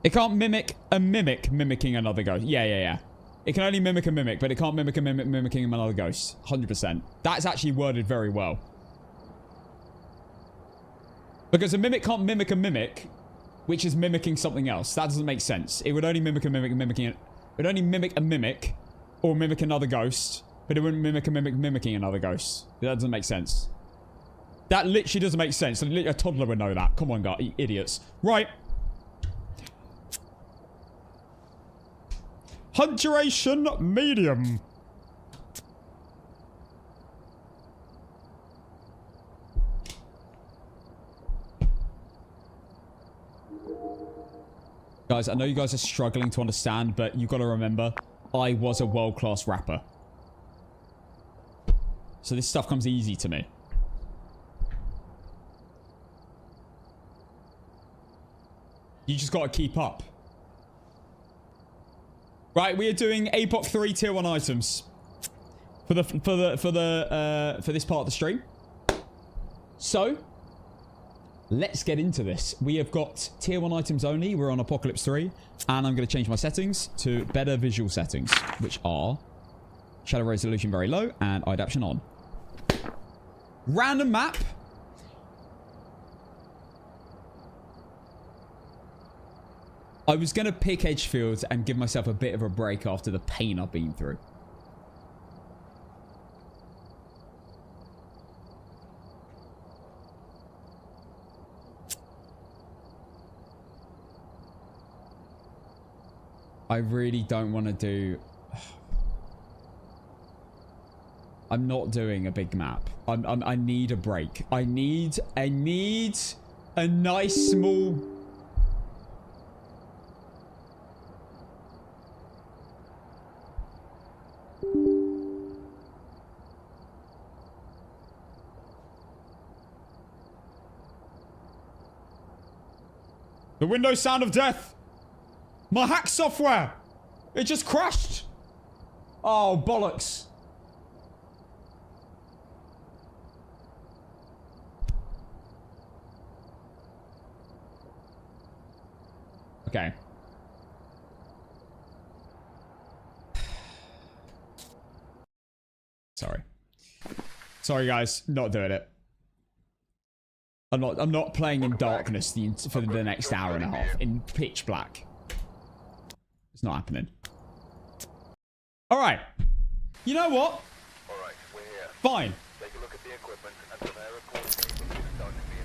It can't mimic a mimic mimicking another ghost. Yeah. It can only mimic a mimic, but it can't mimic a mimic mimicking another ghost. 100%. That's actually worded very well. Because a mimic can't mimic a mimic, which is mimicking something else. That doesn't make sense. It would only mimic a mimic mimicking it. It would only mimic a mimic or mimic another ghost, but it wouldn't mimic a mimic mimicking another ghost. That doesn't make sense. That literally doesn't make sense. A toddler would know that. Come on, guys, you idiots. Right. Hunt duration medium. Guys, I know you guys are struggling to understand, but you've got to remember, I was a world-class rapper. So this stuff comes easy to me. You just got to keep up. Right, we are doing APOC 3 tier 1 items for this part of the stream. So, let's get into this. We have got tier 1 items only. We're on Apocalypse 3, and I'm going to change my settings to better visual settings, which are shadow resolution very low and eye adaptation on. Random map. I was going to pick Edgefield and give myself a bit of a break after the pain I've been through. I really don't want to do... I'm not doing a big map. I need a break. I need a nice small... The Windows sound of death. My hack software. It just crashed. Oh, bollocks. Okay. Sorry, guys. Not doing it. I'm not playing in darkness for the next hour and a half. In pitch black. It's not happening. Alright. You know what? Alright, we're here. Fine. Take a look at the equipment and prepare accordingly before starting the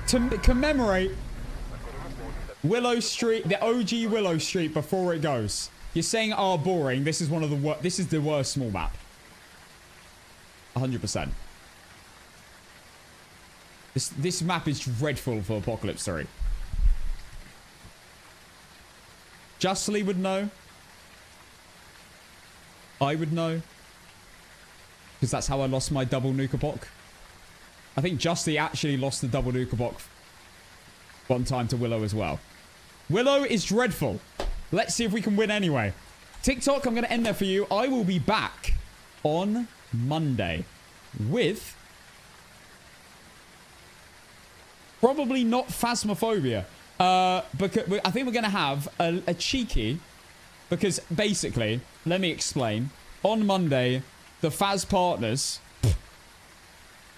investigation. To commemorate Willow Street, the OG Willow Street before it goes. You're saying, oh, boring. This is one of the this is the worst small map. 100%. This map is dreadful for Apocalypse 3. Justly would know. I would know. Because that's how I lost my double nuke APOC. I think Justly actually lost the double nuke APOC one time to Willow as well. Willow is dreadful. Let's see if we can win anyway. TikTok, I'm going to end there for you. I will be back on Monday with... probably not Phasmophobia. Because I think we're going to have a cheeky... Because basically, let me explain. On Monday, the Phas partners...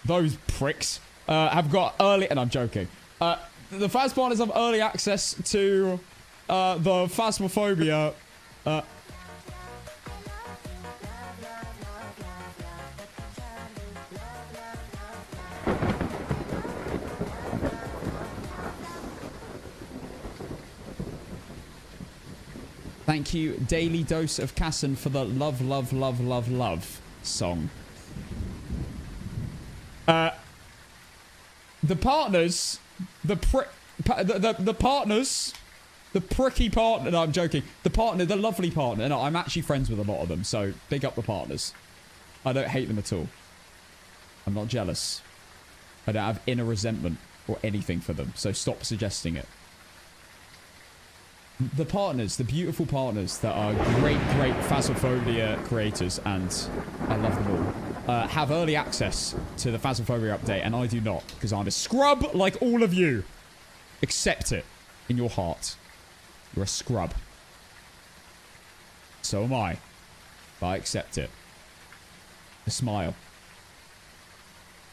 those pricks... have got early... And I'm joking. The Phas partners have early access to the Phasmophobia... Thank you, Daily Dose of Casson, for the love, love, love, love, love song. The partners, the partners, the pricky partner. No, I'm joking. The partner, the lovely partner. No, I'm actually friends with a lot of them, so big up the partners. I don't hate them at all. I'm not jealous. I don't have inner resentment or anything for them, so stop suggesting it. The partners, the beautiful partners that are great, great Phasmophobia creators, and I love them all, have early access to the Phasmophobia update, and I do not, because I'm a scrub like all of you. Accept it in your heart. You're a scrub. So am I. But I accept it. A smile.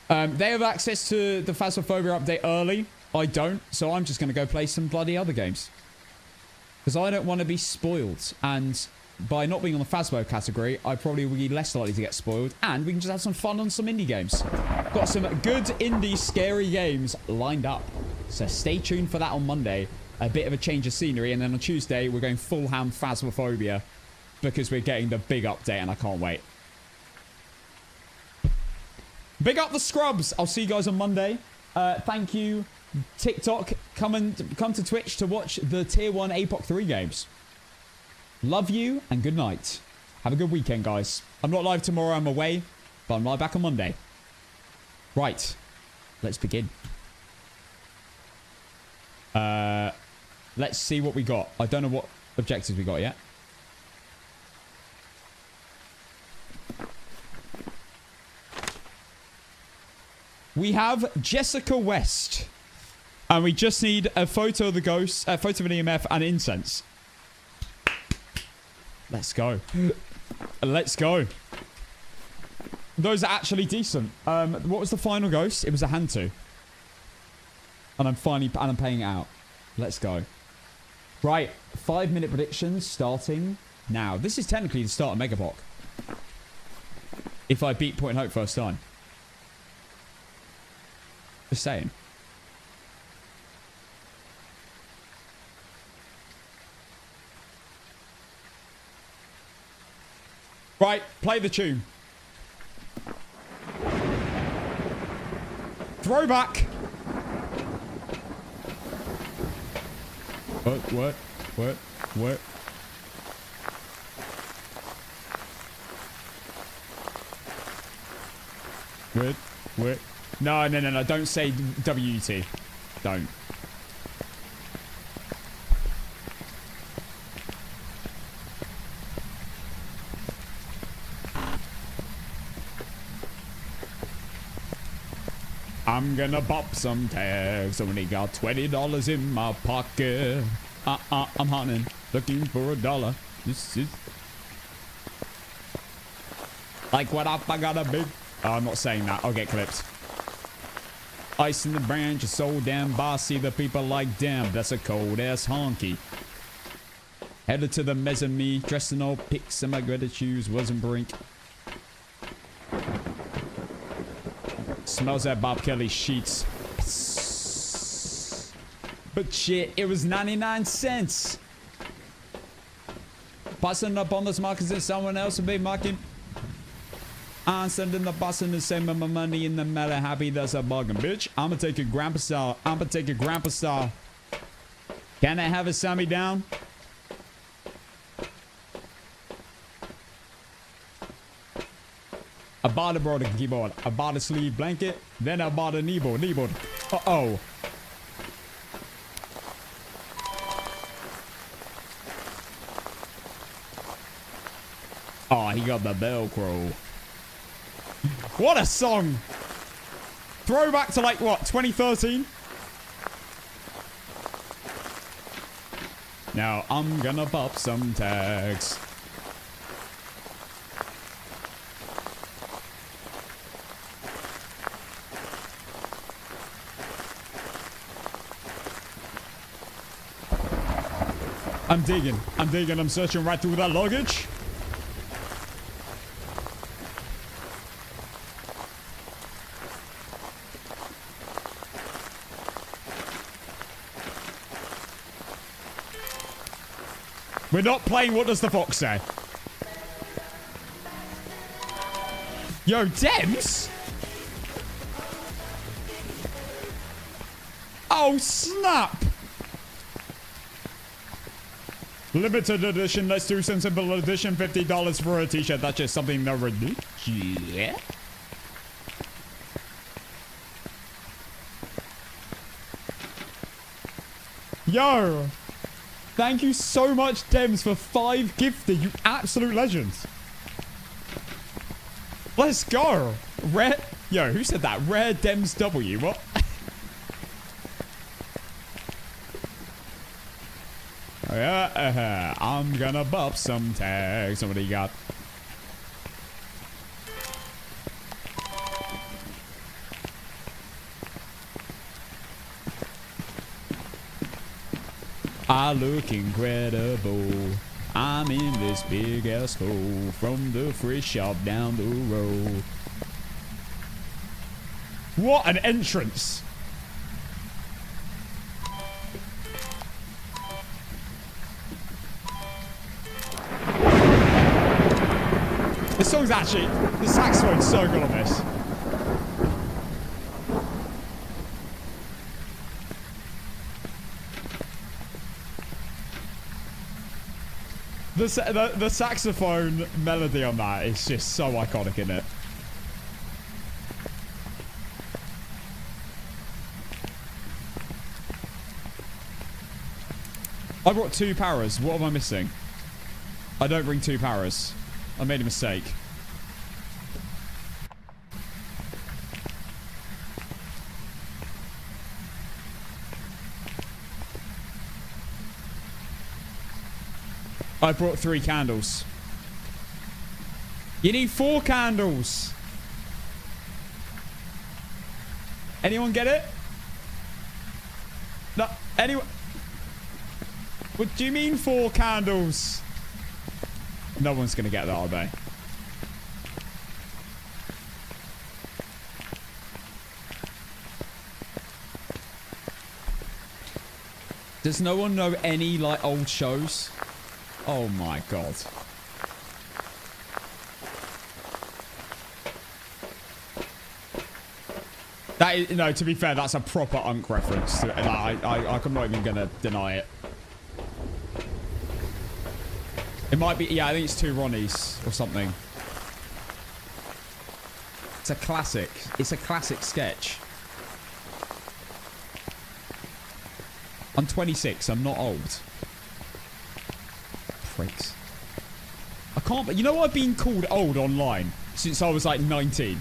They have access to the Phasmophobia update early. I don't, so I'm just going to go play some bloody other games. Because I don't want to be spoiled. And by not being on the Phasmo category, I probably will be less likely to get spoiled. And we can just have some fun on some indie games. Got some good indie scary games lined up. So stay tuned for that on Monday. A bit of a change of scenery. And then on Tuesday, we're going full ham Phasmophobia. Because we're getting the big update and I can't wait. Big up the scrubs. I'll see you guys on Monday. Thank you. TikTok, come to Twitch to watch the Tier 1 APOC 3 games. Love you and good night. Have a good weekend, guys. I'm not live tomorrow, I'm away, but I'm live back on Monday. Right. Let's begin. Let's see what we got. I don't know what objectives we got yet. We have Jessica West. And we just need a photo of the ghost, a photo of an EMF and incense. Let's go. Let's go. Those are actually decent. What was the final ghost? It was a Hantu. And I'm paying it out. Let's go. Right. 5-minute predictions starting now. This is technically the start of Megapoc. If I beat Point Hope first time. Just saying. Right, play the tune. Throwback. What? What? No. Don't say WT. Don't. I'm gonna pop some tags. Only got $20 in my pocket. I'm hunting, looking for $1. This is like what up? I got a big. Oh, I'm not saying that. I'll get clipped. Ice in the branch is so damn bossy. The people like, damn, that's a cold ass honky. Headed to the mezzanine, dressed in old pics and my gritted shoes wasn't brink. Smells like Bob Kelly sheets. But shit, it was 99 cents. Passing up on those markets and someone else will be marking. I'm sending the boss and sending my money in the matter. Happy that's a bugging, bitch. I'ma take your grandpa style. Can I have a Sammy down? I bought a broader keyboard. I bought a sleeve blanket. Then I bought a kneeboard. Uh-oh. Oh, he got the Velcro. What a song. Throwback to like, what, 2013? Now, I'm gonna pop some tags. I'm digging. I'm searching right through that luggage. We're not playing What Does the Fox Say? Yo, Dems? Oh, snap. Limited edition. Let's do some simple edition. $50 for a t-shirt. That's just something no ridiculous. Yo. Thank you so much, Dems, for 5 gifted. You absolute legends. Let's go. Rare. Yo, who said that? Rare Dems W. What? I'm gonna buff some tags. Somebody got. I look incredible. I'm in this big ass hole from the free shop down the road. What an entrance! This song's actually, the saxophone's so good on this. The saxophone melody on that is just so iconic, isn't it? I brought 2 paras. What am I missing? I don't bring 2 paras. I made a mistake. I brought 3 candles. You need 4 candles. Anyone get it? No, anyone? What do you mean 4 candles? No one's gonna get that, are they? Does no one know any, like, old shows? Oh my god. That is, no, to be fair, that's a proper Unk reference. I'm not even gonna deny it. It might be, yeah, I think it's 2 Ronnies or something. It's a classic. It's a classic sketch. I'm 26. I'm not old. Pricks. I can't, but you know I've been called old online since I was like 19.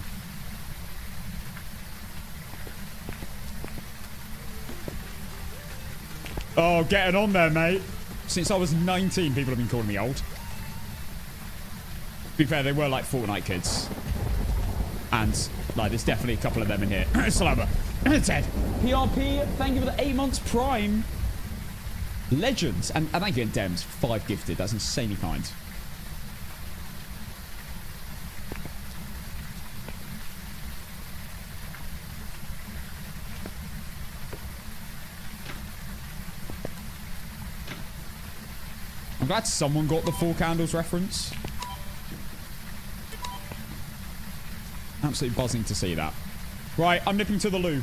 Oh, getting on there, mate. Since I was 19, people have been calling me old. To be fair, they were like Fortnite kids. And, like, there's definitely a couple of them in here. Slammer. Ted. PRP, thank you for the 8 months Prime. Legends. And thank you, Dems. 5 gifted. That's insanely kind. I'm glad someone got the 4 candles reference. Absolutely buzzing to see that. Right, I'm nipping to the loo.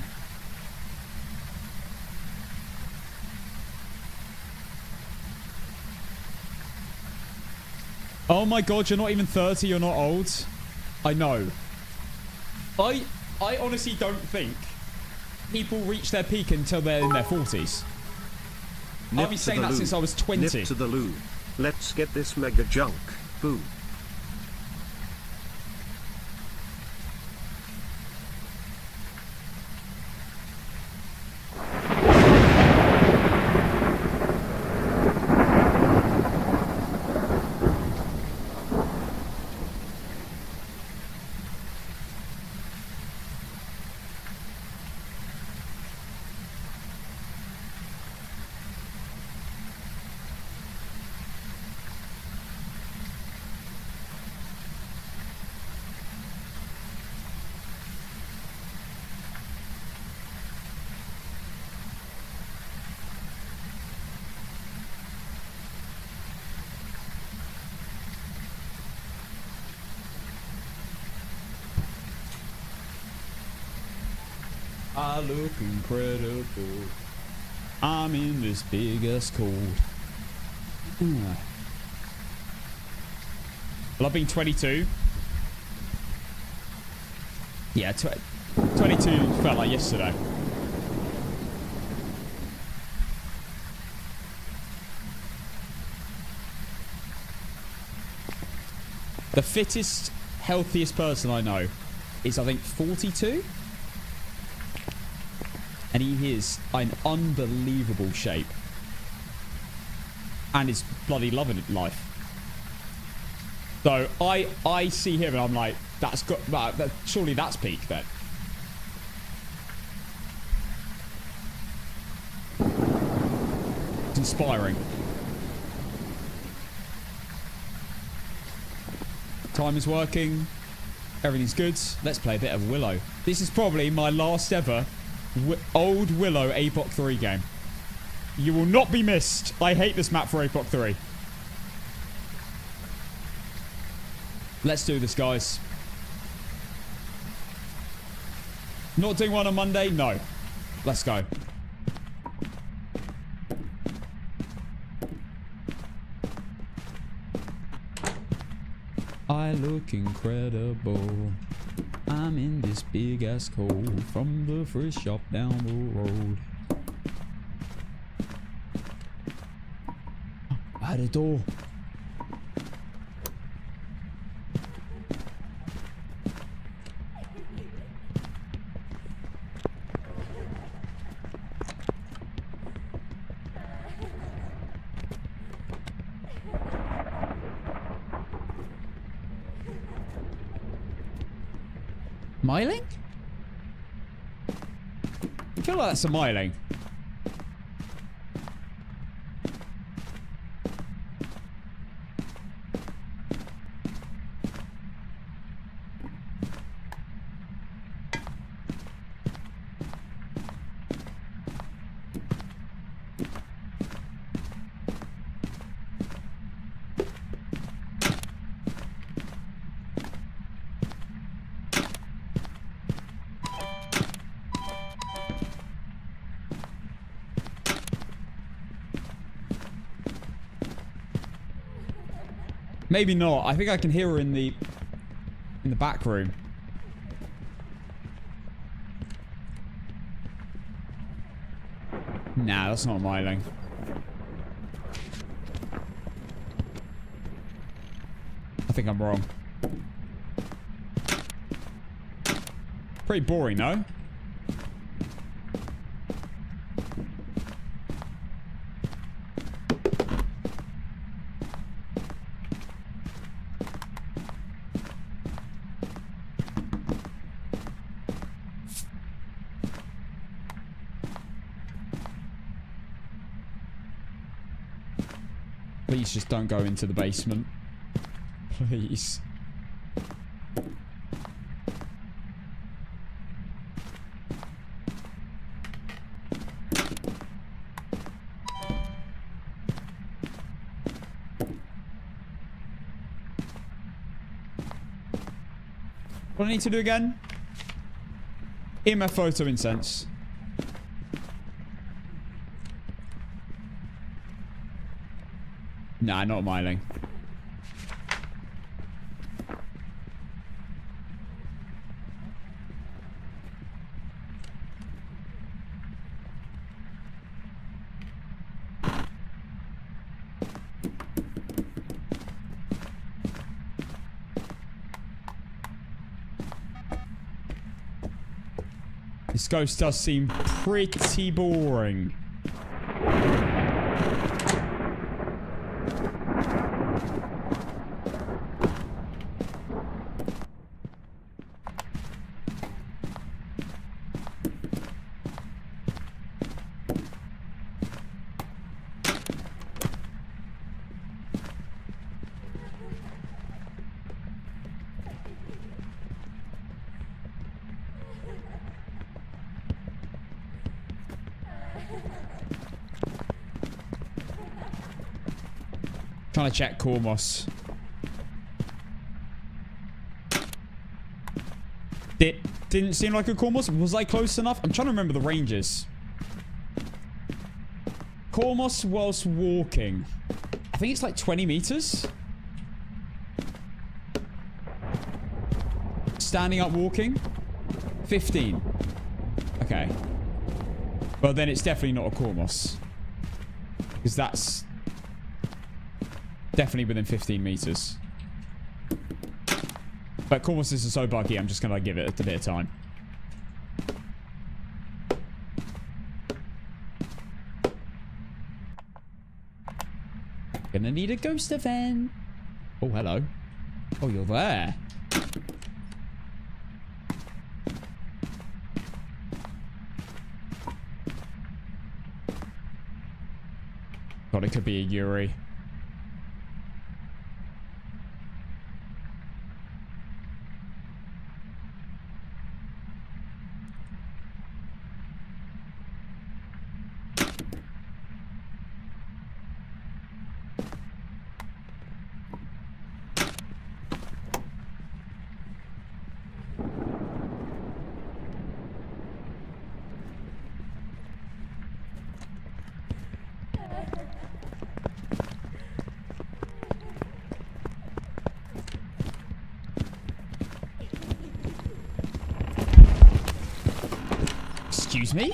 Oh my god, you're not even 30, you're not old. I know. I honestly don't think people reach their peak until they're in their 40s. I've been saying that since I was 20. Nip to the loo. Let's get this mega junk. Boo. I look incredible. I'm in this big ass cold. Well, I've been 22. Yeah, 22 felt like yesterday. The fittest, healthiest person I know is, I think, 42. And he is in unbelievable shape. And is bloody loving life. So I see him and I'm like, that's got, surely that's peak then. It's inspiring. Time is working. Everything's good. Let's play a bit of Willow. This is probably my last ever old Willow APOC 3 game. You will not be missed. I hate this map for APOC 3. Let's do this, guys. Not doing one on Monday? No. Let's go. I look incredible. I'm in this big ass cold from the first shop down the road. By the door. Myling? I feel like that's a Myling. Maybe not. I think I can hear her in the back room. Nah, that's not Myling. I think I'm wrong. Pretty boring, no? Please just don't go into the basement. Please. What do I need to do again? EMF photo incense. Nah, not Myling. This ghost does seem pretty boring. Trying to check Kormos. Didn't seem like a Cormos. Was I close enough? I'm trying to remember the ranges. Cormos whilst walking. I think it's like 20 meters. Standing up walking. 15. Okay. Well, then it's definitely not a Cormos. Because that's definitely within 15 meters. But Cormos is so buggy, I'm just going to give it a bit of time. Gonna need a ghost event. Oh, hello. Oh, you're there. God, it could be a Yuri. Excuse me?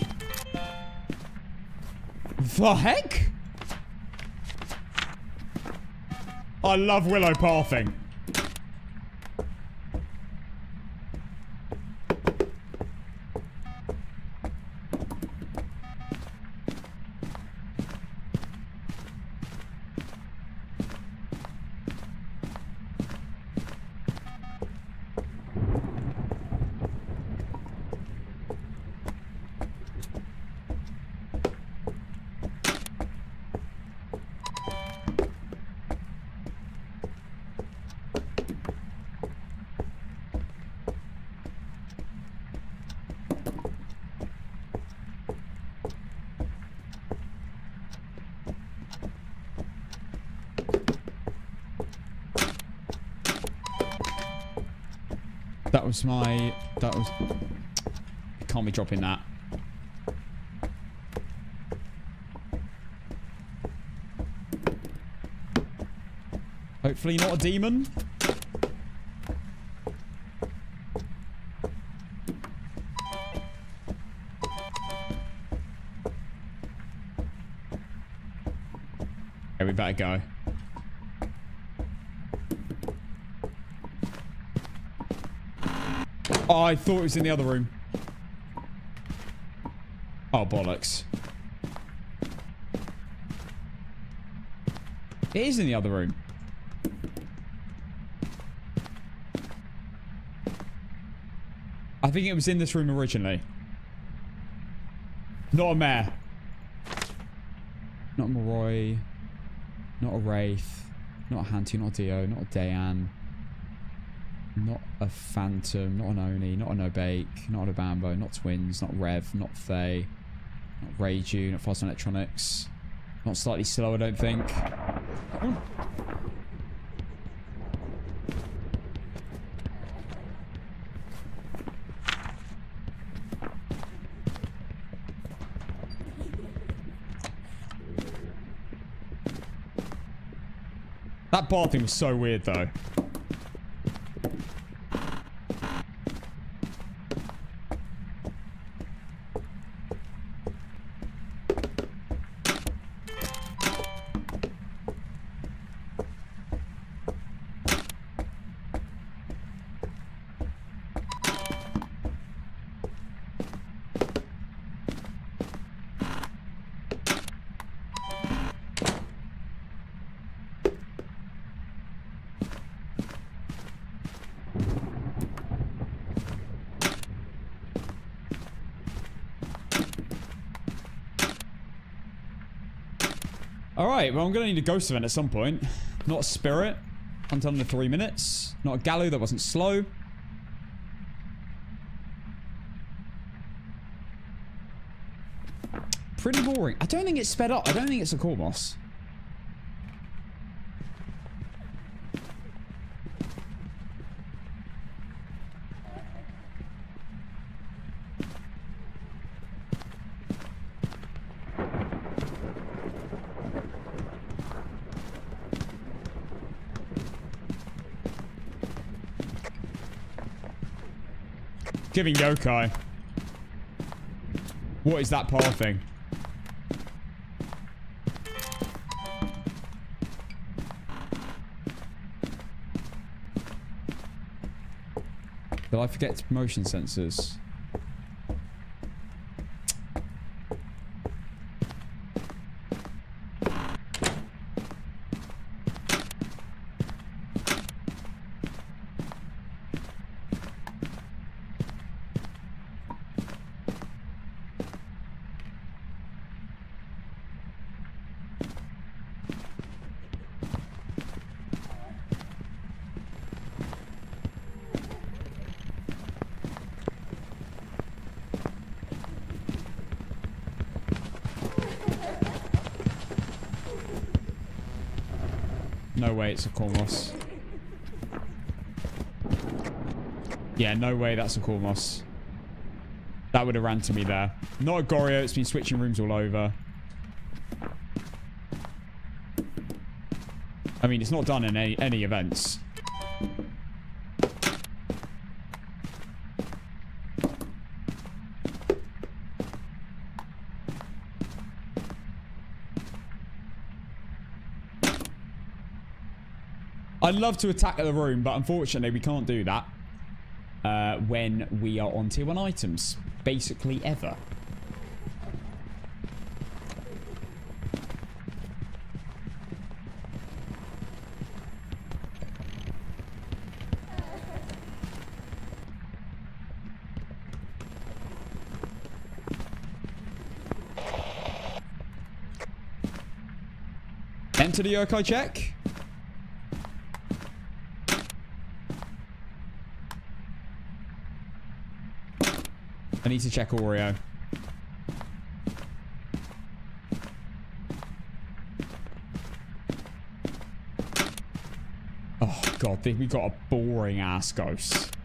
The heck? I love willow pathing. That was my... That was... Can't be dropping that. Hopefully not a demon. Okay, we better go. Oh, I thought it was in the other room. Oh, bollocks. It is in the other room. I think it was in this room originally. Not a mare. Not a Moroi. Not a Wraith. Not a Hantu. Not a Dio. Not a Dayan. Not a Phantom, not an Oni, not an Obake, not a Bambo, not Twins, not Rev, not Faye, not Reiju, not Fast Electronics. Not slightly slow, I don't think. That bar thing was so weird, though. Alright, well I'm going to need a ghost event at some point. Not a spirit. Hunt under 3 minutes. Not a Gallo that wasn't slow. Pretty boring. I don't think it's sped up. I don't think it's a Cormos. Giving yokai. What is that pathing? Did I forget motion sensors? No way it's a Cormos. Yeah, no way that's a Cormos. That would have ran to me there. Not a Goryo, it's been switching rooms all over. I mean, it's not done in any events. I'd love to attack the room, but unfortunately we can't do that when we are on tier 1 items. Basically ever. Enter the yokai check. I need to check Oreo. Oh god, we got a boring ass ghost.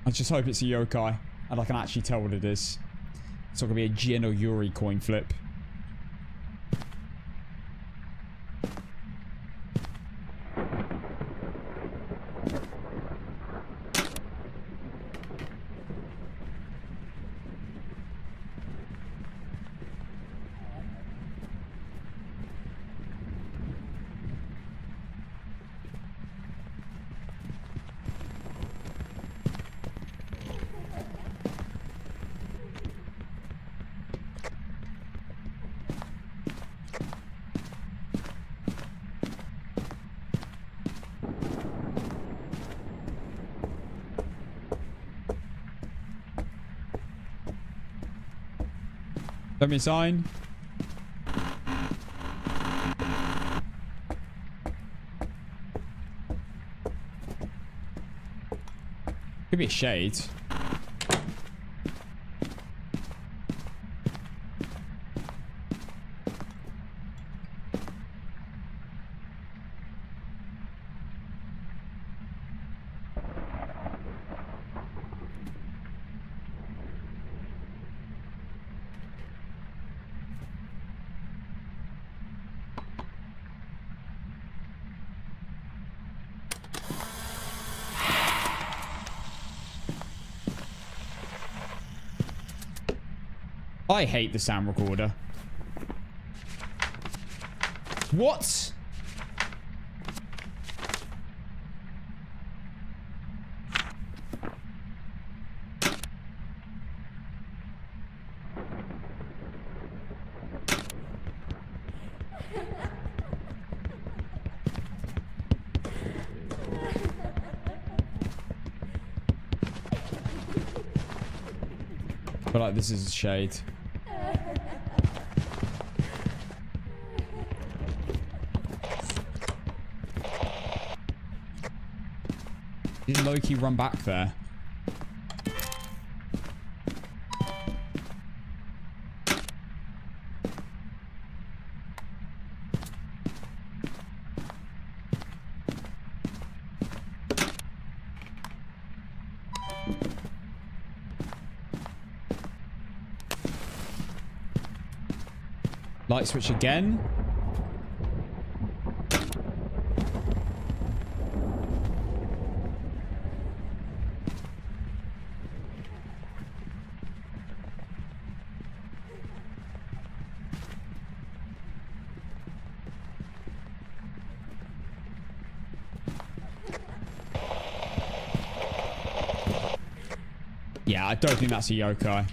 I just hope it's a yokai and I can actually tell what it is. It's not gonna be a Jin or Yuri coin flip. Let me sign. Could be a shade. I hate the sound recorder. What? I feel like this is a shade. Did Loki run back there? Light switch again. Yeah, I don't think that's a yokai.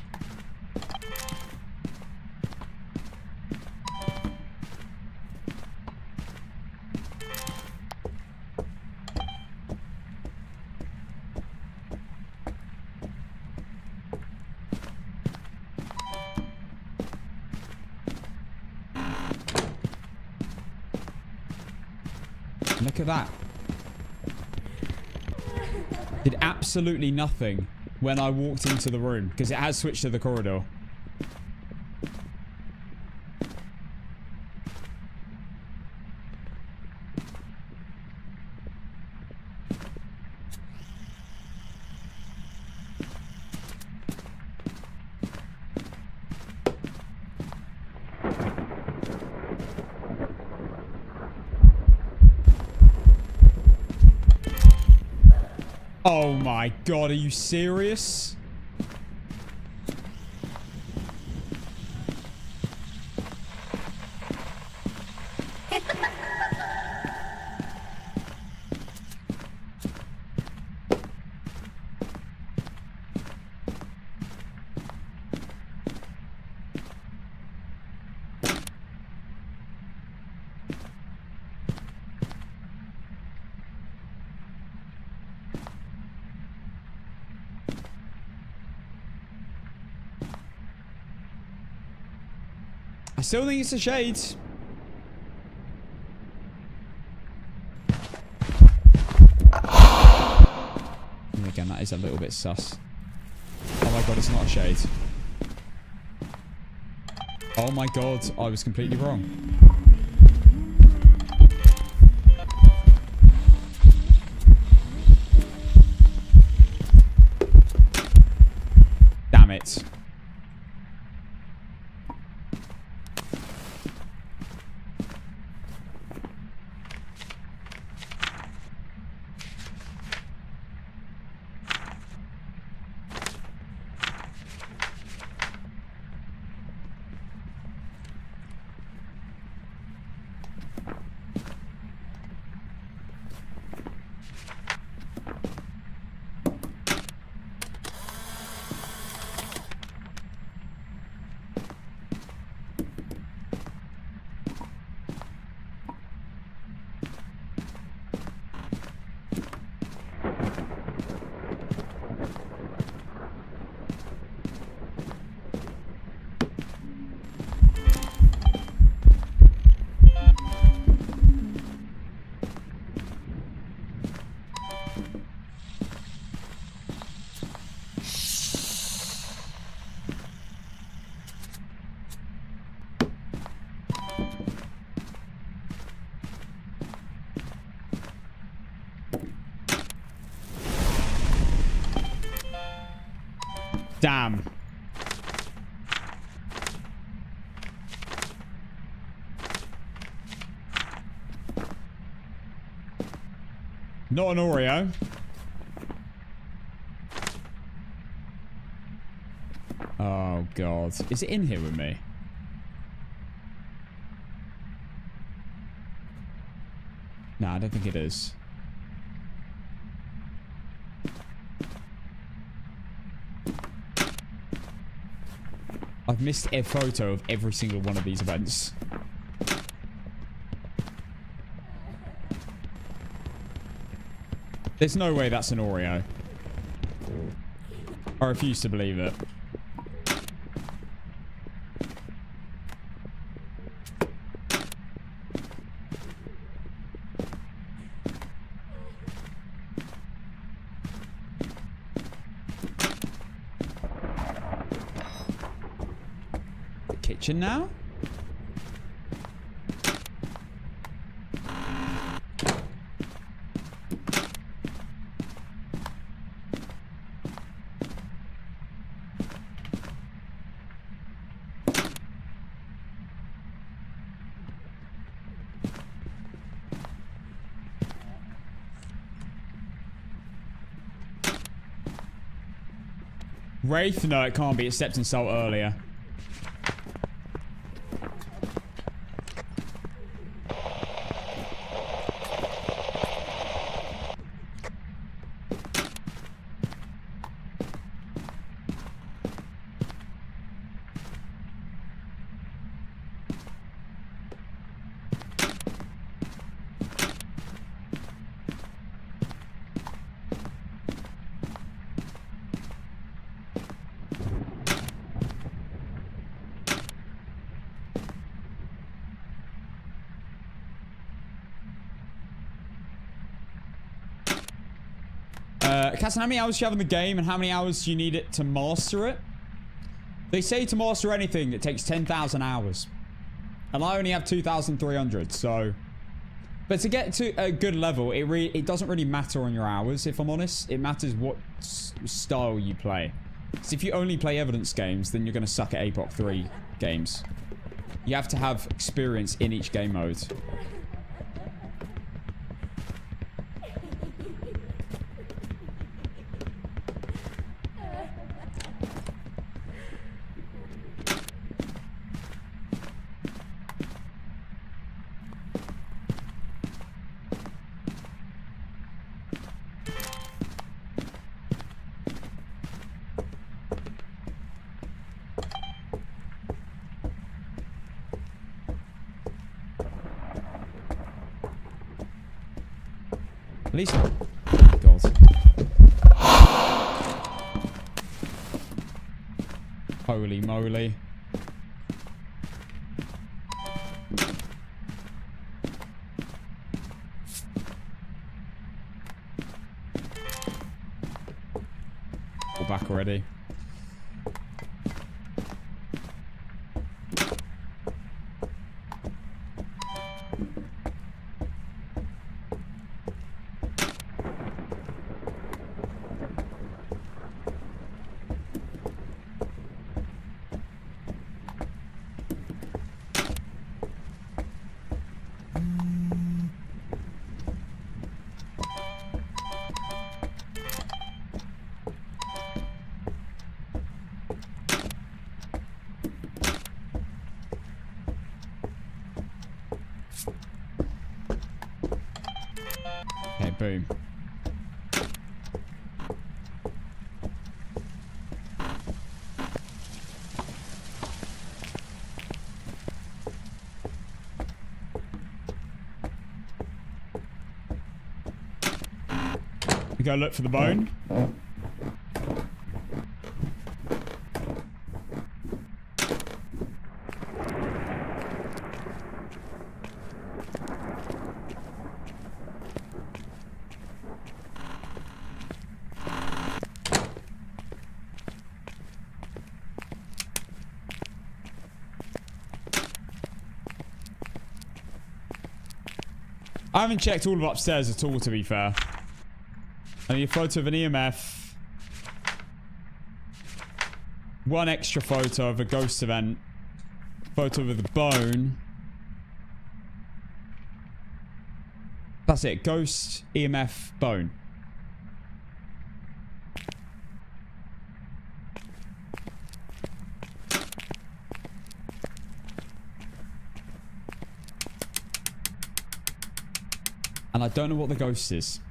Look at that. Did absolutely nothing when I walked into the room because it has switched to the corridor. Oh my god, are you serious? I still think it's a shade. And again, that is a little bit sus. Oh my god, it's not a shade. Oh my god, I was completely wrong. Damn it. Damn. Not an Oreo. Oh, God. Is it in here with me? No, I don't think it is. I've missed a photo of every single one of these events. There's no way that's an Oreo. I refuse to believe it. The kitchen now? Wraith? No, it can't be. It stepped in salt earlier. Casson, how many hours do you have in the game and how many hours do you need it to master it? They say to master anything, it takes 10,000 hours. And I only have 2,300, so... But to get to a good level, it doesn't really matter on your hours, if I'm honest. It matters what style you play. So if you only play evidence games, then you're going to suck at APOC 3 games. You have to have experience in each game mode. At least... God. Holy moly. We're back already. Okay, boom. We go look for the bone. I haven't checked all of upstairs at all, to be fair. I need a photo of an EMF. One extra photo of a ghost event. Photo of the bone. That's it. Ghost, EMF, bone. And I don't know what the ghost is.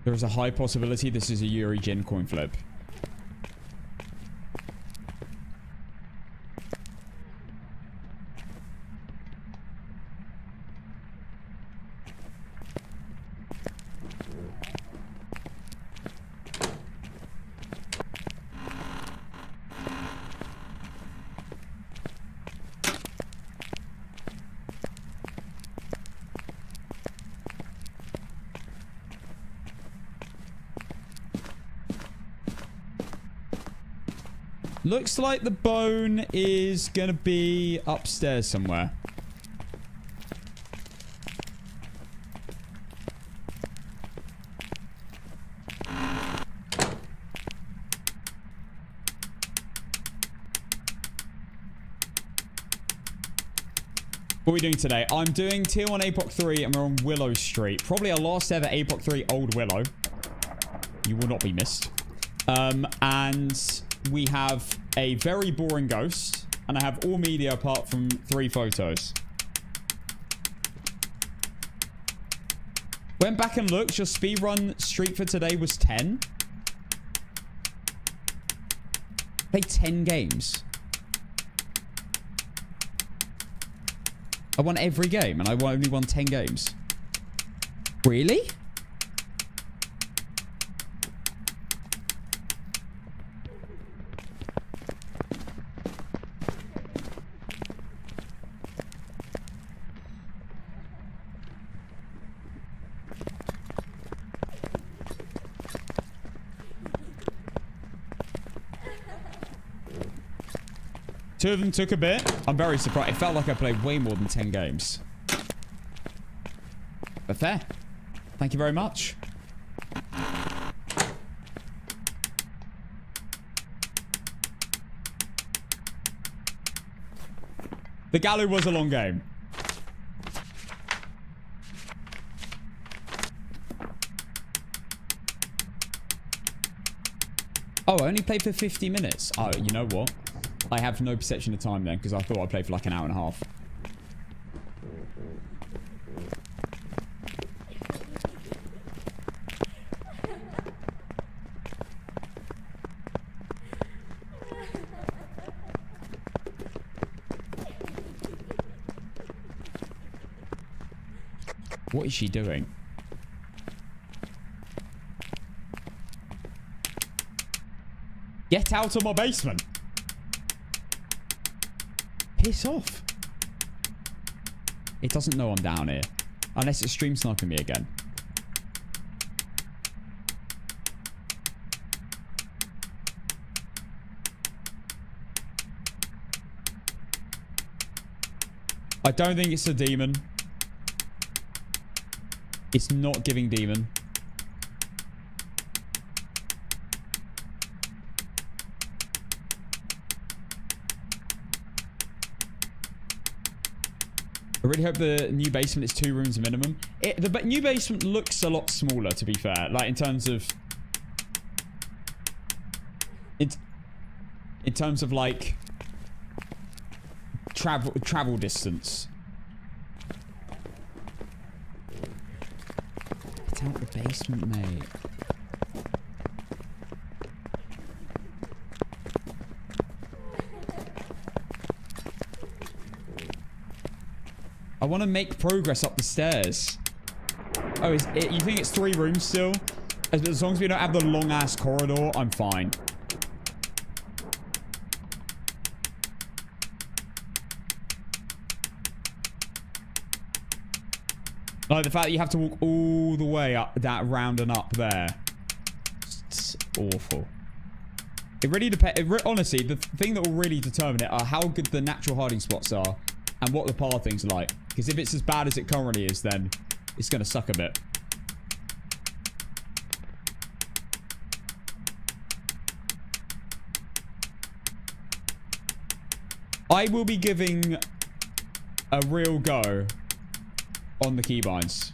There is a high possibility this is a Yuri Jin coin flip. Looks like the bone is going to be upstairs somewhere. What are we doing today? I'm doing tier 1 APOC 3 and we're on Willow Street. Probably our last ever APOC 3 Old Willow. You will not be missed. And we have a very boring ghost. And I have all media apart from 3 photos. Went back and looked. Your speedrun streak for today was 10. Played 10 games. I won every game, and I only won 10 games. Really? Two of them took a bit. I'm very surprised. It felt like I played way more than 10 games. But fair. Thank you very much. The Gallo was a long game. Oh, I only played for 50 minutes. Oh, you know what? I have no perception of time then, because I thought I played for like an hour and a half. What is she doing? Get out of my basement! Piss off. It doesn't know I'm down here. Unless it's stream sniping me again. I don't think it's a demon. It's not giving demon. I really hope the new basement is 2 rooms minimum. The new basement looks a lot smaller, to be fair. Like, in terms of... In terms of, like... Travel distance. Get out the basement, mate. I want to make progress up the stairs. Oh, you think it's 3 rooms still? As long as we don't have the long-ass corridor, I'm fine. Like, the fact that you have to walk all the way up that round and up there. It's awful. It really depends. Honestly, the thing that will really determine it are how good the natural hiding spots are and what the pathing's like. Because if it's as bad as it currently is, then it's going to suck a bit. I will be giving a real go on the keybinds.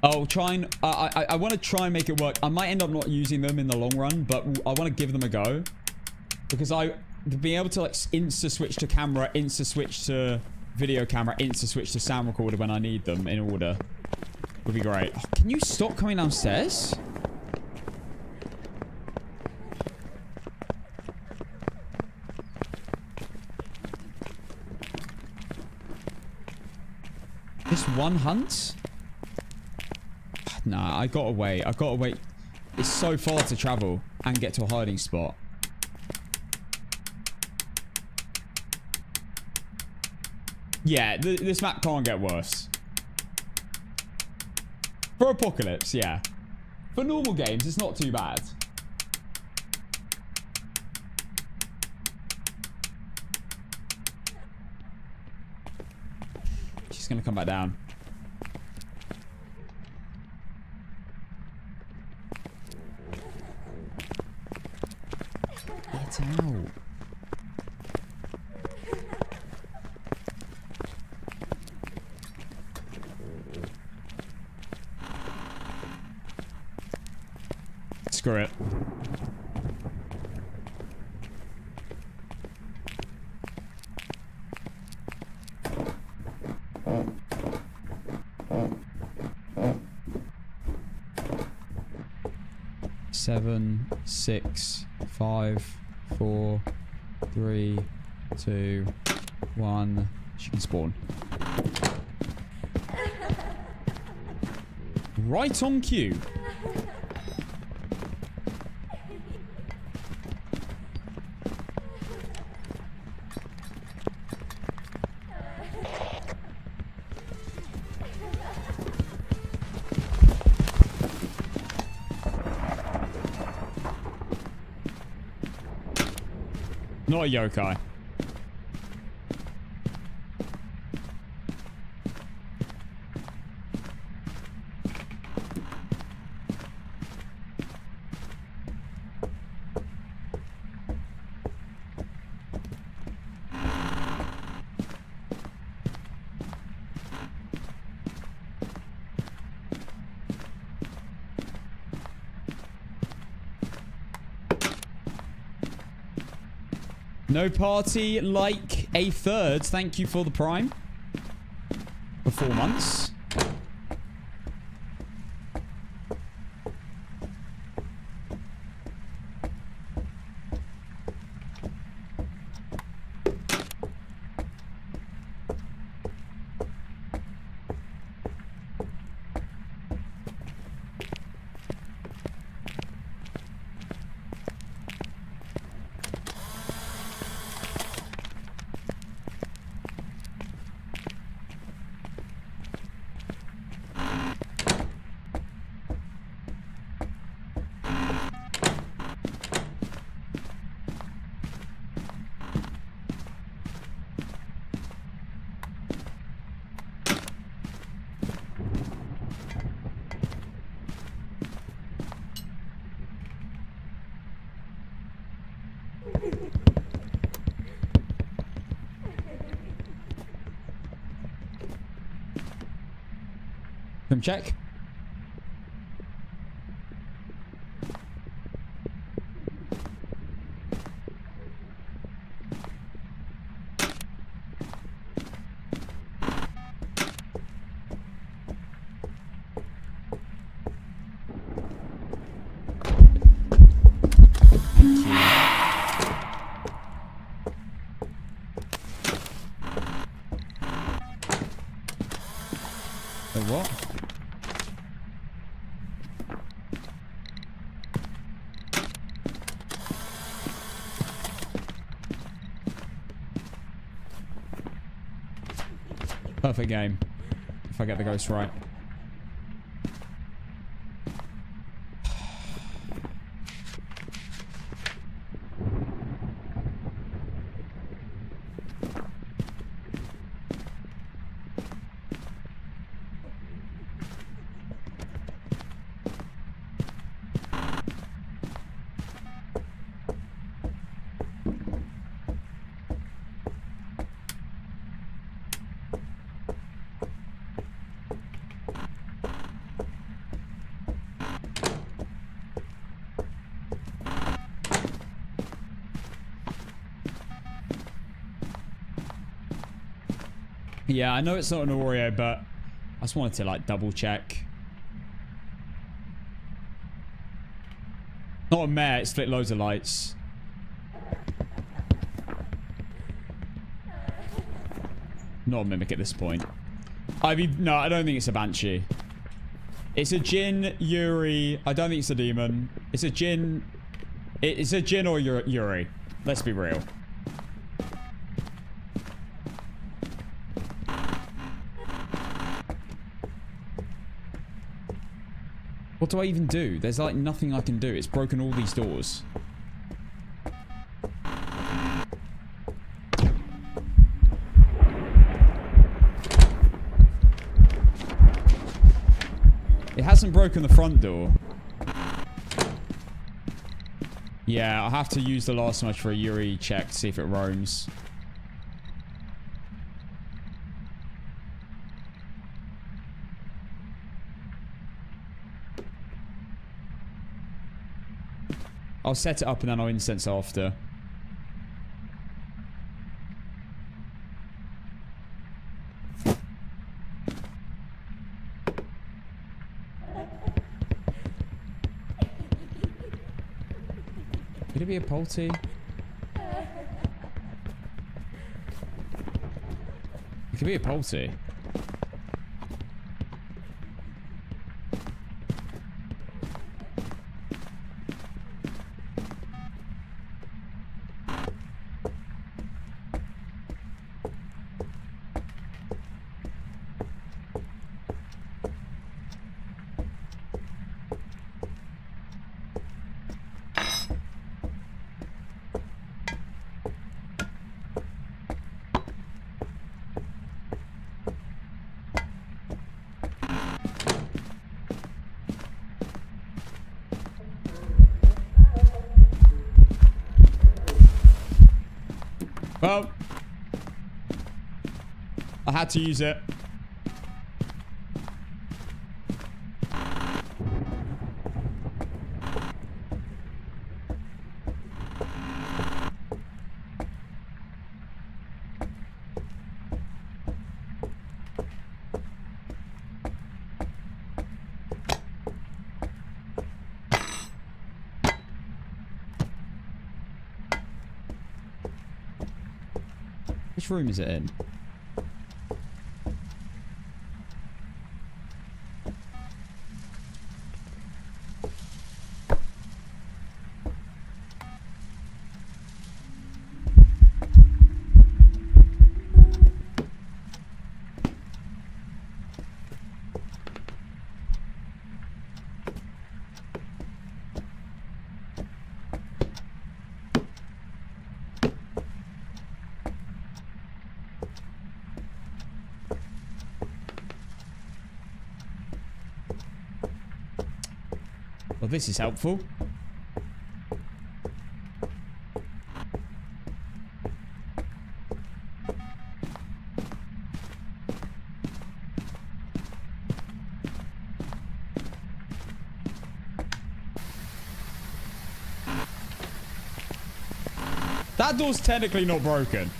I'll try and... I want to try and make it work. I might end up not using them in the long run, but I want to give them a go. Because being able to like insta-switch to camera, insta-switch to video camera, insta-switch to sound recorder when I need them in order would be great. Oh, can you stop coming downstairs? Just one hunt? Nah, I gotta wait. I gotta wait. It's so far to travel and get to a hiding spot. Yeah, this map can't get worse. For Apocalypse, yeah. For normal games, it's not too bad. She's gonna come back down. Get out. Screw it. Seven, 6, 5, 4, 3, 2, 1. She can spawn. Right on cue. Not a yokai. No party like a third. Thank you for the prime. For 4 months. Come check. What? Perfect game. If I get the ghost right. Yeah, I know it's not an Oreo, but I just wanted to like double check. Not a mare, it's split loads of lights. Not a mimic at this point. I mean, no, I don't think it's a banshee. It's a Jinn, Yuri. I don't think it's a demon. It's a Jinn. It's a Jinn or Yuri. Let's be real. What do I even do? There's like nothing I can do. It's broken all these doors. It hasn't broken the front door. Yeah, I'll have to use the last match for a Yuri check to see if it roams. I'll set it up and then I'll incense after. Could it be a Polty? could be a Polty. Well, I had to use it. Which room is it in? Well, this is helpful. That door's technically not broken.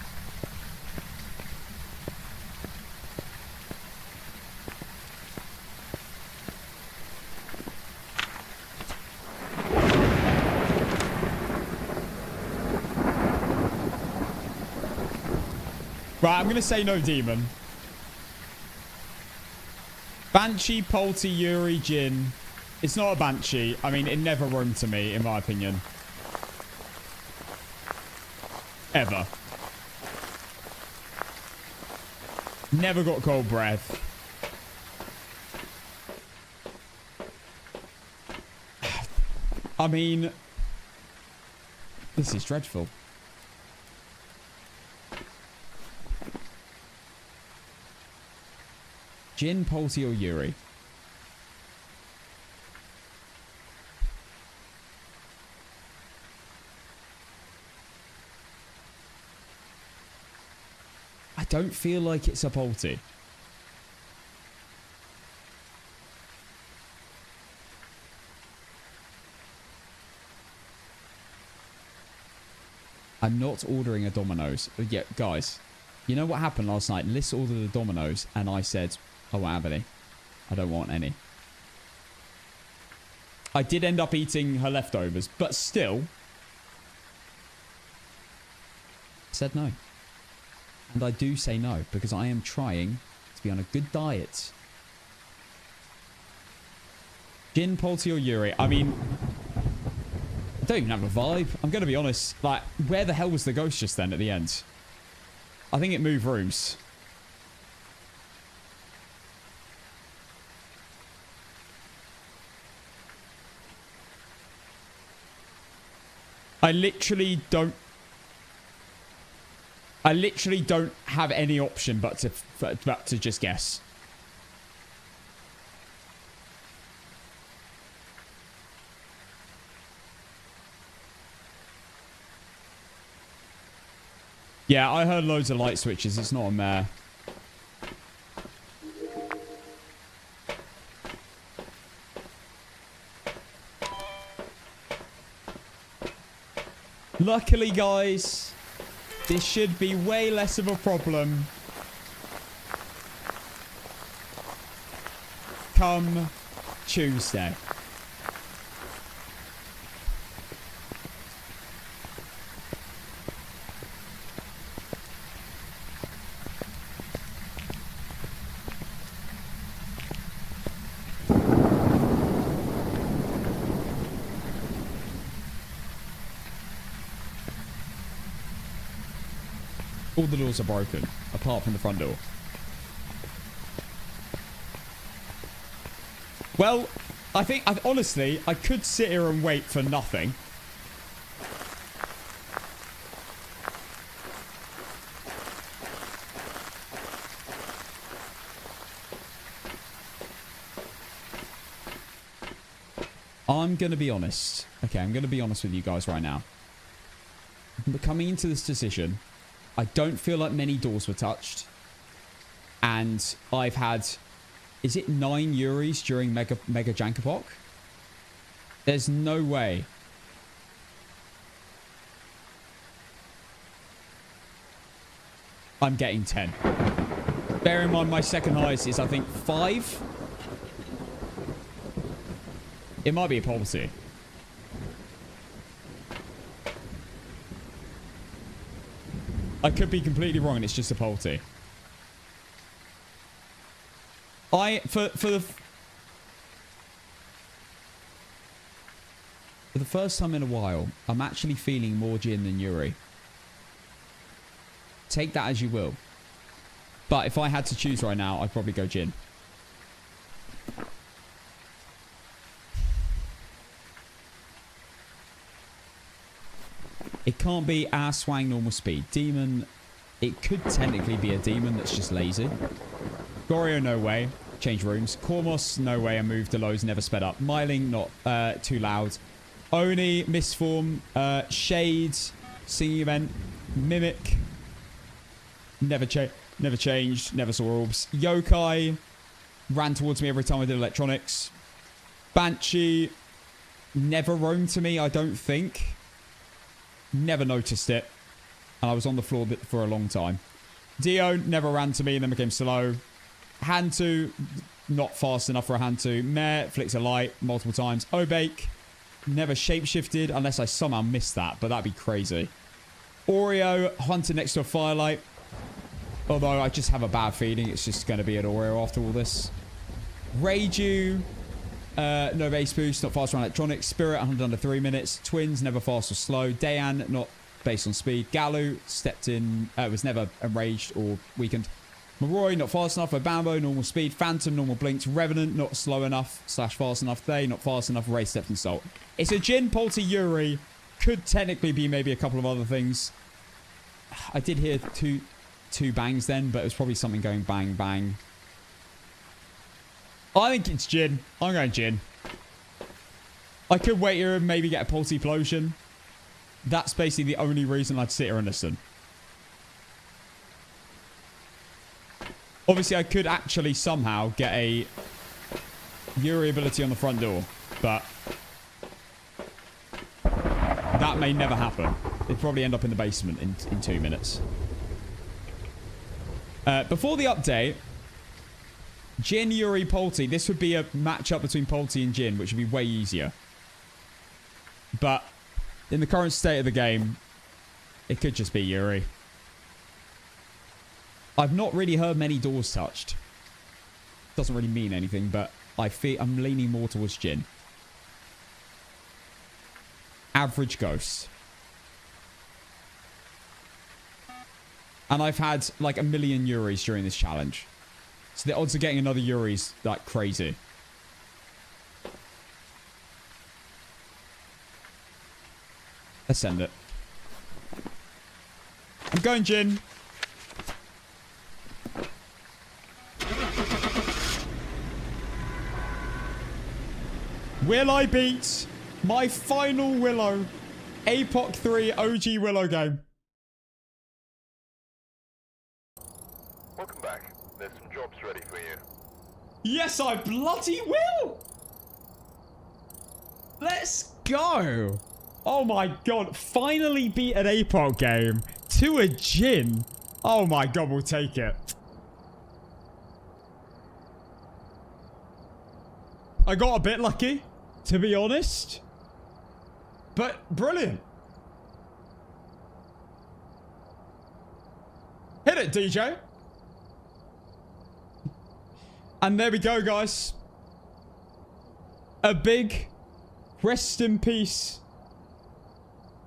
Right, I'm going to say no demon. Banshee, Polty, Yuri, Jin. It's not a Banshee. I mean, it never roamed to me, in my opinion. Ever. Never got cold breath. I mean, this is dreadful. Jin, Polty, or Yuri? I don't feel like it's a Polty. I'm not ordering a Domino's. Yeah, guys, you know what happened last night? Liz ordered a Domino's and I said, I won't have any. I don't want any. I did end up eating her leftovers, but still. Said no. And I do say no, because I am trying to be on a good diet. Jin, Polty, or Yuri? I mean, I don't even have a vibe. I'm going to be honest. Like, where the hell was the ghost just then at the end? I think it moved rooms. I literally don't have any option but to just guess. Yeah, I heard loads of light switches. It's not a mare. Luckily, guys, this should be way less of a problem come Tuesday. All the doors are broken, apart from the front door. Well, honestly, I could sit here and wait for nothing. I'm going to be honest. Okay, I'm going to be honest with you guys right now. But coming into this decision, I don't feel like many doors were touched. And I've had... Is it 9 Yuris during Mega APOC? There's no way. I'm getting 10. Bear in mind, my second highest is, I think, 5. It might be a policy. I could be completely wrong and it's just a policy. For the first time in a while, I'm actually feeling more Jin than Yuri. Take that as you will. But if I had to choose right now, I'd probably go Jin. It can't be our swang normal speed. Demon, it could technically be a demon that's just lazy. Goryo, no way. Change rooms. Kormos, no way. I moved to lows, never sped up. Myling, not too loud. Oni, misform. Shade, singing event. Mimic. Never changed. Never saw orbs. Yokai, ran towards me every time I did electronics. Banshee, never roamed to me, I don't think. Never noticed it. And I was on the floor for a long time. Dio never ran to me and then became slow. Hantu, not fast enough for a Hantu. Meh, flicks a light multiple times. Obake, never shapeshifted unless I somehow missed that, but that'd be crazy. Oreo, hunted next to a firelight. Although I just have a bad feeling it's just going to be an Oreo after all this. Reiju, no base boost, not fast on electronics. Spirit, 100 under 3 minutes. Twins, never fast or slow. Dayan, not based on speed. Galu, stepped in, was never enraged or weakened. Moroi, not fast enough. Obambo, normal speed. Phantom, normal blinks. Revenant, not slow enough / fast enough. They, not fast enough. Ray, stepped in salt. It's a Jin, Polty, Yuri. Could technically be maybe a couple of other things. I did hear two bangs then, but it was probably something going bang, bang. I think it's Jin. I'm going Jin. I could wait here and maybe get a Polty Plosion. That's basically the only reason I'd sit here and listen. Obviously, I could actually somehow get a Yuri ability on the front door, but that may never happen. It'd probably end up in the basement in 2 minutes. Before the update, Jin, Yuri, Polty. This would be a matchup between Polty and Jin, which would be way easier. But in the current state of the game, it could just be Yuri. I've not really heard many doors touched. Doesn't really mean anything, but I'm leaning more towards Jin. Average ghost. And I've had like a million Yuris during this challenge. So the odds of getting another Yuri's like crazy. Let's send it. I'm going Jin. Will I beat my final Willow APOC 3 OG Willow game? Welcome back. There's some jobs ready for you. Yes, I bloody will! Let's go! Oh my god, finally beat an APOC game to a Jin. Oh my god, we'll take it. I got a bit lucky, to be honest. But brilliant. Hit it, DJ. And there we go, guys. A big rest in peace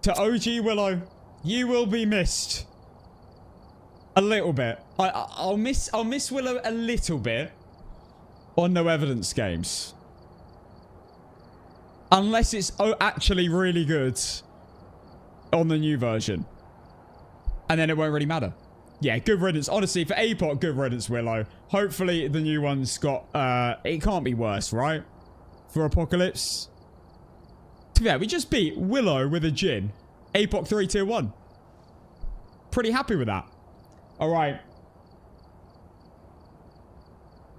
to OG Willow. You will be missed. A little bit. I'll miss Willow a little bit on no evidence games. Unless it's actually really good on the new version. And then it won't really matter. Yeah, good riddance. Honestly, for APOC, good riddance, Willow. Hopefully, the new one's got... it can't be worse, right? For Apocalypse. Yeah, we just beat Willow with a Jin. APOC 3 Tier 1. Pretty happy with that. Alright.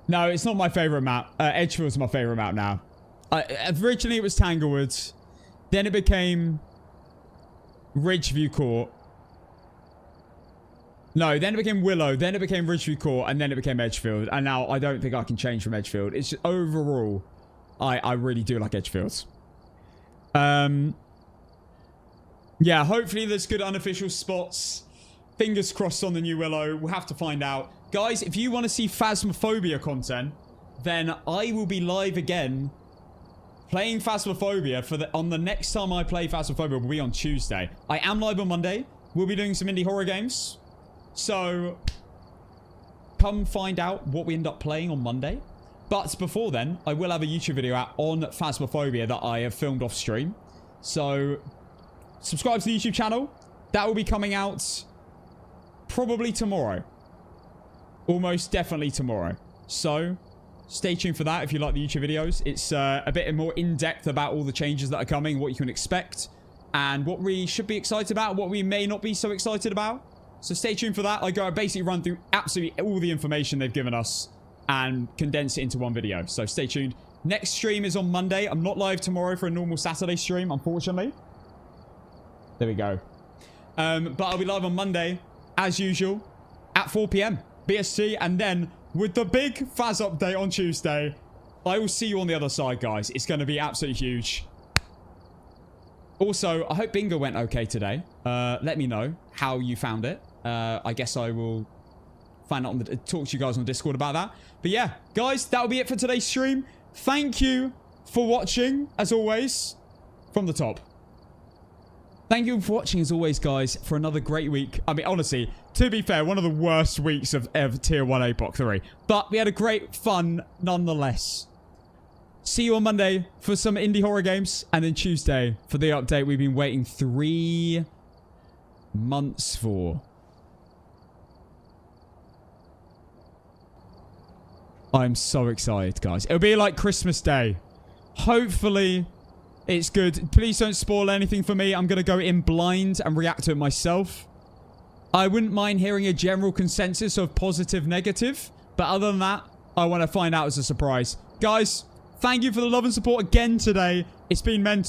No, it's not my favourite map. Edgefield's my favourite map now. Originally, it was Tanglewood. Then it became... Ridgeview Court. No, then it became Willow. Then it became Ridgeview Court. And then it became Edgefield. And now I don't think I can change from Edgefield. It's just overall... I really do like Edgefield. Yeah, hopefully there's good unofficial spots. Fingers crossed on the new Willow. We'll have to find out. Guys, if you want to see Phasmophobia content, then I will be live again playing Phasmophobia on the next time I play Phasmophobia will be on Tuesday. I am live on Monday. We'll be doing some indie horror games. So, come find out what we end up playing on Monday. But before then, I will have a YouTube video out on Phasmophobia that I have filmed off stream. So, subscribe to the YouTube channel. That will be coming out probably tomorrow. Almost definitely tomorrow. So, stay tuned for that if you like the YouTube videos. It's a bit more in-depth about all the changes that are coming, what you can expect, and what we should be excited about, what we may not be so excited about. So stay tuned for that. I basically run through absolutely all the information they've given us and condense it into one video. So stay tuned. Next stream is on Monday. I'm not live tomorrow for a normal Saturday stream, unfortunately. There we go. But I'll be live on Monday, as usual, at 4 PM BST. And then, with the big Phas update on Tuesday, I will see you on the other side, guys. It's going to be absolutely huge. Also, I hope bingo went okay today. Let me know how you found it. I guess I will find out talk to you guys on Discord about that. But yeah, guys, that'll be it for today's stream. Thank you for watching, as always, from the top. Thank you for watching, as always, guys, for another great week. I mean, honestly, to be fair, one of the worst weeks of Tier 1 APOC 3. But we had a great fun nonetheless. See you on Monday for some indie horror games. And then Tuesday for the update we've been waiting 3 months for. I'm so excited, guys. It'll be like Christmas Day. Hopefully, it's good. Please don't spoil anything for me. I'm going to go in blind and react to it myself. I wouldn't mind hearing a general consensus of positive, negative. But other than that, I want to find out as a surprise. Guys, thank you for the love and support again today. It's been mental.